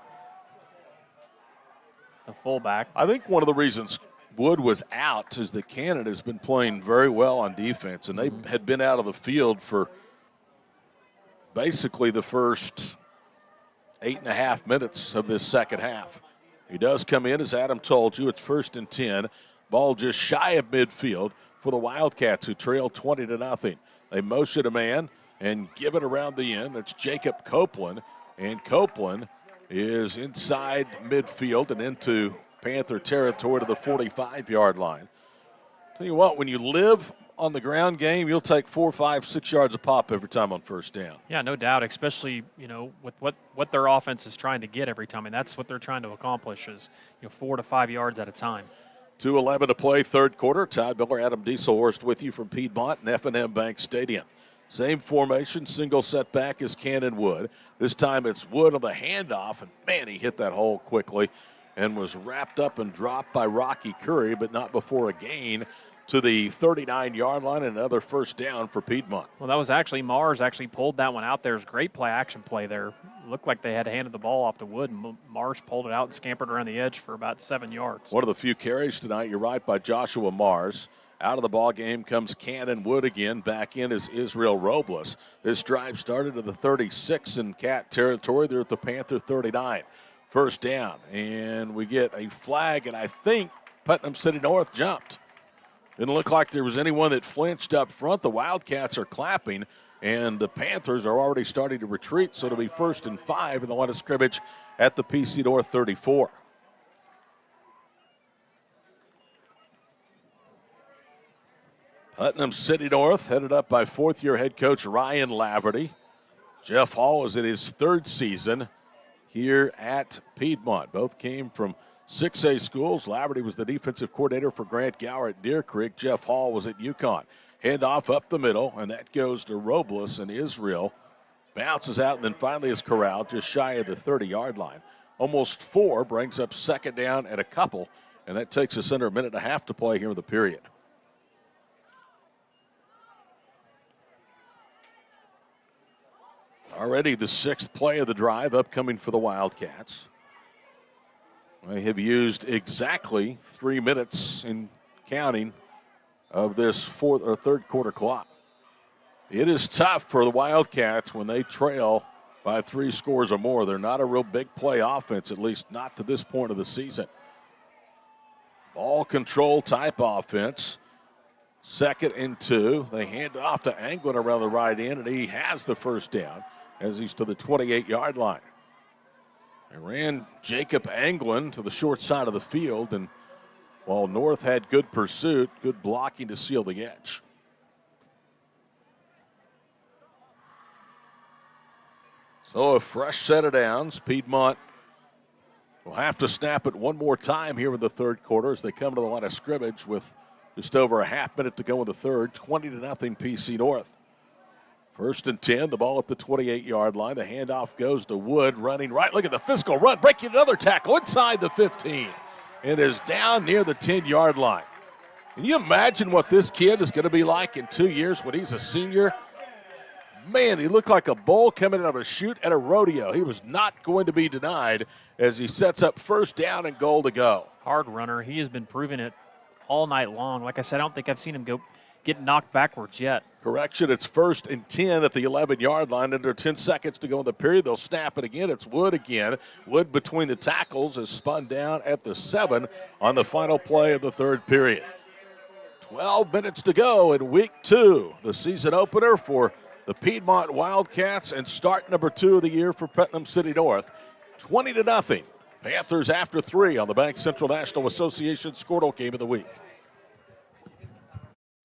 the fullback. I think one of the reasons Wood was out is that Canada has been playing very well on defense, and they had been out of the field for basically the first 8.5 minutes of this second half. He does come in, as Adam told you. It's 1st and 10. Ball just shy of midfield for the Wildcats, who trail 20-0. They motion a man and give it around the end. That's Jacob Copeland. And Copeland is inside midfield and into Panther territory to the 45-yard line. Tell you what, when you live on the ground game, you'll take 4, 5, 6 yards a pop every time on first down. Yeah, no doubt, especially, with what their offense is trying to get every time. And that's what they're trying to accomplish is, 4 to 5 yards at a time. 2:11 to play, third quarter. Todd Miller, Adam Dieselhorst with you from Piedmont and F&M Bank Stadium. Same formation, single setback as Cannon Wood. This time it's Wood on the handoff, and man, he hit that hole quickly and was wrapped up and dropped by Rocky Curry, but not before a gain to the 39-yard line and another first down for Piedmont. Well, that was actually Mars actually pulled that one out there. It was great action play there. Looked like they had handed the ball off to Wood, and Mars pulled it out and scampered around the edge for about 7 yards. One of the few carries tonight, you're right, by Joshua Mars. Out of the ball game comes Cannon Wood again. Back in is Israel Robles. This drive started at the 36 in Cat territory. They're at the Panther 39. First down, and we get a flag, and I think Putnam City North jumped. Didn't look like there was anyone that flinched up front. The Wildcats are clapping, and the Panthers are already starting to retreat, so it'll be 1st and 5 in the line of scrimmage at the PC North 34. Putnam City North headed up by fourth-year head coach Ryan Laverty. Jeff Hall is in his 3rd season here at Piedmont. Both came from 6A schools. Laverty was the defensive coordinator for Grant Gower at Deer Creek. Jeff Hall was at UConn. Handoff up the middle, and that goes to Robles, and Israel bounces out and then finally is corralled just shy of the 30-yard line. Almost 4 brings up second down and a couple, and that takes us under a minute and a half to play here in the period. Already the 6th play of the drive upcoming for the Wildcats. They have used exactly 3 minutes in counting of this third quarter clock. It is tough for the Wildcats when they trail by 3 scores or more. They're not a real big play offense, at least not to this point of the season. Ball control type offense. 2nd and 2. They hand it off to Anglin around the right end, and he has the first down as he's to the 28-yard line. They ran Jacob Anglin to the short side of the field, and while North had good pursuit, good blocking to seal the edge. So a fresh set of downs. Piedmont will have to snap it one more time here in the third quarter as they come to the line of scrimmage with just over a half minute to go in the third. 20-0 PC North. 1st and 10, the ball at the 28-yard line. The handoff goes to Wood, running right. Look at the physical run, breaking another tackle inside the 15. It is down near the 10-yard line. Can you imagine what this kid is going to be like in 2 years when he's a senior? Man, he looked like a bull coming out of a chute at a rodeo. He was not going to be denied as he sets up first down and goal to go. Hard runner. He has been proving it all night long. Like I said, I don't think I've seen him get knocked backwards yet. Correction, it's 1st and 10 at the 11-yard line. Under 10 seconds to go in the period. They'll snap it again. It's Wood again. Wood between the tackles is spun down at the 7 on the final play of the third period. 12 minutes to go in week 2, the season opener for the the Piedmont Wildcats, and start number 2 of the year for Putnam City North. 20-0. Panthers after 3 on the Bank Central National Association Squirtle Game of the Week.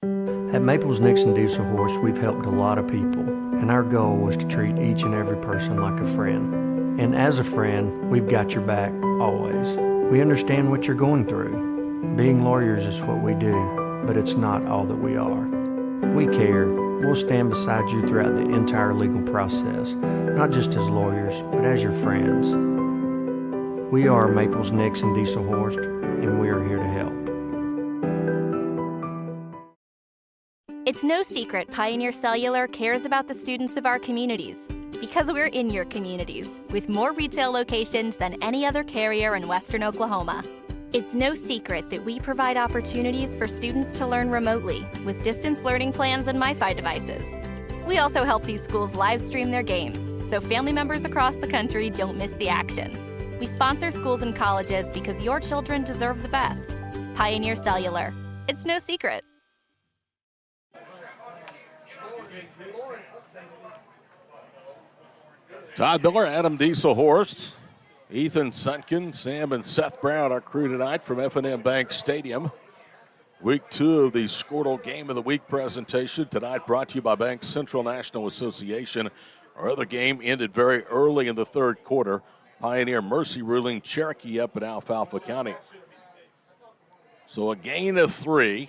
At Maples Nixon Diesel Horse, we've helped a lot of people, and our goal was to treat each and every person like a friend. And as a friend, we've got your back always. We understand what you're going through. Being lawyers is what we do, but it's not all that we are. We care. We'll stand beside you throughout the entire legal process, not just as lawyers, but as your friends. We are Maples Nixon Diesel Horse, and we are here to help. It's no secret Pioneer Cellular cares about the students of our communities because we're in your communities with more retail locations than any other carrier in Western Oklahoma. It's no secret that we provide opportunities for students to learn remotely with distance learning plans and MiFi devices. We also help these schools live stream their games so family members across the country don't miss the action. We sponsor schools and colleges because your children deserve the best. Pioneer Cellular. It's no secret. Todd Miller, Adam Dieselhorst, Ethan Sunkin, Sam and Seth Brown, our crew tonight from F&M Bank Stadium. Week 2 of the Squirtle Game of the Week presentation. Tonight brought to you by Bank Central National Association. Our other game ended very early in the third quarter. Pioneer Mercy ruling Cherokee up in Alfalfa County. So a gain of 3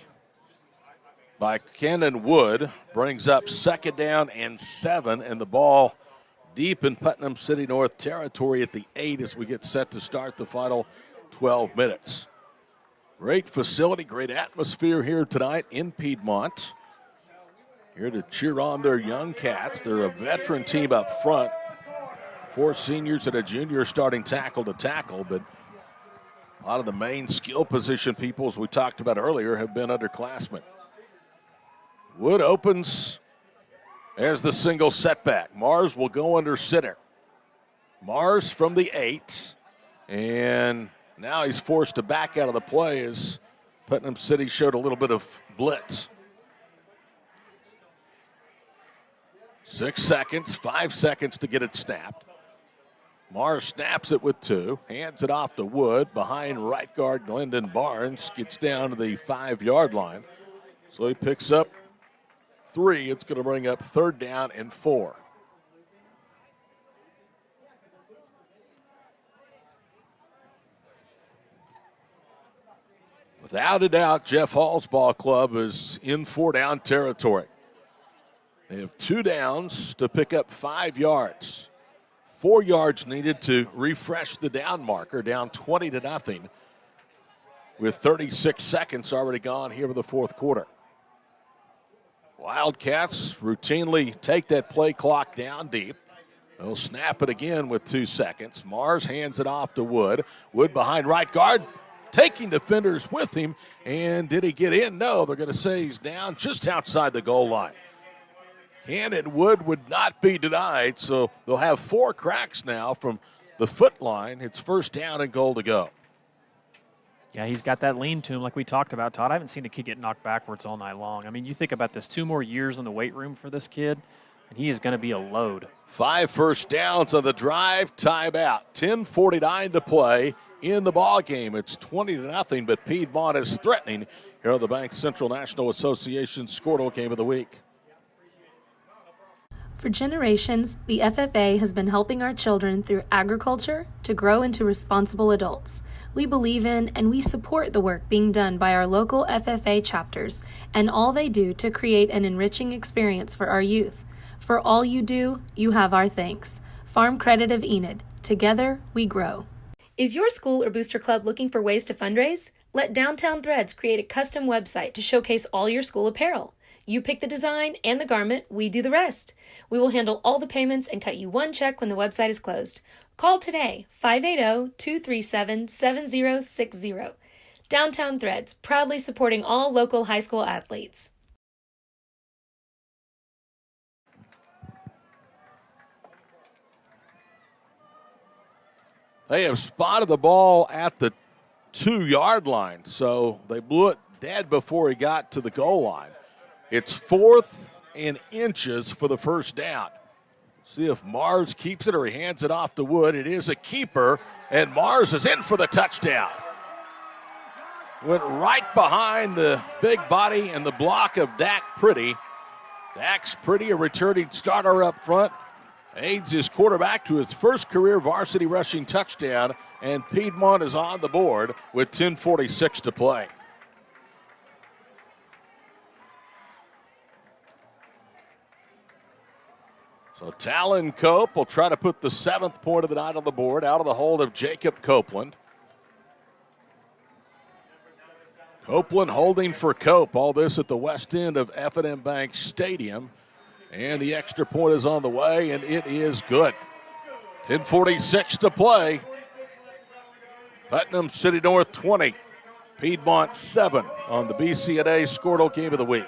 by Kenan Wood brings up 2nd down and 7, and the ball deep in Putnam City North territory at the 8 as we get set to start the final 12 minutes. Great facility, great atmosphere here tonight in Piedmont. Here to cheer on their young cats. They're a veteran team up front. 4 seniors and a junior starting tackle to tackle, but a lot of the main skill position people, as we talked about earlier, have been underclassmen. Wood opens as the single setback. Mars will go under center. Mars from the 8, and now he's forced to back out of the play as Putnam City showed a little bit of blitz. 6 seconds, 5 seconds to get it snapped. Mars snaps it with 2, hands it off to Wood. Behind right guard Glendon Barnes, gets down to the 5-yard line. So he picks up 3. It's going to bring up 3rd down and 4. Without a doubt, Jeff Hall's ball club is in 4-down territory. They have 2 downs to pick up 5 yards. 4 yards needed to refresh the down marker, down 20-0 with 36 seconds already gone here in the fourth quarter. Wildcats routinely take that play clock down deep. They'll snap it again with 2 seconds. Mars hands it off to Wood. Wood behind right guard, taking defenders with him. And did he get in? No, they're going to say he's down just outside the goal line. Cannon Wood would not be denied, so they'll have 4 cracks now from the foot line. It's 1st down and goal to go. Yeah, he's got that lean to him like we talked about, Todd. I haven't seen the kid get knocked backwards all night long. I mean, you think about this, 2 more years in the weight room for this kid, and he is going to be a load. 5 first downs on the drive, timeout. 10:49 to play in the ball game. It's 20-0, but Piedmont is threatening here on the Bank Central National Association Squirtle Game of the Week. For generations, the FFA has been helping our children through agriculture to grow into responsible adults. We believe in and we support the work being done by our local FFA chapters and all they do to create an enriching experience for our youth. For all you do, you have our thanks. Farm Credit of Enid. Together, we grow. Is your school or booster club looking for ways to fundraise? Let Downtown Threads create a custom website to showcase all your school apparel. You pick the design and the garment, we do the rest. We will handle all the payments and cut you 1 check when the website is closed. Call today, 580-237-7060. Downtown Threads, proudly supporting all local high school athletes. They have spotted the ball at the 2-yard line, so they blew it dead before he got to the goal line. It's 4th in inches for the first down. See if Mars keeps it or he hands it off to Wood. It is a keeper, and Mars is in for the touchdown. Went right behind the big body and the block of Dak Pretty. Dak's Pretty, a returning starter up front, aids his quarterback to his first career varsity rushing touchdown, and Piedmont is on the board with 10:46 to play. So Talon Cope will try to put the 7th point of the night on the board out of the hold of Jacob Copeland. Copeland holding for Cope. All this at the west end of F&M Bank Stadium. And the extra point is on the way, and it is good. 10:46 to play. Putnam City North 20, Piedmont 7 on the BCNA Squirtle Game of the Week.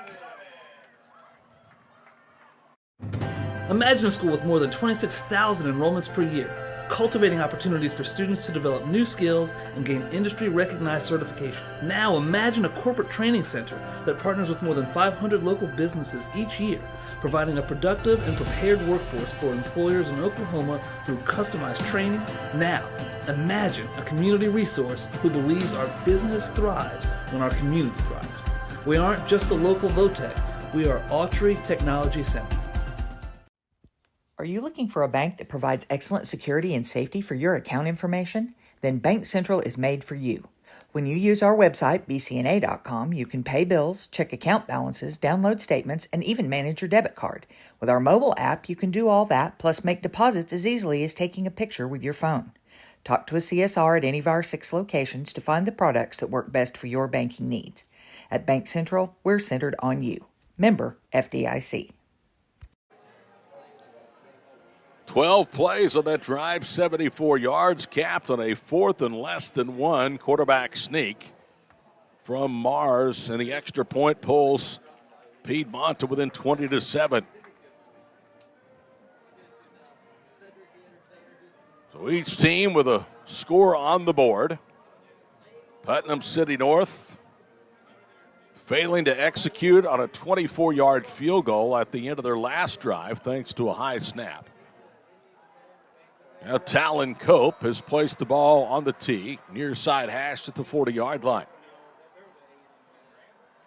Imagine a school with more than 26,000 enrollments per year, cultivating opportunities for students to develop new skills and gain industry-recognized certification. Now imagine a corporate training center that partners with more than 500 local businesses each year, providing a productive and prepared workforce for employers in Oklahoma through customized training. Now, imagine a community resource who believes our business thrives when our community thrives. We aren't just the local Votech, we are Autry Technology Center. Are you looking for a bank that provides excellent security and safety for your account information? Then Bank Central is made for you. When you use our website, bcna.com, you can pay bills, check account balances, download statements, and even manage your debit card. With our mobile app, you can do all that, plus make deposits as easily as taking a picture with your phone. Talk to a CSR at any of our 6 locations to find the products that work best for your banking needs. At Bank Central, we're centered on you. Member FDIC. 12 plays on that drive, 74 yards, capped on a 4th and less than 1 quarterback sneak from Mars, and the extra point pulls Piedmont to within 20-7. So each team with a score on the board. Putnam City North failing to execute on a 24-yard field goal at the end of their last drive thanks to a high snap. Now Talon Cope has placed the ball on the tee, near side hash at the 40-yard line.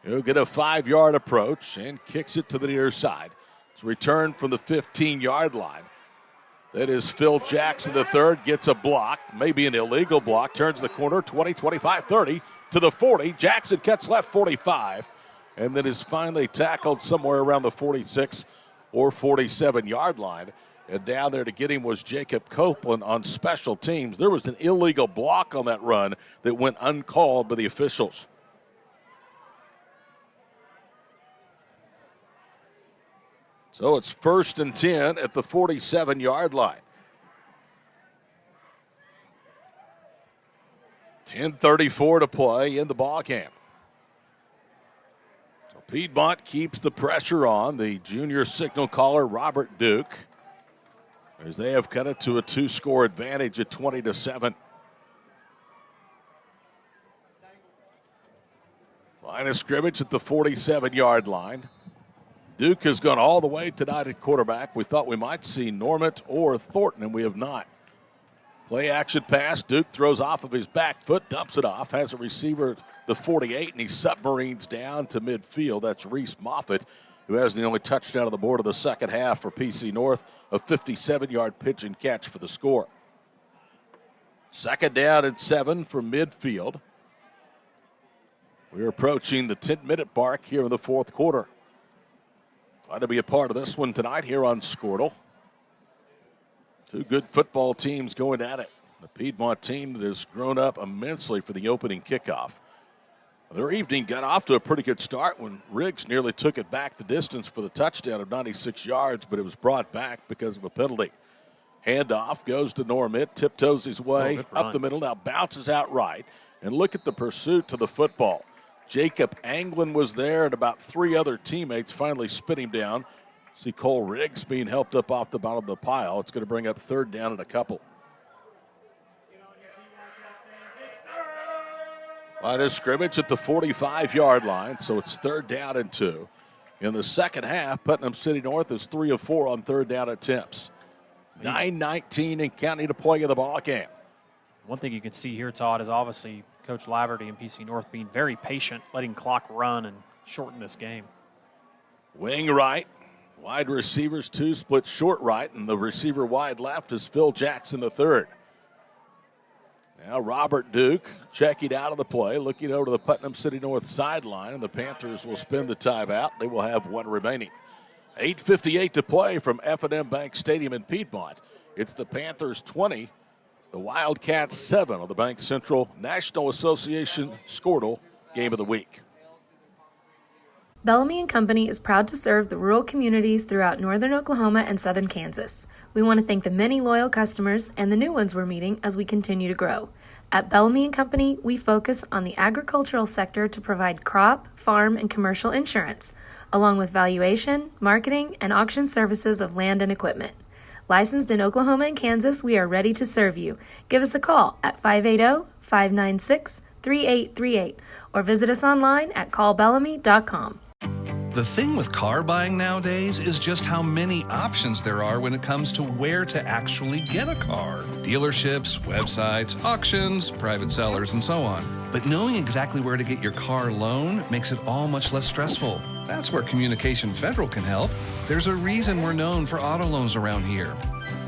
He'll get a 5-yard approach and kicks it to the near side. It's returned from the 15-yard line. That is Phil Jackson III, gets a block, maybe an illegal block, turns the corner, 20, 25, 30 to the 40. Jackson cuts left 45, and then is finally tackled somewhere around the 46 or 47-yard line. And down there to get him was Jacob Copeland on special teams. There was an illegal block on that run that went uncalled by the officials. So it's 1st and 10 at the 47-yard line. 10:34 to play in the ball game. So Piedmont keeps the pressure on the junior signal caller, Robert Duke, as they have cut it to a 2-score advantage at 20-7. Line of scrimmage at the 47-yard line. Duke has gone all the way tonight at quarterback. We thought we might see Normant or Thornton, and we have not. Play action pass. Duke throws off of his back foot, dumps it off, has a receiver at the 48, and he submarines down to midfield. That's Reese Moffitt, who has the only touchdown on the board of the second half for PC North, a 57-yard pitch and catch for the score. 2nd down and 7 from midfield. We're approaching the 10-minute mark here in the 4th quarter. Glad to be a part of this one tonight here on Squirtle. 2 good football teams going at it. The Piedmont team that has grown up immensely for the opening kickoff. Their evening got off to a pretty good start when Riggs nearly took it back the distance for the touchdown of 96 yards, but it was brought back because of a penalty. Handoff goes to Normant, tiptoes his way up the middle, now bounces out right. And look at the pursuit to the football. Jacob Anglin was there, and about 3 other teammates finally spit him down. See Cole Riggs being helped up off the bottom of the pile. It's going to bring up 3rd down and a couple. Line of scrimmage at the 45-yard line, so it's 3rd down and 2. In the second half, Putnam City North is 3 of 4 on third down attempts. 9:19 and counting to play in the ball game. One thing you can see here, Todd, is obviously Coach Laverty and PC North being very patient, letting clock run and shorten this game. Wing right, wide receivers 2, split short right, and the receiver wide left is Phil Jackson the third. Now Robert Duke checking out of the play, looking over to the Putnam City North sideline, and the Panthers will spin the timeout. They will have one remaining. 8:58 to play from F&M Bank Stadium in Piedmont. It's the Panthers 20, the Wildcats 7 on the Bank Central National Association Squirtle Game of the Week. Bellamy and Company is proud to serve the rural communities throughout northern Oklahoma and southern Kansas. We want to thank the many loyal customers and the new ones we're meeting as we continue to grow. At Bellamy and Company, we focus on the agricultural sector to provide crop, farm, and commercial insurance, along with valuation, marketing, and auction services of land and equipment. Licensed in Oklahoma and Kansas, we are ready to serve you. Give us a call at 580-596-3838 or visit us online at callbellamy.com. The thing with car buying nowadays is just how many options there are when it comes to where to actually get a car. Dealerships, websites, auctions, private sellers, and so on. But knowing exactly where to get your car loan makes it all much less stressful. That's where Communication Federal can help. There's a reason we're known for auto loans around here.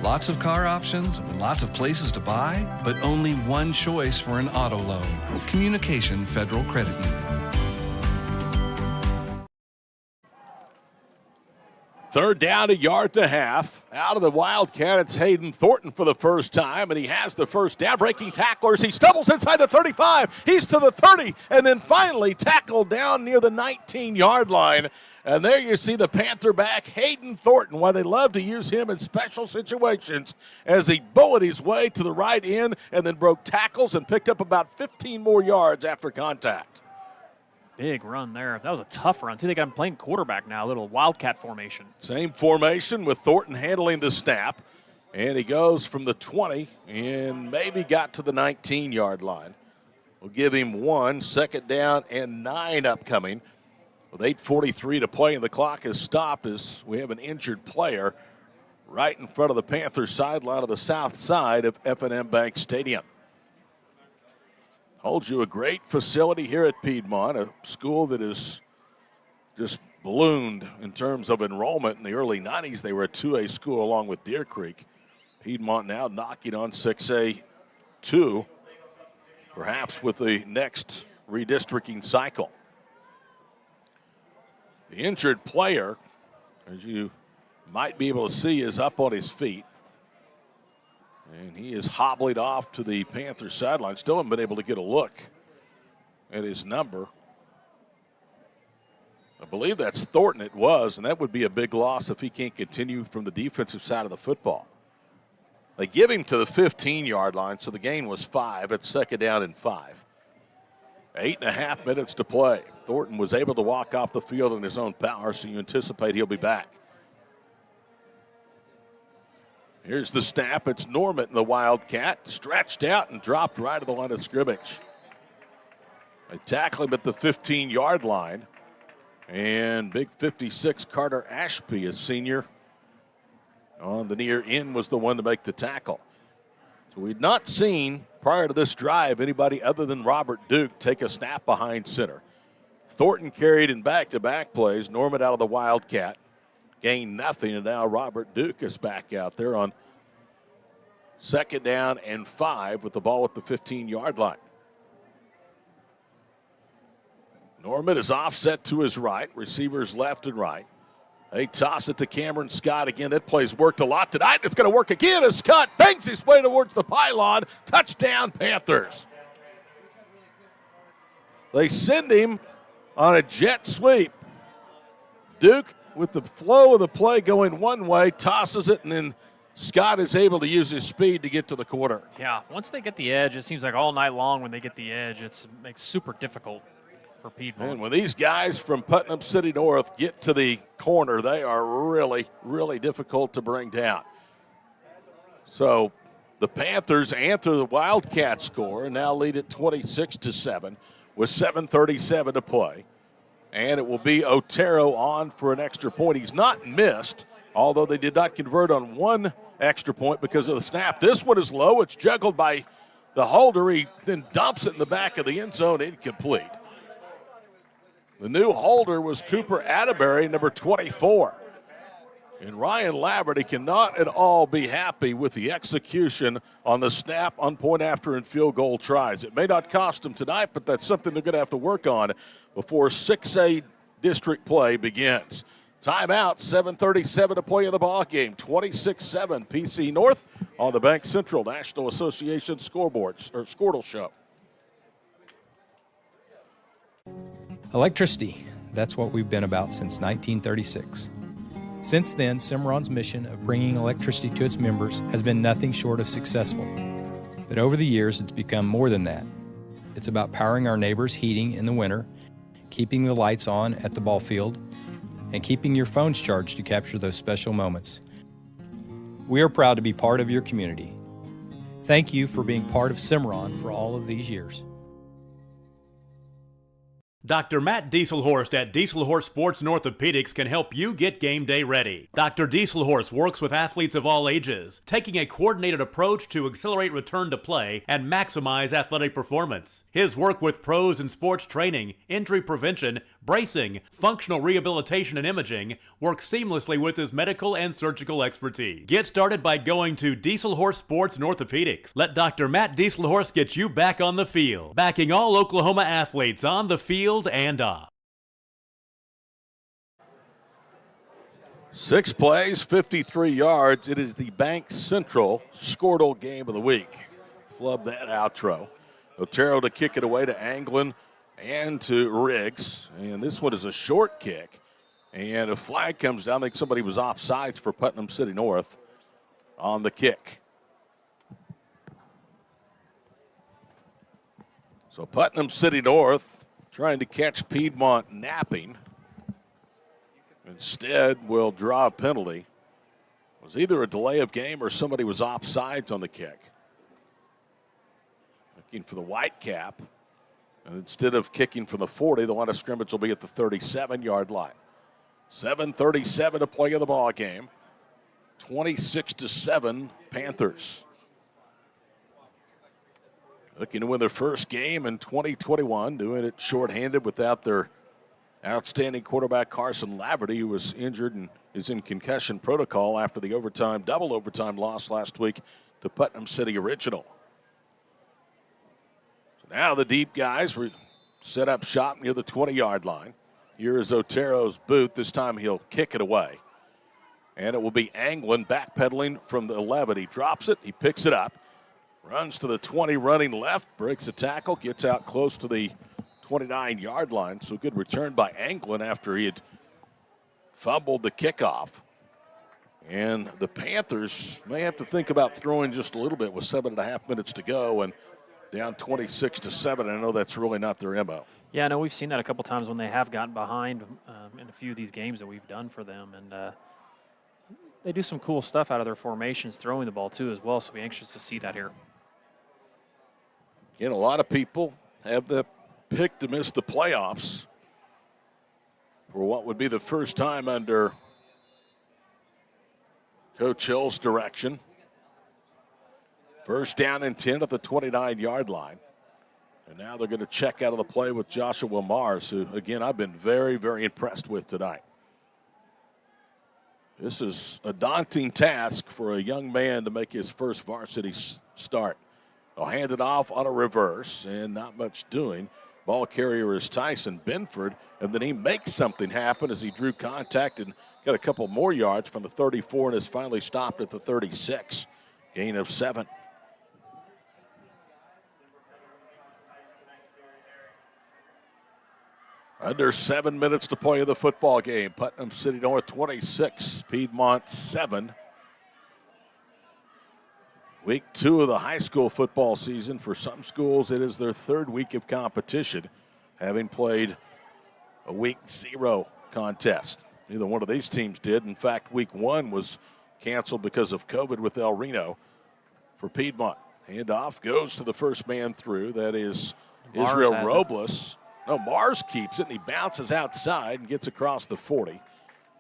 Lots of car options, lots of places to buy, but only one choice for an auto loan. Communication Federal Credit Union. Third down, a yard and a half. Out of the Wildcat, it's Hayden Thornton for the first time, and he has the first down. Breaking tacklers, he stumbles inside the 35. He's to the 30, and then finally tackled down near the 19-yard line. And there you see the Panther back, Hayden Thornton, why they love to use him in special situations, as he bulleted his way to the right end and then broke tackles and picked up about 15 more yards after contact. Big run there. That was a tough run, too. They got him playing quarterback now, a little Wildcat formation. Same formation with Thornton handling the snap. And he goes from the 20 and maybe got to the 19-yard line. We'll give him 1, second down and 9 upcoming. With 8:43 to play and the clock is stopped as we have an injured player right in front of the Panthers sideline of the south side of F&M Bank Stadium. Holds you a great facility here at Piedmont, a school that has just ballooned in terms of enrollment. In the early 90s, they were a 2A school along with Deer Creek. Piedmont now knocking on 6A2, perhaps with the next redistricting cycle. The injured player, as you might be able to see, is up on his feet. And he is hobbled off to the Panthers sideline. Still haven't been able to get a look at his number. I believe that's Thornton it was, and that would be a big loss if he can't continue from the defensive side of the football. They give him to the 15-yard line, so the gain was 5 at second down and 5. 8.5 minutes to play. Thornton was able to walk off the field in his own power, so you anticipate he'll be back. Here's the snap. It's Norman, the Wildcat, stretched out and dropped right at the line of scrimmage. They tackle him at the 15-yard line. And big 56, Carter Ashby, a senior, on the near end was the one to make the tackle. So we'd not seen, prior to this drive, anybody other than Robert Duke take a snap behind center. Thornton carried in back-to-back plays. Norman out of the Wildcat. Gained nothing, and now Robert Duke is back out there on second down and 5 with the ball at the 15-yard line. Norman is offset to his right, receivers left and right. They toss it to Cameron Scott again. That play's worked a lot tonight. It's going to work again as Scott bangs his way towards the pylon. Touchdown, Panthers. They send him on a jet sweep. Duke, with the flow of the play going one way, tosses it, and then Scott is able to use his speed to get to the corner. Yeah, once they get the edge, it seems like all night long when they get the edge, it makes super difficult for Piedmont. And when these guys from Putnam City North get to the corner, they are really, really difficult to bring down. So the Panthers answer the Wildcats score and now lead at 26-7 with 7:37 to play. And it will be Otero on for an extra point. He's not missed, although they did not convert on one extra point because of the snap. This one is low. It's juggled by the holder. He then dumps it in the back of the end zone, incomplete. The new holder was Cooper Atterbury, number 24. And Ryan Laverty cannot at all be happy with the execution on the snap, on point after, and field goal tries. It may not cost him tonight, but that's something they're going to have to work on before 6A district play begins. Timeout, 7:37 to play in the ball game. 26-7 PC North on the Bank Central National Association scoreboards or Squirtle Show. Electricity, that's what we've been about since 1936. Since then, Cimarron's mission of bringing electricity to its members has been nothing short of successful. But over the years, it's become more than that. It's about powering our neighbors' heating in the winter, keeping the lights on at the ball field, and keeping your phones charged to capture those special moments. We are proud to be part of your community. Thank you for being part of Cimarron for all of these years. Dr. Matt Dieselhorst at Dieselhorst Sports and Orthopedics can help you get game day ready. Dr. Dieselhorst works with athletes of all ages, taking a coordinated approach to accelerate return to play and maximize athletic performance. His work with pros in sports training, injury prevention, bracing, functional rehabilitation, and imaging works seamlessly with his medical and surgical expertise. Get started by going to Dieselhorst Sports and Orthopedics. Let Dr. Matt Dieselhorst get you back on the field, backing all Oklahoma athletes on the field and off. 6 plays, 53 yards. It is the Bank Central Squirtle game of the week. Flub that outro. Otero to kick it away to Anglin and to Riggs. And this one is a short kick. And a flag comes down. I think somebody was offsides for Putnam City North on the kick. So Putnam City North trying to catch Piedmont napping. Instead, will draw a penalty. It was either a delay of game or somebody was offsides on the kick. Looking for the white cap. And instead of kicking from the 40, the line of scrimmage will be at the 37-yard line. 7:37 to play in the ball game. 26-7 Panthers. Looking to win their first game in 2021, doing it shorthanded without their outstanding quarterback Carson Laverty, who was injured and is in concussion protocol after the double overtime loss last week to Putnam City Original. So now the deep guys set up shop near the 20-yard line. Here is Otero's boot. This time he'll kick it away. And it will be Anglin backpedaling from the 11. He drops it, he picks it up. Runs to the 20, running left, breaks a tackle, gets out close to the 29-yard line. So good return by Anglin after he had fumbled the kickoff. And the Panthers may have to think about throwing just a little bit with 7.5 minutes to go and down 26-7. I know that's really not their MO. Yeah, I know we've seen that a couple times when they have gotten behind in a few of these games that we've done for them. And they do some cool stuff out of their formations, throwing the ball too as well. So we're anxious to see that here. Again, a lot of people have the pick to miss the playoffs for what would be the first time under Coach Hill's direction. First down and 10 at the 29-yard line. And now they're going to check out of the play with Joshua Mars, who, again, I've been very, very impressed with tonight. This is a daunting task for a young man to make his first varsity start. They'll hand it off on a reverse, and not much doing. Ball carrier is Tyson Benford, and then he makes something happen as he drew contact and got a couple more yards from the 34 and has finally stopped at the 36. Gain of 7. Under 7 minutes to play in the football game. Putnam City North 26, Piedmont 7. Week 2 of the high school football season. For some schools, it is their third week of competition, having played a week 0 contest. Neither one of these teams did. In fact, week 1 was canceled because of COVID with El Reno for Piedmont. Handoff goes to the first man through. That is Israel Robles. No, Mars keeps it, and he bounces outside and gets across the 40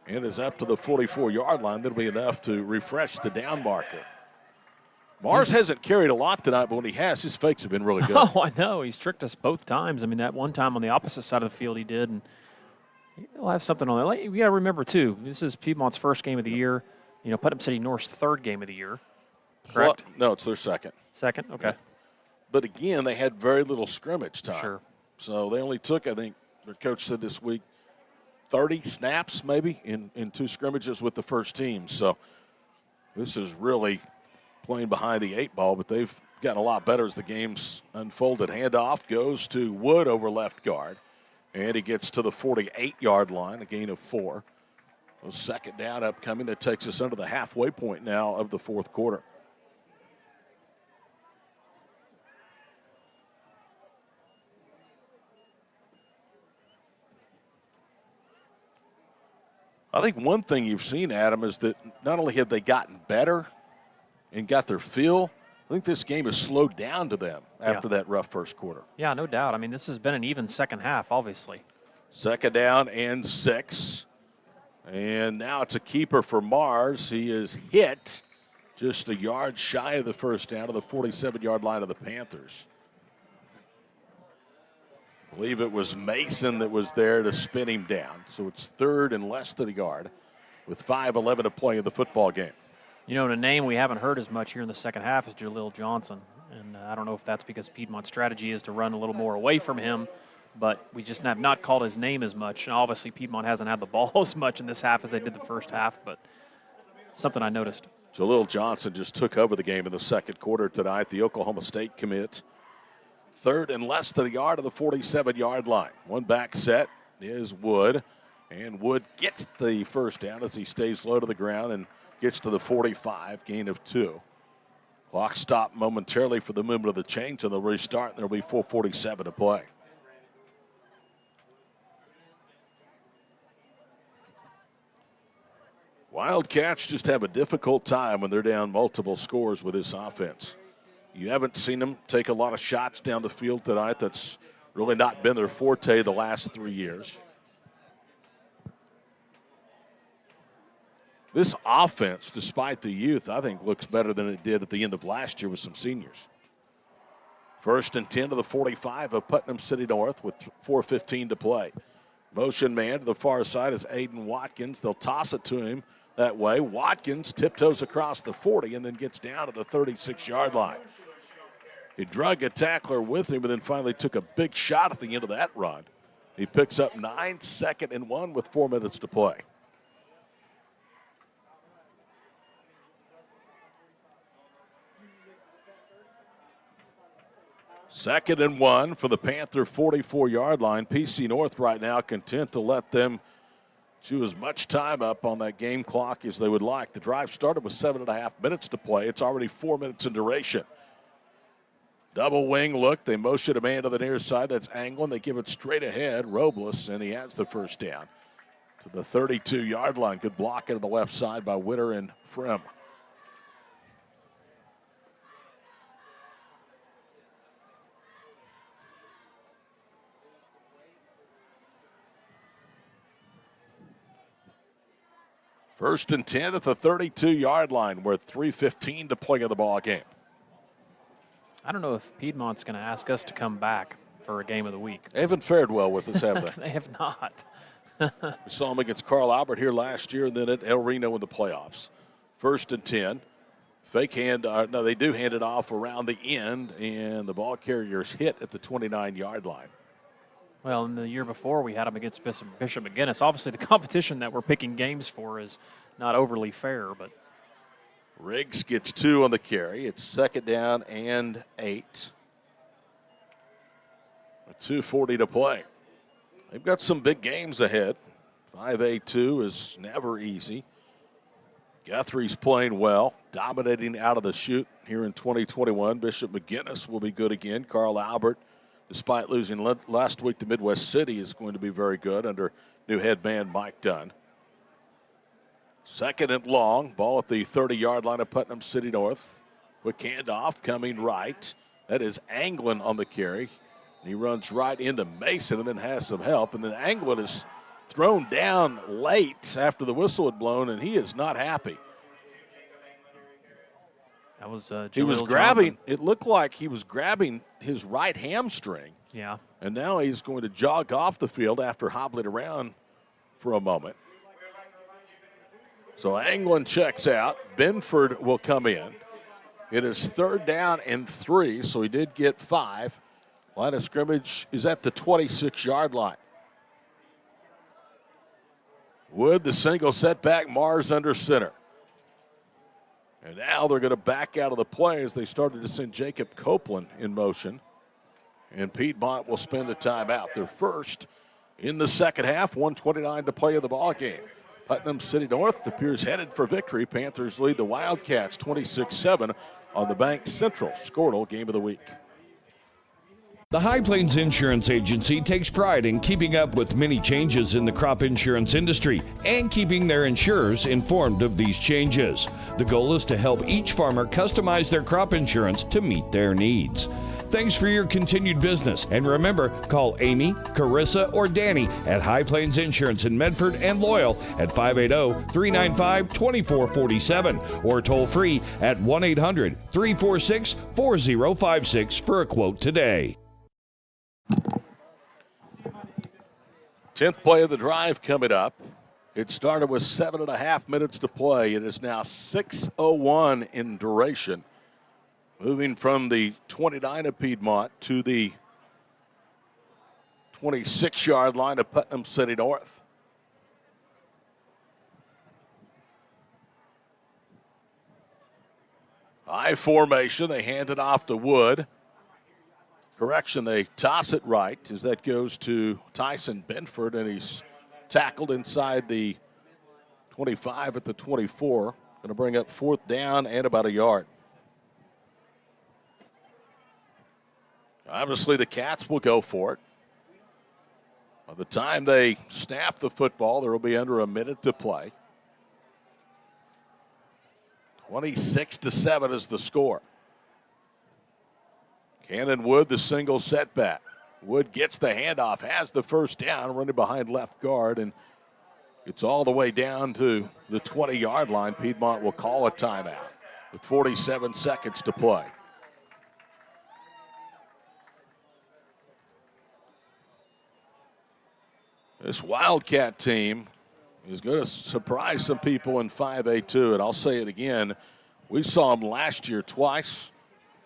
and is up to the 44-yard line. That'll be enough to refresh the down marker. Mars hasn't carried a lot tonight, but when he has, his fakes have been really good. Oh, I know. He's tricked us both times. I mean, that one time on the opposite side of the field he did, and he'll have something on there. We got to remember, too, this is Piedmont's first game of the year. You know, Putnam City North's third game of the year, correct? Well, no, it's their second. Second? Okay. But again, they had very little scrimmage time. Sure. So they only took, I think, their coach said this week, 30 snaps maybe in 2 scrimmages with the first team. So this is really playing behind the 8 ball, but they've gotten a lot better as the game's unfolded. Handoff goes to Wood over left guard, and he gets to the 48-yard line, a gain of 4. A second down upcoming that takes us under the halfway point now of the fourth quarter. I think one thing you've seen, Adam, is that not only have they gotten better and got their feel, I think this game has slowed down to them after that rough first quarter. Yeah, no doubt. I mean, this has been an even second half, obviously. Second down and 6. And now it's a keeper for Mars. He is hit just a yard shy of the first down to the 47-yard line of the Panthers. I believe it was Mason that was there to spin him down. So it's third and less than a yard with 5:11 to play in the football game. You know, a name we haven't heard as much here in the second half is Jaleel Johnson. And I don't know if that's because Piedmont's strategy is to run a little more away from him, but we just have not called his name as much. And obviously Piedmont hasn't had the ball as much in this half as they did the first half, but something I noticed. Jaleel Johnson just took over the game in the second quarter tonight, the Oklahoma State commit. Third and less than a yard of the 47-yard line. One back set is Wood, and Wood gets the first down as he stays low to the ground and gets to the 45, gain of 2. Clock stopped momentarily for the movement of the chains, and they'll restart, and there'll be 4:47 to play. Wildcats just have a difficult time when they're down multiple scores with this offense. You haven't seen them take a lot of shots down the field tonight. That's really not been their forte the last 3 years. This offense, despite the youth, I think looks better than it did at the end of last year with some seniors. First and 10 to the 45 of Putnam City North with 4:15 to play. Motion man to the far side is Aiden Watkins. They'll toss it to him that way. Watkins tiptoes across the 40 and then gets down to the 36-yard line. He drug a tackler with him and then finally took a big shot at the end of that run. He picks up 9, 2nd and 1 with 4 minutes to play. Second and 1 for the Panther 44-yard line. PC North right now content to let them chew as much time up on that game clock as they would like. The drive started with 7.5 minutes to play. It's already 4 minutes in duration. Double wing look. They motion a man to the near side. That's Anglin. They give it straight ahead. Robles, and he has the first down to the 32-yard line. Good block into the left side by Witter and Frem. First and 10 at the 32-yard line with 3:15 to play in the ball game. I don't know if Piedmont's going to ask us to come back for a game of the week. They haven't fared well with us, have they? They have not. We saw them against Carl Albert here last year and then at El Reno in the playoffs. First and 10. Fake hand. No, they do hand it off around the end, and the ball carrier's hit at the 29-yard line. Well, in the year before, we had them against Bishop McGinnis. Obviously, the competition that we're picking games for is not overly fair, but Riggs gets 2 on the carry. It's second down and 8. 2:40 to play. They've got some big games ahead. 5A2 is never easy. Guthrie's playing well, dominating out of the chute here in 2021. Bishop McGinnis will be good again. Carl Albert, despite losing last week to Midwest City, is going to be very good under new head man Mike Dunn. Second and long, ball at the 30-yard line of Putnam City North. Quick handoff coming right. That is Anglin on the carry. He runs right into Mason and then has some help. And then Anglin is thrown down late after the whistle had blown, and he is not happy. That was he was Jaleel grabbing. Johnson. It looked like he was grabbing his right hamstring. Yeah. And now he's going to jog off the field after hobbling around for a moment. So Anglin checks out. Benford will come in. It is 3rd down and 3, so he did get 5. Line of scrimmage is at the 26-yard line. Wood, the single setback, Mars under center. And now they're going to back out of the play as they started to send Jacob Copeland in motion. And Piedmont will spend a timeout. Their first in the second half, 1:29 to play in the ball game. Putnam City North appears headed for victory. Panthers lead the Wildcats 26-7 on the Bank Central Squirtle Game of the Week. The High Plains Insurance Agency takes pride in keeping up with many changes in the crop insurance industry and keeping their insurers informed of these changes. The goal is to help each farmer customize their crop insurance to meet their needs. Thanks for your continued business. And remember, call Amy, Carissa, or Danny at High Plains Insurance in Medford and Loyal at 580-395-2447 or toll free at 1-800-346-4056 for a quote today. 10th play of the drive coming up. It started with 7.5 minutes to play. It is now 6:01 in duration. Moving from the 29 of Piedmont to the 26-yard line of Putnam City North. High formation. They hand it off to Wood. Correction, they toss it right as that goes to Tyson Benford, and he's tackled inside the 25 at the 24. Going to bring up 4th down and about a yard. Obviously, the Cats will go for it. By the time they snap the football, there will be under a minute to play. 26-7 is the score. Cannon Wood, the single setback. Wood gets the handoff, has the first down, running behind left guard, and it's all the way down to the 20-yard line. Piedmont will call a timeout with 47 seconds to play. This Wildcat team is going to surprise some people in 5A too, and I'll say it again. We saw them last year twice.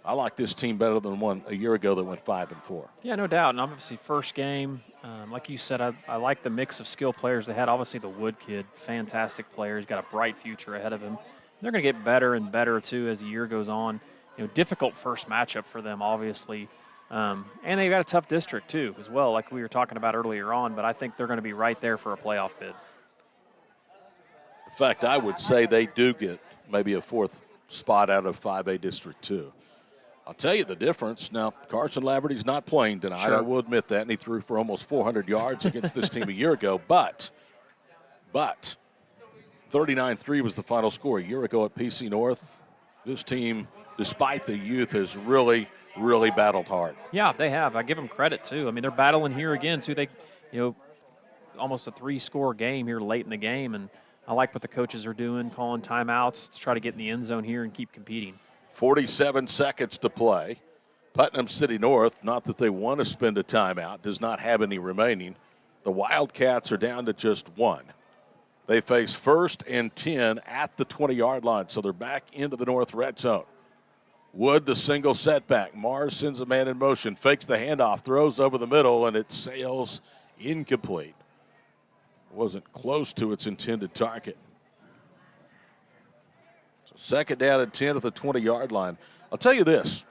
I like this team better than one a year ago that went 5-4. Yeah, no doubt. And obviously, first game, like you said, I like the mix of skill players they had. Obviously, the Wood kid, fantastic player. He's got a bright future ahead of him. They're going to get better and better, too, as the year goes on. You know, difficult first matchup for them, obviously. And they've got a tough district, too, as well, like we were talking about earlier on. But I think they're going to be right there for a playoff bid. In fact, I would say they do get maybe a 4th spot out of 5A District 2. I'll tell you the difference. Now, Carson Laverty's not playing tonight. Sure. I will admit that, and he threw for almost 400 yards against this team a year ago. But 39-3 was the final score. A year ago at PC North, this team, despite the youth, has really battled hard. Yeah, they have. I give them credit, too. I mean, they're battling here again, too. They, almost a 3-score game here late in the game, and I like what the coaches are doing, calling timeouts to try to get in the end zone here and keep competing. 47 seconds to play. Putnam City North, not that they want to spend a timeout, does not have any remaining. The Wildcats are down to just 1. They face 1st and 10 at the 20-yard line, so they're back into the North red zone. Wood, the single setback. Mars sends a man in motion, fakes the handoff, throws over the middle, and it sails incomplete. Wasn't close to its intended target. So 2nd down and 10 at the 20-yard line. I'll tell you this.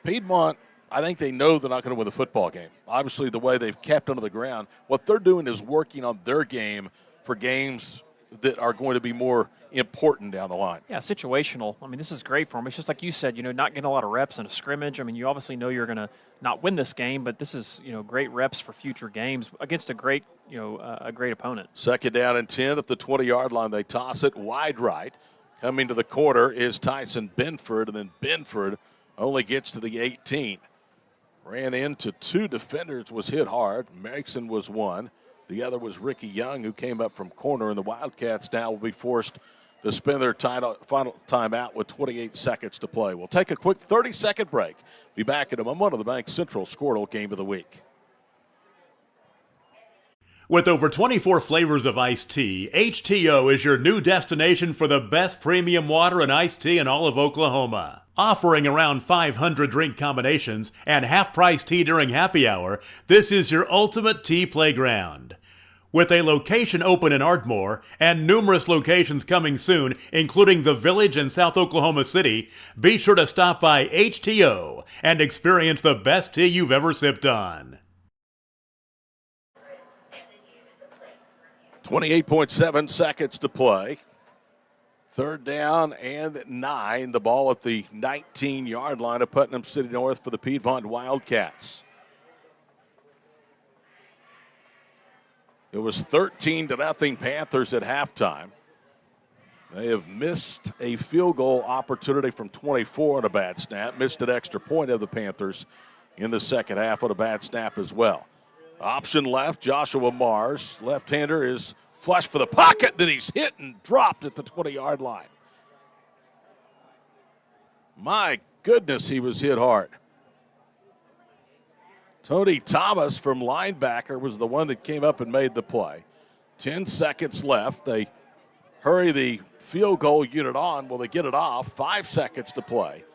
Piedmont, I think they know they're not going to win the football game. Obviously, the way they've kept under the ground, what they're doing is working on their game for games that are going to be more important down the line. Yeah, situational. I mean, this is great for them. It's just like you said, not getting a lot of reps in a scrimmage. I mean, you obviously know you're going to not win this game, but this is, great reps for future games against a great, a great opponent. 2nd down and 10 at the 20-yard line. They toss it wide right. Coming to the corner is Tyson Benford, and then Benford only gets to the 18. ran into two defenders, was hit hard. Mason was one. The other was Ricky Young, who came up from corner, and the Wildcats now will be forced to spend their final timeout with 28 seconds to play. We'll take a quick 30-second break. Be back in a moment on the Bank Central Squirtle Game of the Week. With over 24 flavors of iced tea, HTO is your new destination for the best premium water and iced tea in all of Oklahoma. Offering around 500 drink combinations and half-price tea during happy hour, this is your ultimate tea playground. With a location open in Ardmore and numerous locations coming soon, including the Village in South Oklahoma City, be sure to stop by HTO and experience the best tea you've ever sipped on. 28.7 seconds to play. Third down and 9. The ball at the 19-yard line of Putnam City North for the Piedmont Wildcats. It was 13-0 Panthers at halftime. They have missed a field goal opportunity from 24 on a bad snap. Missed an extra point of the Panthers in the second half on a bad snap as well. Option left, Joshua Mars. Left-hander is flush for the pocket. Then he's hit and dropped at the 20-yard line. My goodness, he was hit hard. Tony Thomas from linebacker was the one that came up and made the play. 10 seconds left. They hurry the field goal unit on. Will they get it off? 5 seconds to play.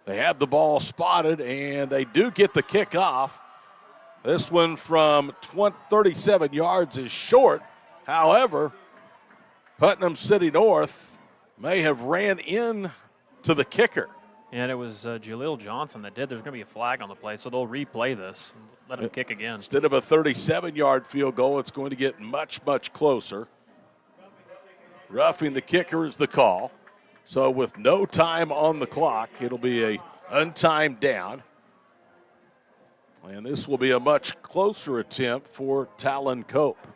They have the ball spotted, and they do get the kick off. This one from 37 yards is short. However, Putnam City North may have ran in to the kicker. And it was Jaleel Johnson that did. There's going to be a flag on the play, so they'll replay this and let him kick again. Instead of a 37-yard field goal, it's going to get much, much closer. Roughing the kicker is the call. So with no time on the clock, it'll be a untimed down. And this will be a much closer attempt for Talon Cope.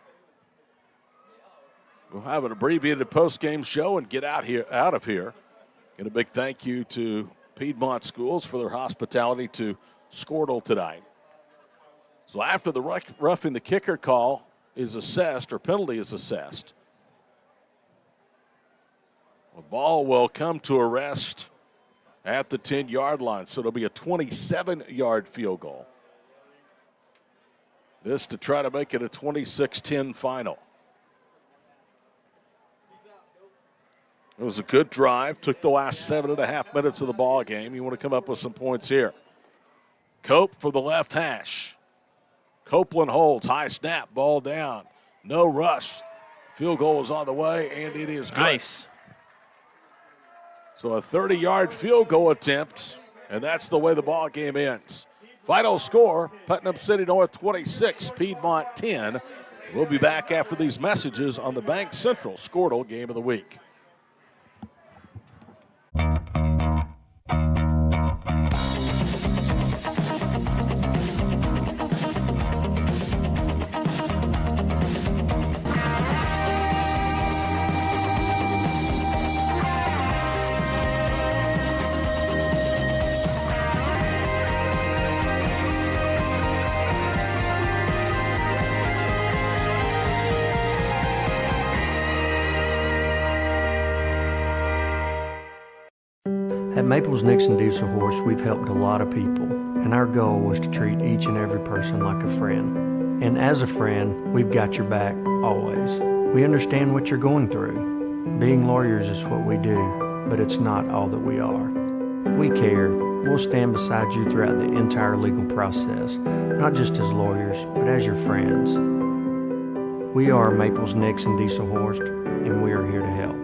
We'll have an abbreviated post-game show and get out of here. And a big thank you to Piedmont Schools for their hospitality to Squirtle tonight. So after the roughing the kicker call is assessed, or penalty is assessed, the ball will come to a rest at the 10-yard line. So it'll be a 27-yard field goal. This to try to make it a 26-10 final. It was a good drive. Took the last 7.5 minutes of the ball game. You want to come up with some points here. Cope for the left hash. Copeland holds. High snap. Ball down. No rush. Field goal is on the way, and it is good. Nice. So a 30-yard field goal attempt, and that's the way the ball game ends. Final score, Putnam City North 26, Piedmont 10. We'll be back after these messages on the Bank Central Squirtle Game of the Week. At Maples Nixon Diesel Horse, we've helped a lot of people, and our goal was to treat each and every person like a friend. And as a friend, we've got your back always. We understand what you're going through. Being lawyers is what we do, but it's not all that we are. We care. We'll stand beside you throughout the entire legal process, not just as lawyers, but as your friends. We are Maples Nixon Diesel Horse, and we are here to help.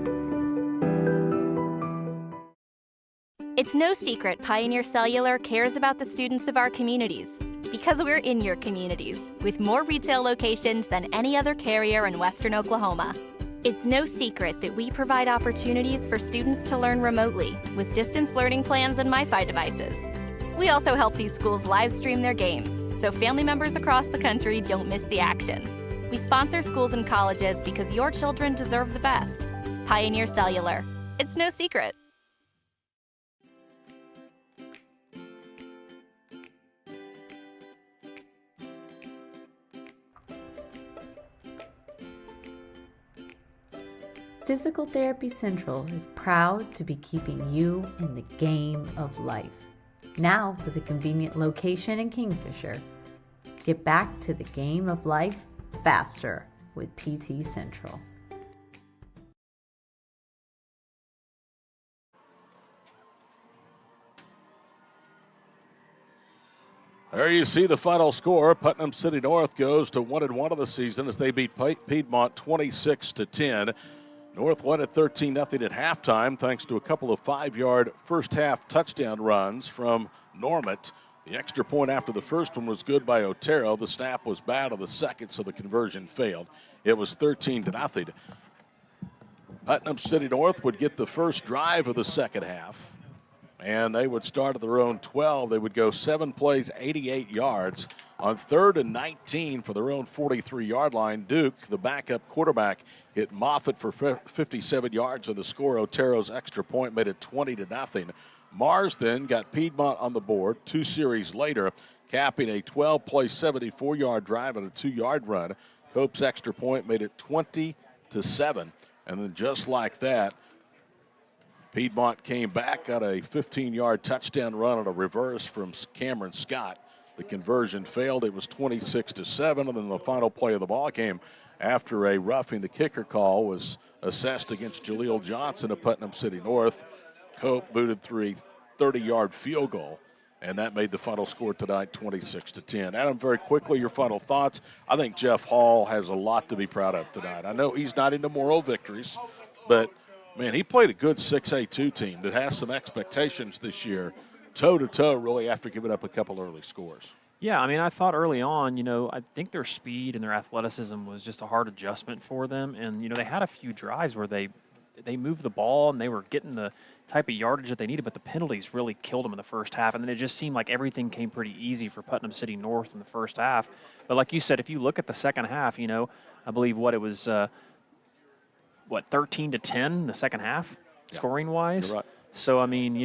It's no secret Pioneer Cellular cares about the students of our communities because we're in your communities with more retail locations than any other carrier in Western Oklahoma. It's no secret that we provide opportunities for students to learn remotely with distance learning plans and MiFi devices. We also help these schools live stream their games so family members across the country don't miss the action. We sponsor schools and colleges because your children deserve the best. Pioneer Cellular. It's no secret. Physical Therapy Central is proud to be keeping you in the game of life. Now with a convenient location in Kingfisher. Get back to the game of life faster with PT Central. There you see the final score. Putnam City North goes to 1-1 of the season as they beat Piedmont 26-10. North won at 13-0 at halftime thanks to a couple of 5-yard first-half touchdown runs from Normant. The extra point after the first one was good by Otero. The snap was bad on the second, so the conversion failed. It was 13-0. Putnam City North would get the first drive of the second half, and they would start at their own 12. They would go 7 plays, 88 yards. On 3rd and 19 for their own 43-yard line, Duke, the backup quarterback, hit Moffitt for 57 yards on the score. Otero's extra point made it 20-0. Mars then got Piedmont on the board 2 series later, capping a 12-play, 74-yard drive and a 2-yard run. Cope's extra point made it 20-7. And then just like that, Piedmont came back, got a 15-yard touchdown run on a reverse from Cameron Scott. The conversion failed. It was 26-7, and then the final play of the ball came after a roughing the kicker call was assessed against Jaleel Johnson of Putnam City North. Cope booted through a 30-yard field goal, and that made the final score tonight 26-10. Adam, very quickly, your final thoughts. I think Jeff Hall has a lot to be proud of tonight. I know he's not into moral victories, but, man, he played a good 6A2 team that has some expectations this year, toe-to-toe, really, after giving up a couple early scores. Yeah, I mean, I thought early on, I think their speed and their athleticism was just a hard adjustment for them. And, they had a few drives where they moved the ball and they were getting the type of yardage that they needed, but the penalties really killed them in the first half. And then it just seemed like everything came pretty easy for Putnam City North in the first half. But like you said, if you look at the second half, I believe it was 13-10 in the second half, scoring-wise. You're right. So, I mean,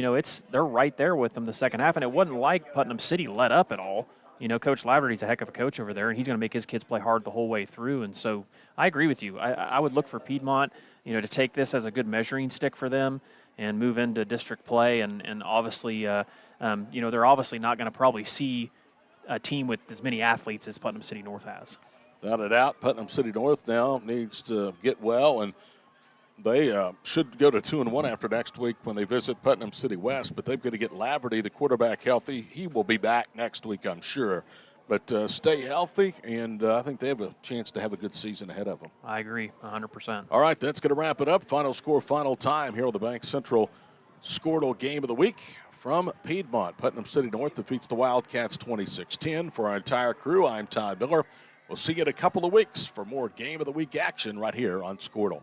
they're right there with them the second half, and it wasn't like Putnam City let up at all. Coach Laverty's a heck of a coach over there, and he's going to make his kids play hard the whole way through. And so I agree with you. I would look for Piedmont, to take this as a good measuring stick for them and move into district play. And obviously, they're obviously not going to probably see a team with as many athletes as Putnam City North has. Without a doubt, Putnam City North now needs to get well, and they should go to 2-1 after next week when they visit Putnam City West, but they've got to get Laverty, the quarterback, healthy. He will be back next week, I'm sure. But stay healthy, and I think they have a chance to have a good season ahead of them. I agree, 100%. All right, that's going to wrap it up. Final score, final time here on the Bank Central Squirtle Game of the Week from Piedmont. Putnam City North defeats the Wildcats 26-10. For our entire crew, I'm Todd Miller. We'll see you in a couple of weeks for more Game of the Week action right here on Squirtle.